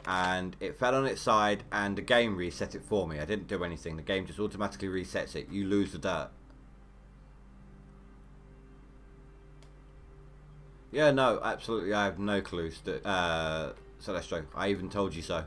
[SPEAKER 1] and it fell on its side and the game reset it for me. I didn't do anything. The game just automatically resets it. You lose the dirt. Yeah, no, absolutely. I have no clue. Celestro, I even told you so.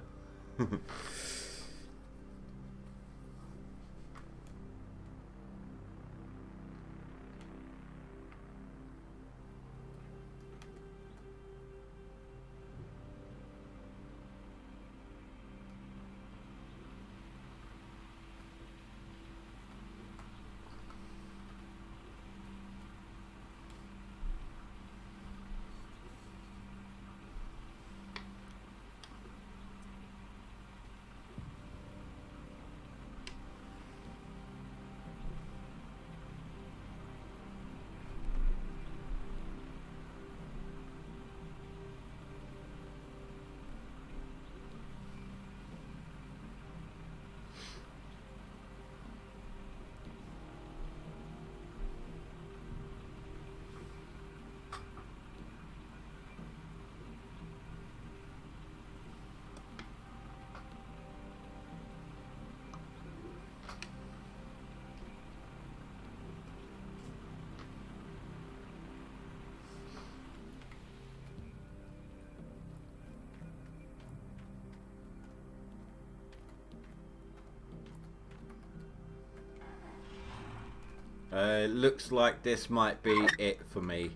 [SPEAKER 1] Looks like this might be it for me.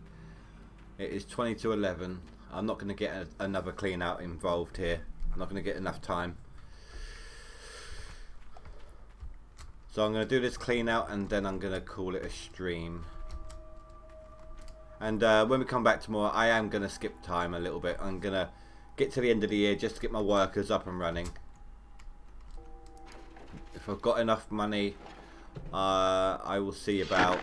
[SPEAKER 1] It is 20 to 11. I'm not going to get another clean out involved here. I'm not going to get enough time. So I'm going to do this clean out and then I'm going to call it a stream. And when we come back tomorrow, I am going to skip time a little bit. I'm going to get to the end of the year just to get my workers up and running. If I've got enough money, I will see about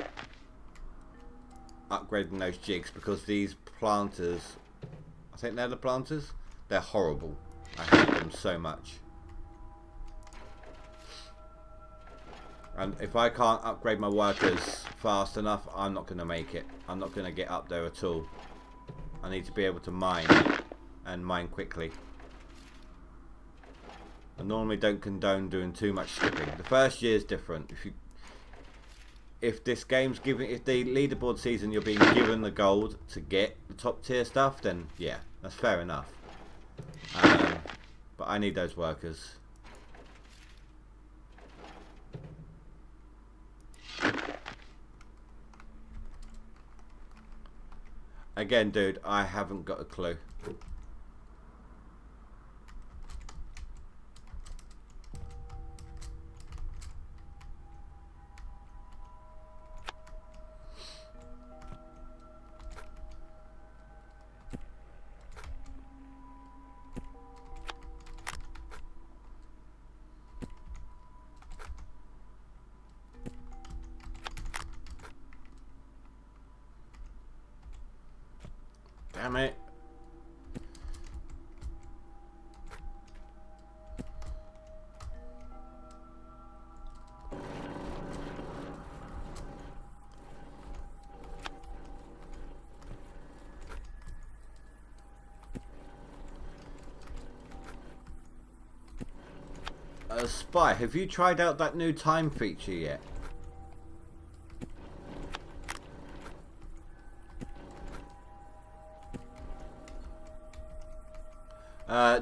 [SPEAKER 1] upgrading those jigs, because these planters, I think they're the planters, they're horrible. I hate them so much. And if I can't upgrade my workers fast enough, I'm not going to make it. I'm not going to get up there at all. I need to be able to mine, and mine quickly. I normally don't condone doing too much skipping. The first year is different. If this game's giving, if the leaderboard season you're being given the gold to get the top tier stuff, then yeah, that's fair enough. But I need those workers. Again, dude, I haven't got a clue. Damn it. Spy, have you tried out that new time feature yet?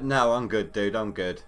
[SPEAKER 1] No, I'm good, dude. I'm good.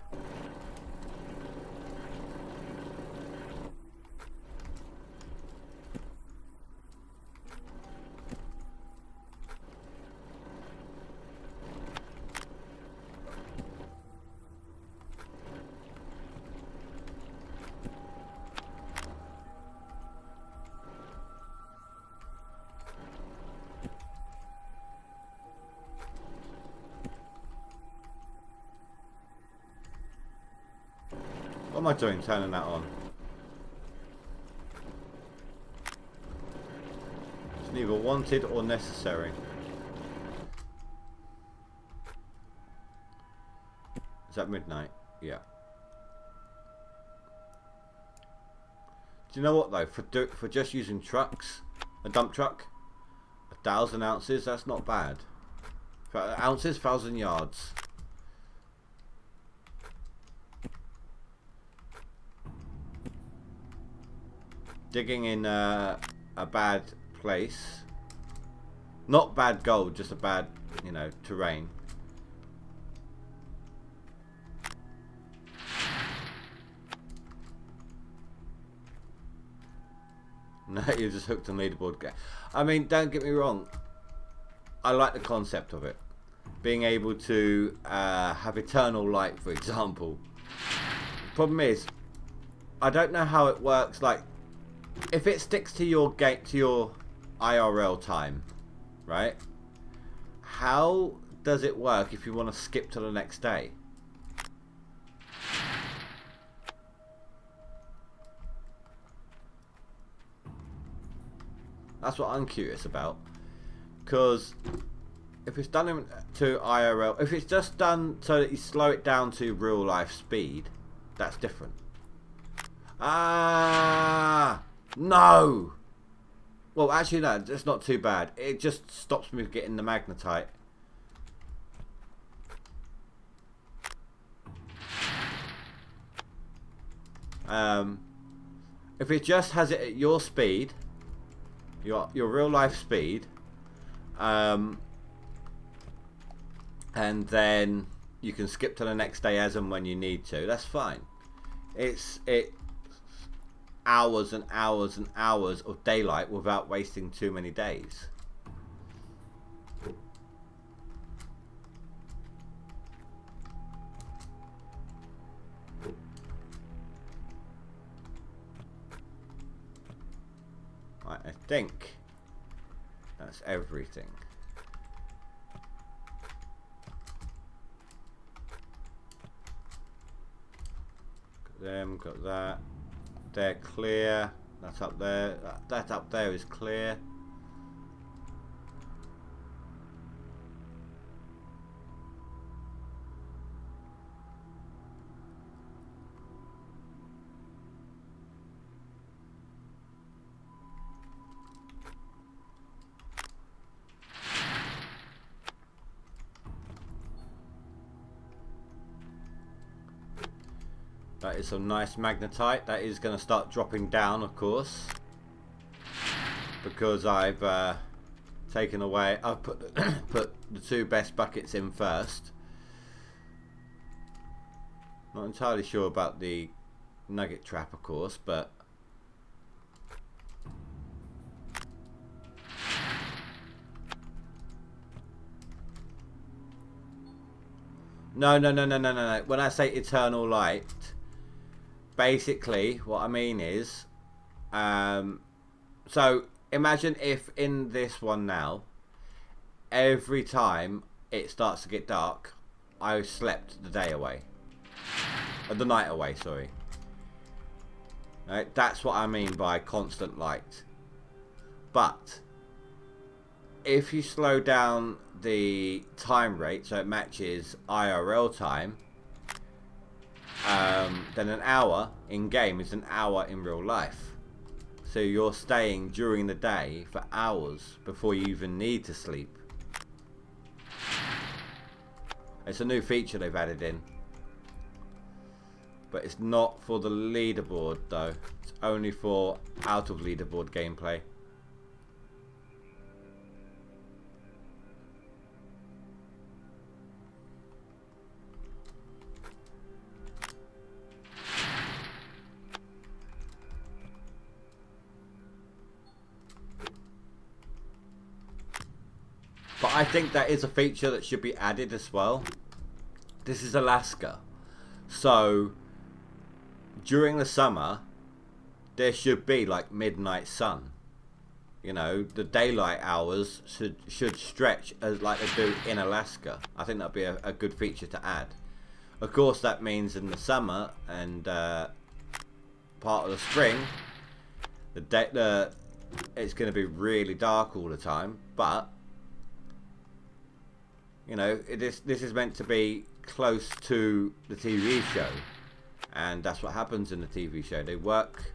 [SPEAKER 1] What am I doing turning that on? It's neither wanted or necessary. Is that midnight? Yeah. Do you know what though? For just using trucks, a dump truck, 1,000 ounces, that's not bad. For ounces, 1,000 yards. Digging in a bad place. Not bad gold, just a bad, you know, terrain. No, you're just hooked on leaderboard game. I mean, don't get me wrong. I like the concept of it. Being able to have eternal light, for example. Problem is, I don't know how it works. Like, if it sticks to your IRL time, right? How does it work if you want to skip to the next day? That's what I'm curious about. Because if it's done to IRL, if it's just done so that you slow it down to real life speed, that's different. Ah, no. Well, actually, no, it's not too bad. It just stops me getting the magnetite. If it just has it at your speed, your real life speed, and then you can skip to the next day as and when you need to, that's fine. It's hours and hours and hours of daylight without wasting too many days. Right, I think that's everything. Got them, got that. They're clear. That's up there. That up there is clear. That is some nice magnetite. That is going to start dropping down, of course, because I've taken away. I've put put the two best buckets in first. Not entirely sure about the nugget trap, of course, but no. When I say eternal light, basically what I mean is, so imagine if in this one now, every time it starts to get dark, I slept the day away, or the night away, sorry. Right, that's what I mean by constant light. But if you slow down the time rate so it matches IRL time, then an hour in game is an hour in real life. So you're staying during the day for hours before you even need to sleep. It's a new feature they've added in, but it's not for the leaderboard though. It's only for out of leaderboard gameplay. But I think that is a feature that should be added as well. This is Alaska, so during the summer there should be like midnight sun. You know, the daylight hours should stretch as like they do in Alaska. I think that'd be a good feature to add. Of course, that means in the summer and part of the spring, it's going to be really dark all the time. But you know, this is meant to be close to the TV show, and that's what happens in the TV show. They work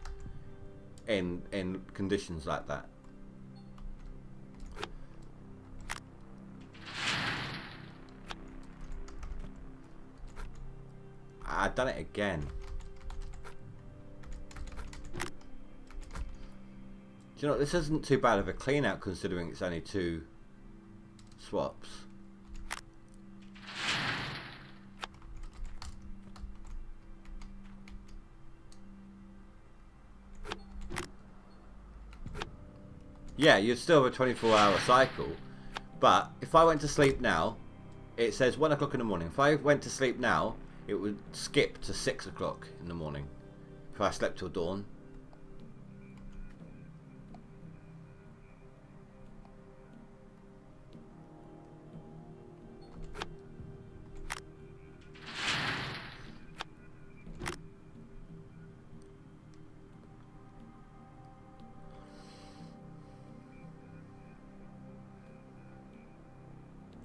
[SPEAKER 1] in conditions like that. I've done it again. Do you know, this isn't too bad of a clean out considering it's only two swaps. Yeah, you'd still have a 24-hour cycle, but if I went to sleep now, it says 1 o'clock in the morning. If I went to sleep now, it would skip to 6 o'clock in the morning if I slept till dawn.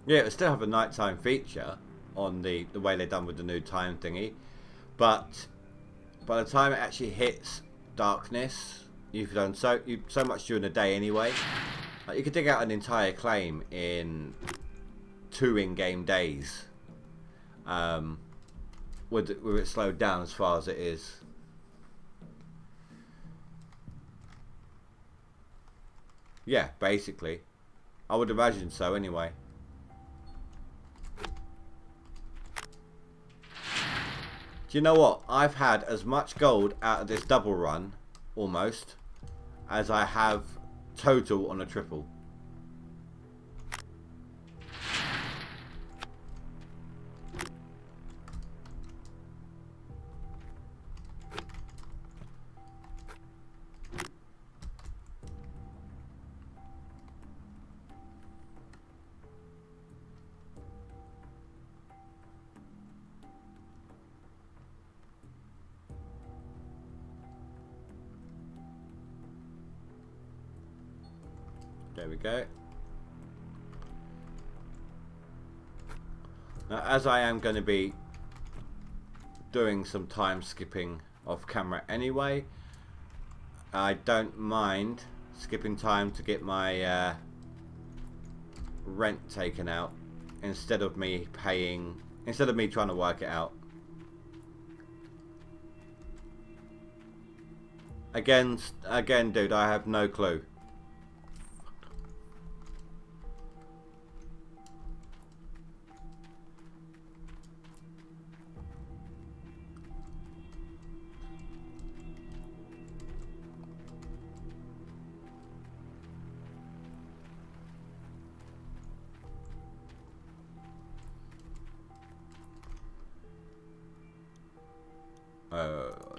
[SPEAKER 1] Yeah, it would still have a nighttime feature on the way they're done with the new time thingy, but by the time it actually hits darkness, you've done so much during the day anyway. Like, you could dig out an entire claim in 2 in-game days, with it slowed down as far as it is. Yeah, basically, I would imagine so anyway. Do you know what? I've had as much gold out of this double run, almost, as I have total on a triple. There we go. Now, as I am going to be doing some time skipping off camera anyway, I don't mind skipping time to get my rent taken out instead of me trying to work it out. Again, dude, I have no clue.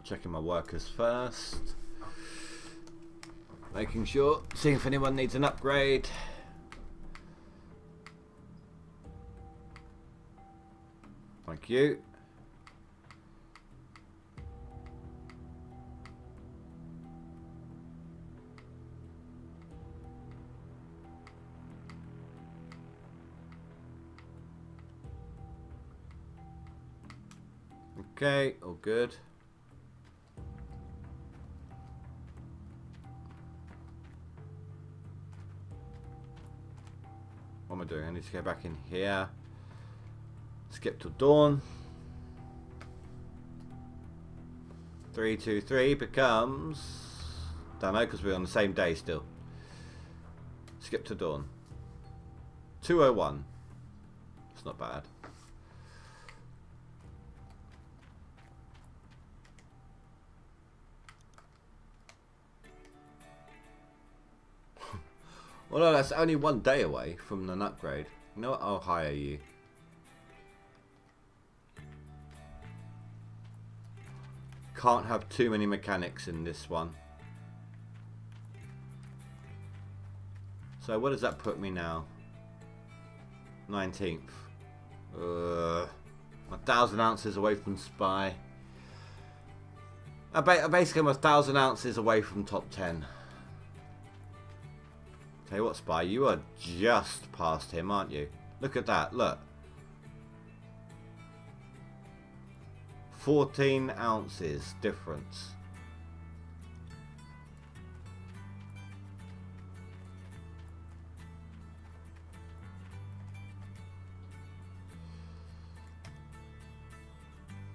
[SPEAKER 1] Checking my workers first, making sure, seeing if anyone needs an upgrade. Thank you. Okay, all good. What am I doing? I need to go back in here. Skip till dawn. 323 becomes... Don't know, because we're on the same day still. Skip to dawn. 201. It's not bad. Well, no, that's only 1 day away from an upgrade. You know what? I'll hire you. Can't have too many mechanics in this one. So what does that put me now? 19th. 1,000 ounces away from Spy. Basically, I'm 1,000 ounces away from top 10. Tell you what, Spy, you are just past him, aren't you? Look at that, look. 14 ounces difference.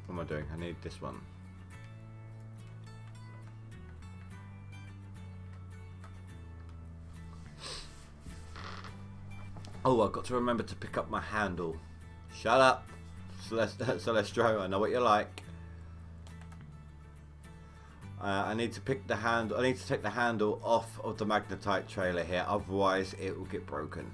[SPEAKER 1] What am I doing? I need this one. Oh, I've got to remember to pick up my handle. Shut up, Celestro. I know what you're like. I need to pick the handle. I need to take the handle off of the magnetite trailer here, otherwise it will get broken.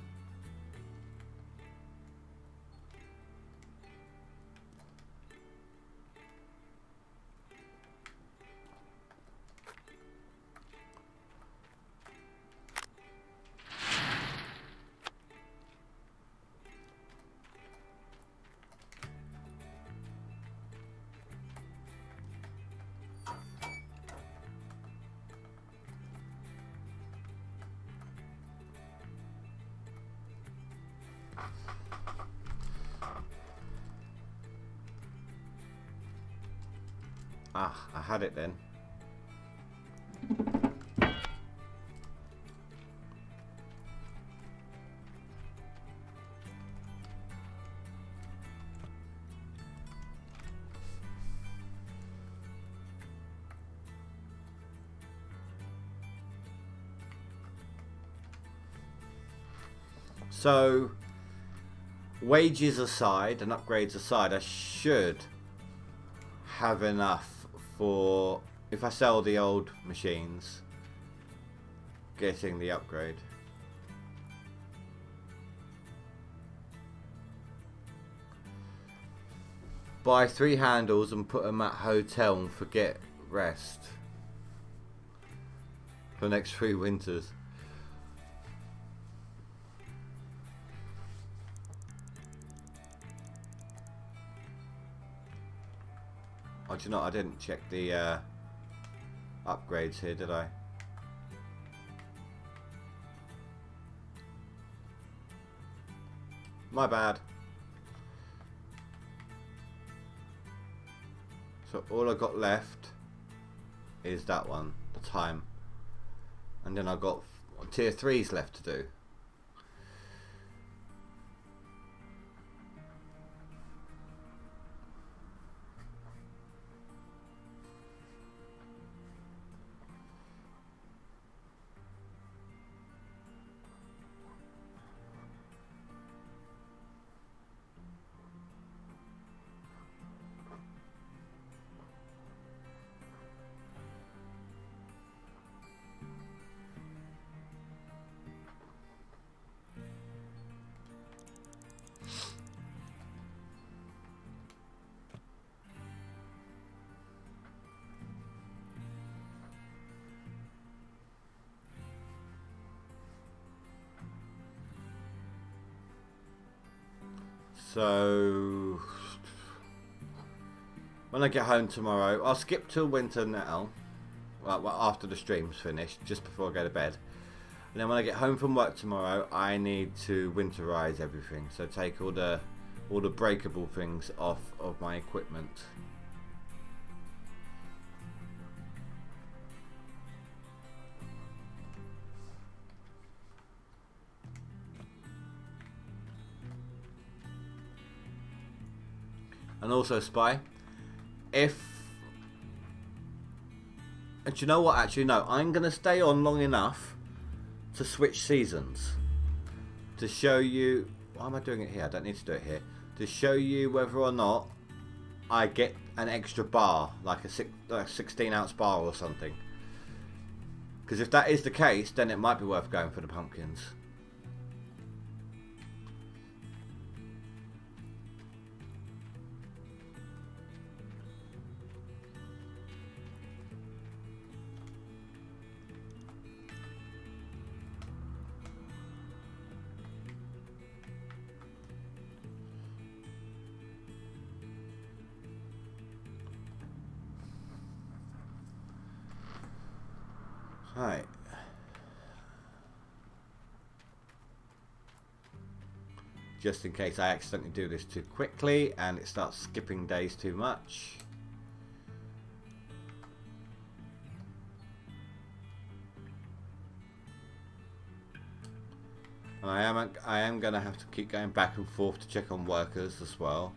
[SPEAKER 1] Ah, I had it then. So, wages aside and upgrades aside, I should have enough for, if I sell the old machines, getting the upgrade. Buy 3 handles and put them at hotel and forget rest for the next 3 winters. Oh, do you know, I didn't check the upgrades here, did I? My bad. So all I got left is that one, the time. And then I got tier 3s left to do. So when I get home tomorrow, I'll skip till winter now, well, after the stream's finished, just before I go to bed. And then when I get home from work tomorrow, I need to winterize everything. So take all the breakable things off of my equipment. And also, Spy, and you know what, actually no, I'm going to stay on long enough to switch seasons, to show you, why am I doing it here, I don't need to do it here, to show you whether or not I get an extra bar, like a 16 ounce bar or something, because if that is the case, then it might be worth going for the pumpkins. Right. Just in case I accidentally do this too quickly and it starts skipping days too much. And I am going to have to keep going back and forth to check on workers as well.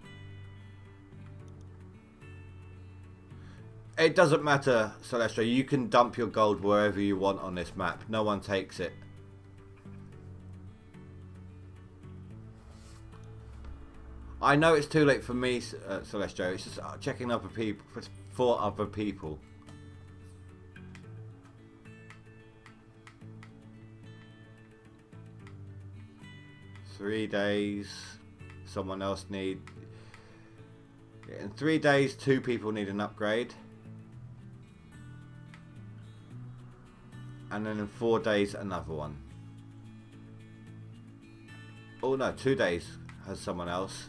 [SPEAKER 1] It doesn't matter, Celestia, you can dump your gold wherever you want on this map. No one takes it. I know it's too late for me, Celestio. It's just checking other people for other people. Three days. Someone else need. In 3 days, 2 people need an upgrade. And then in 4 days, another one. Oh no, 2 days has someone else.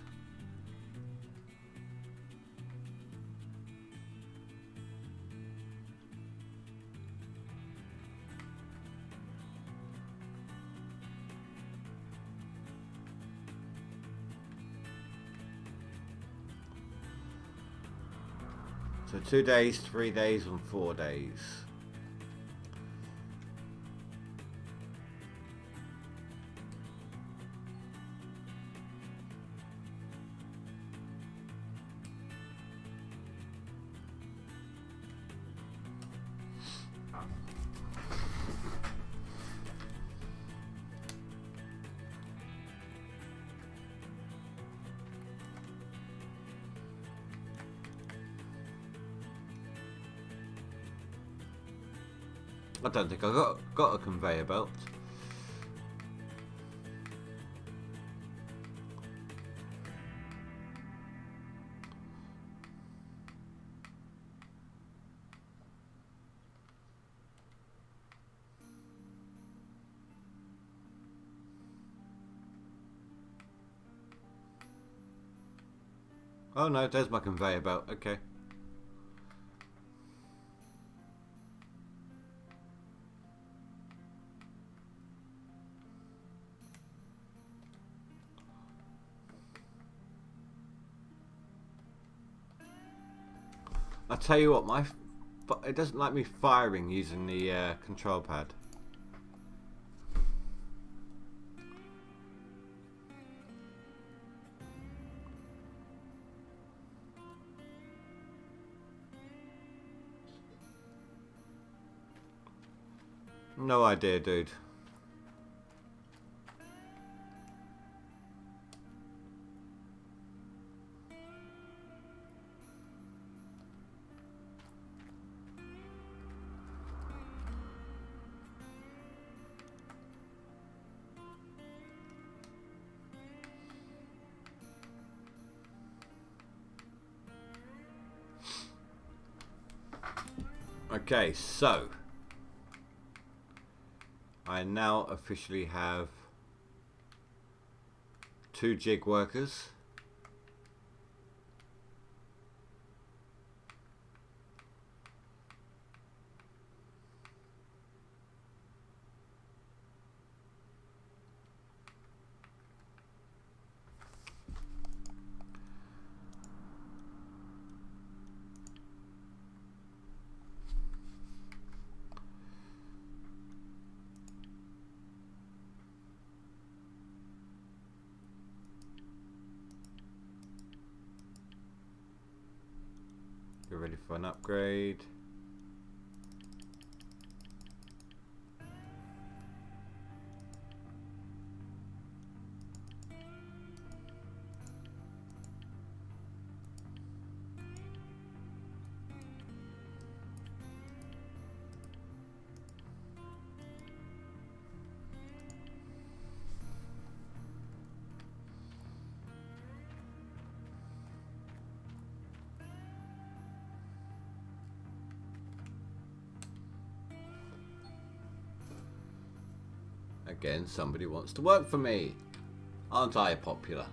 [SPEAKER 1] So 2 days, 3 days, and 4 days. I don't think I got a conveyor belt. Oh no, there's my conveyor belt. Okay. I'll tell you what, it doesn't like me firing using the control pad. No idea, dude. Okay, so I now officially have 2 jig workers. Get ready for an upgrade. Again, somebody wants to work for me. Aren't I popular?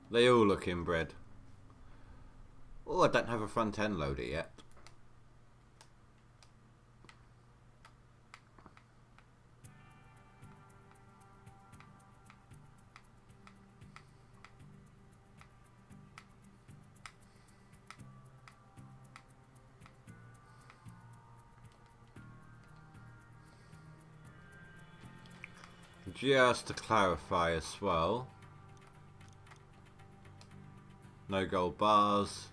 [SPEAKER 1] They all look inbred. Oh, I don't have a front end loader yet. Just to clarify as well, No gold bars.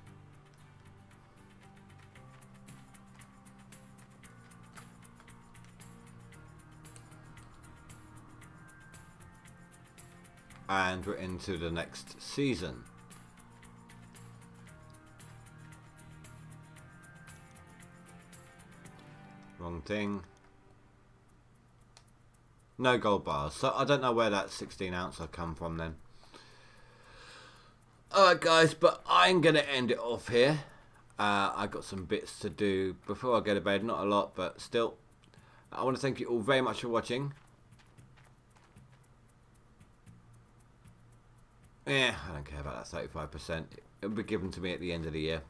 [SPEAKER 1] And we're into the next season. Wrong thing. No gold bars. So I don't know where that 16 ounce will come from then. Alright guys, but I'm going to end it off here. I got some bits to do before I go to bed. Not a lot, but still. I want to thank you all very much for watching. Yeah, I don't care about that 35%. It'll be given to me at the end of the year.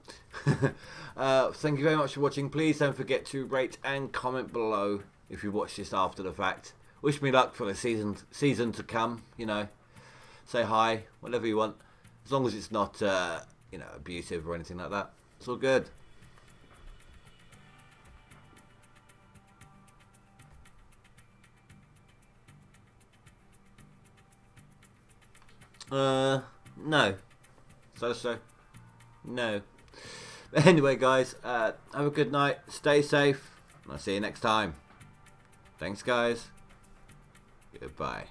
[SPEAKER 1] Thank you very much for watching. Please don't forget to rate and comment below if you watch this after the fact. Wish me luck for the season to come. You know, say hi, whatever you want, as long as it's not you know, abusive or anything like that. It's all good. No. So. No. But anyway, guys, have a good night. Stay safe. And I'll see you next time. Thanks, guys. Goodbye.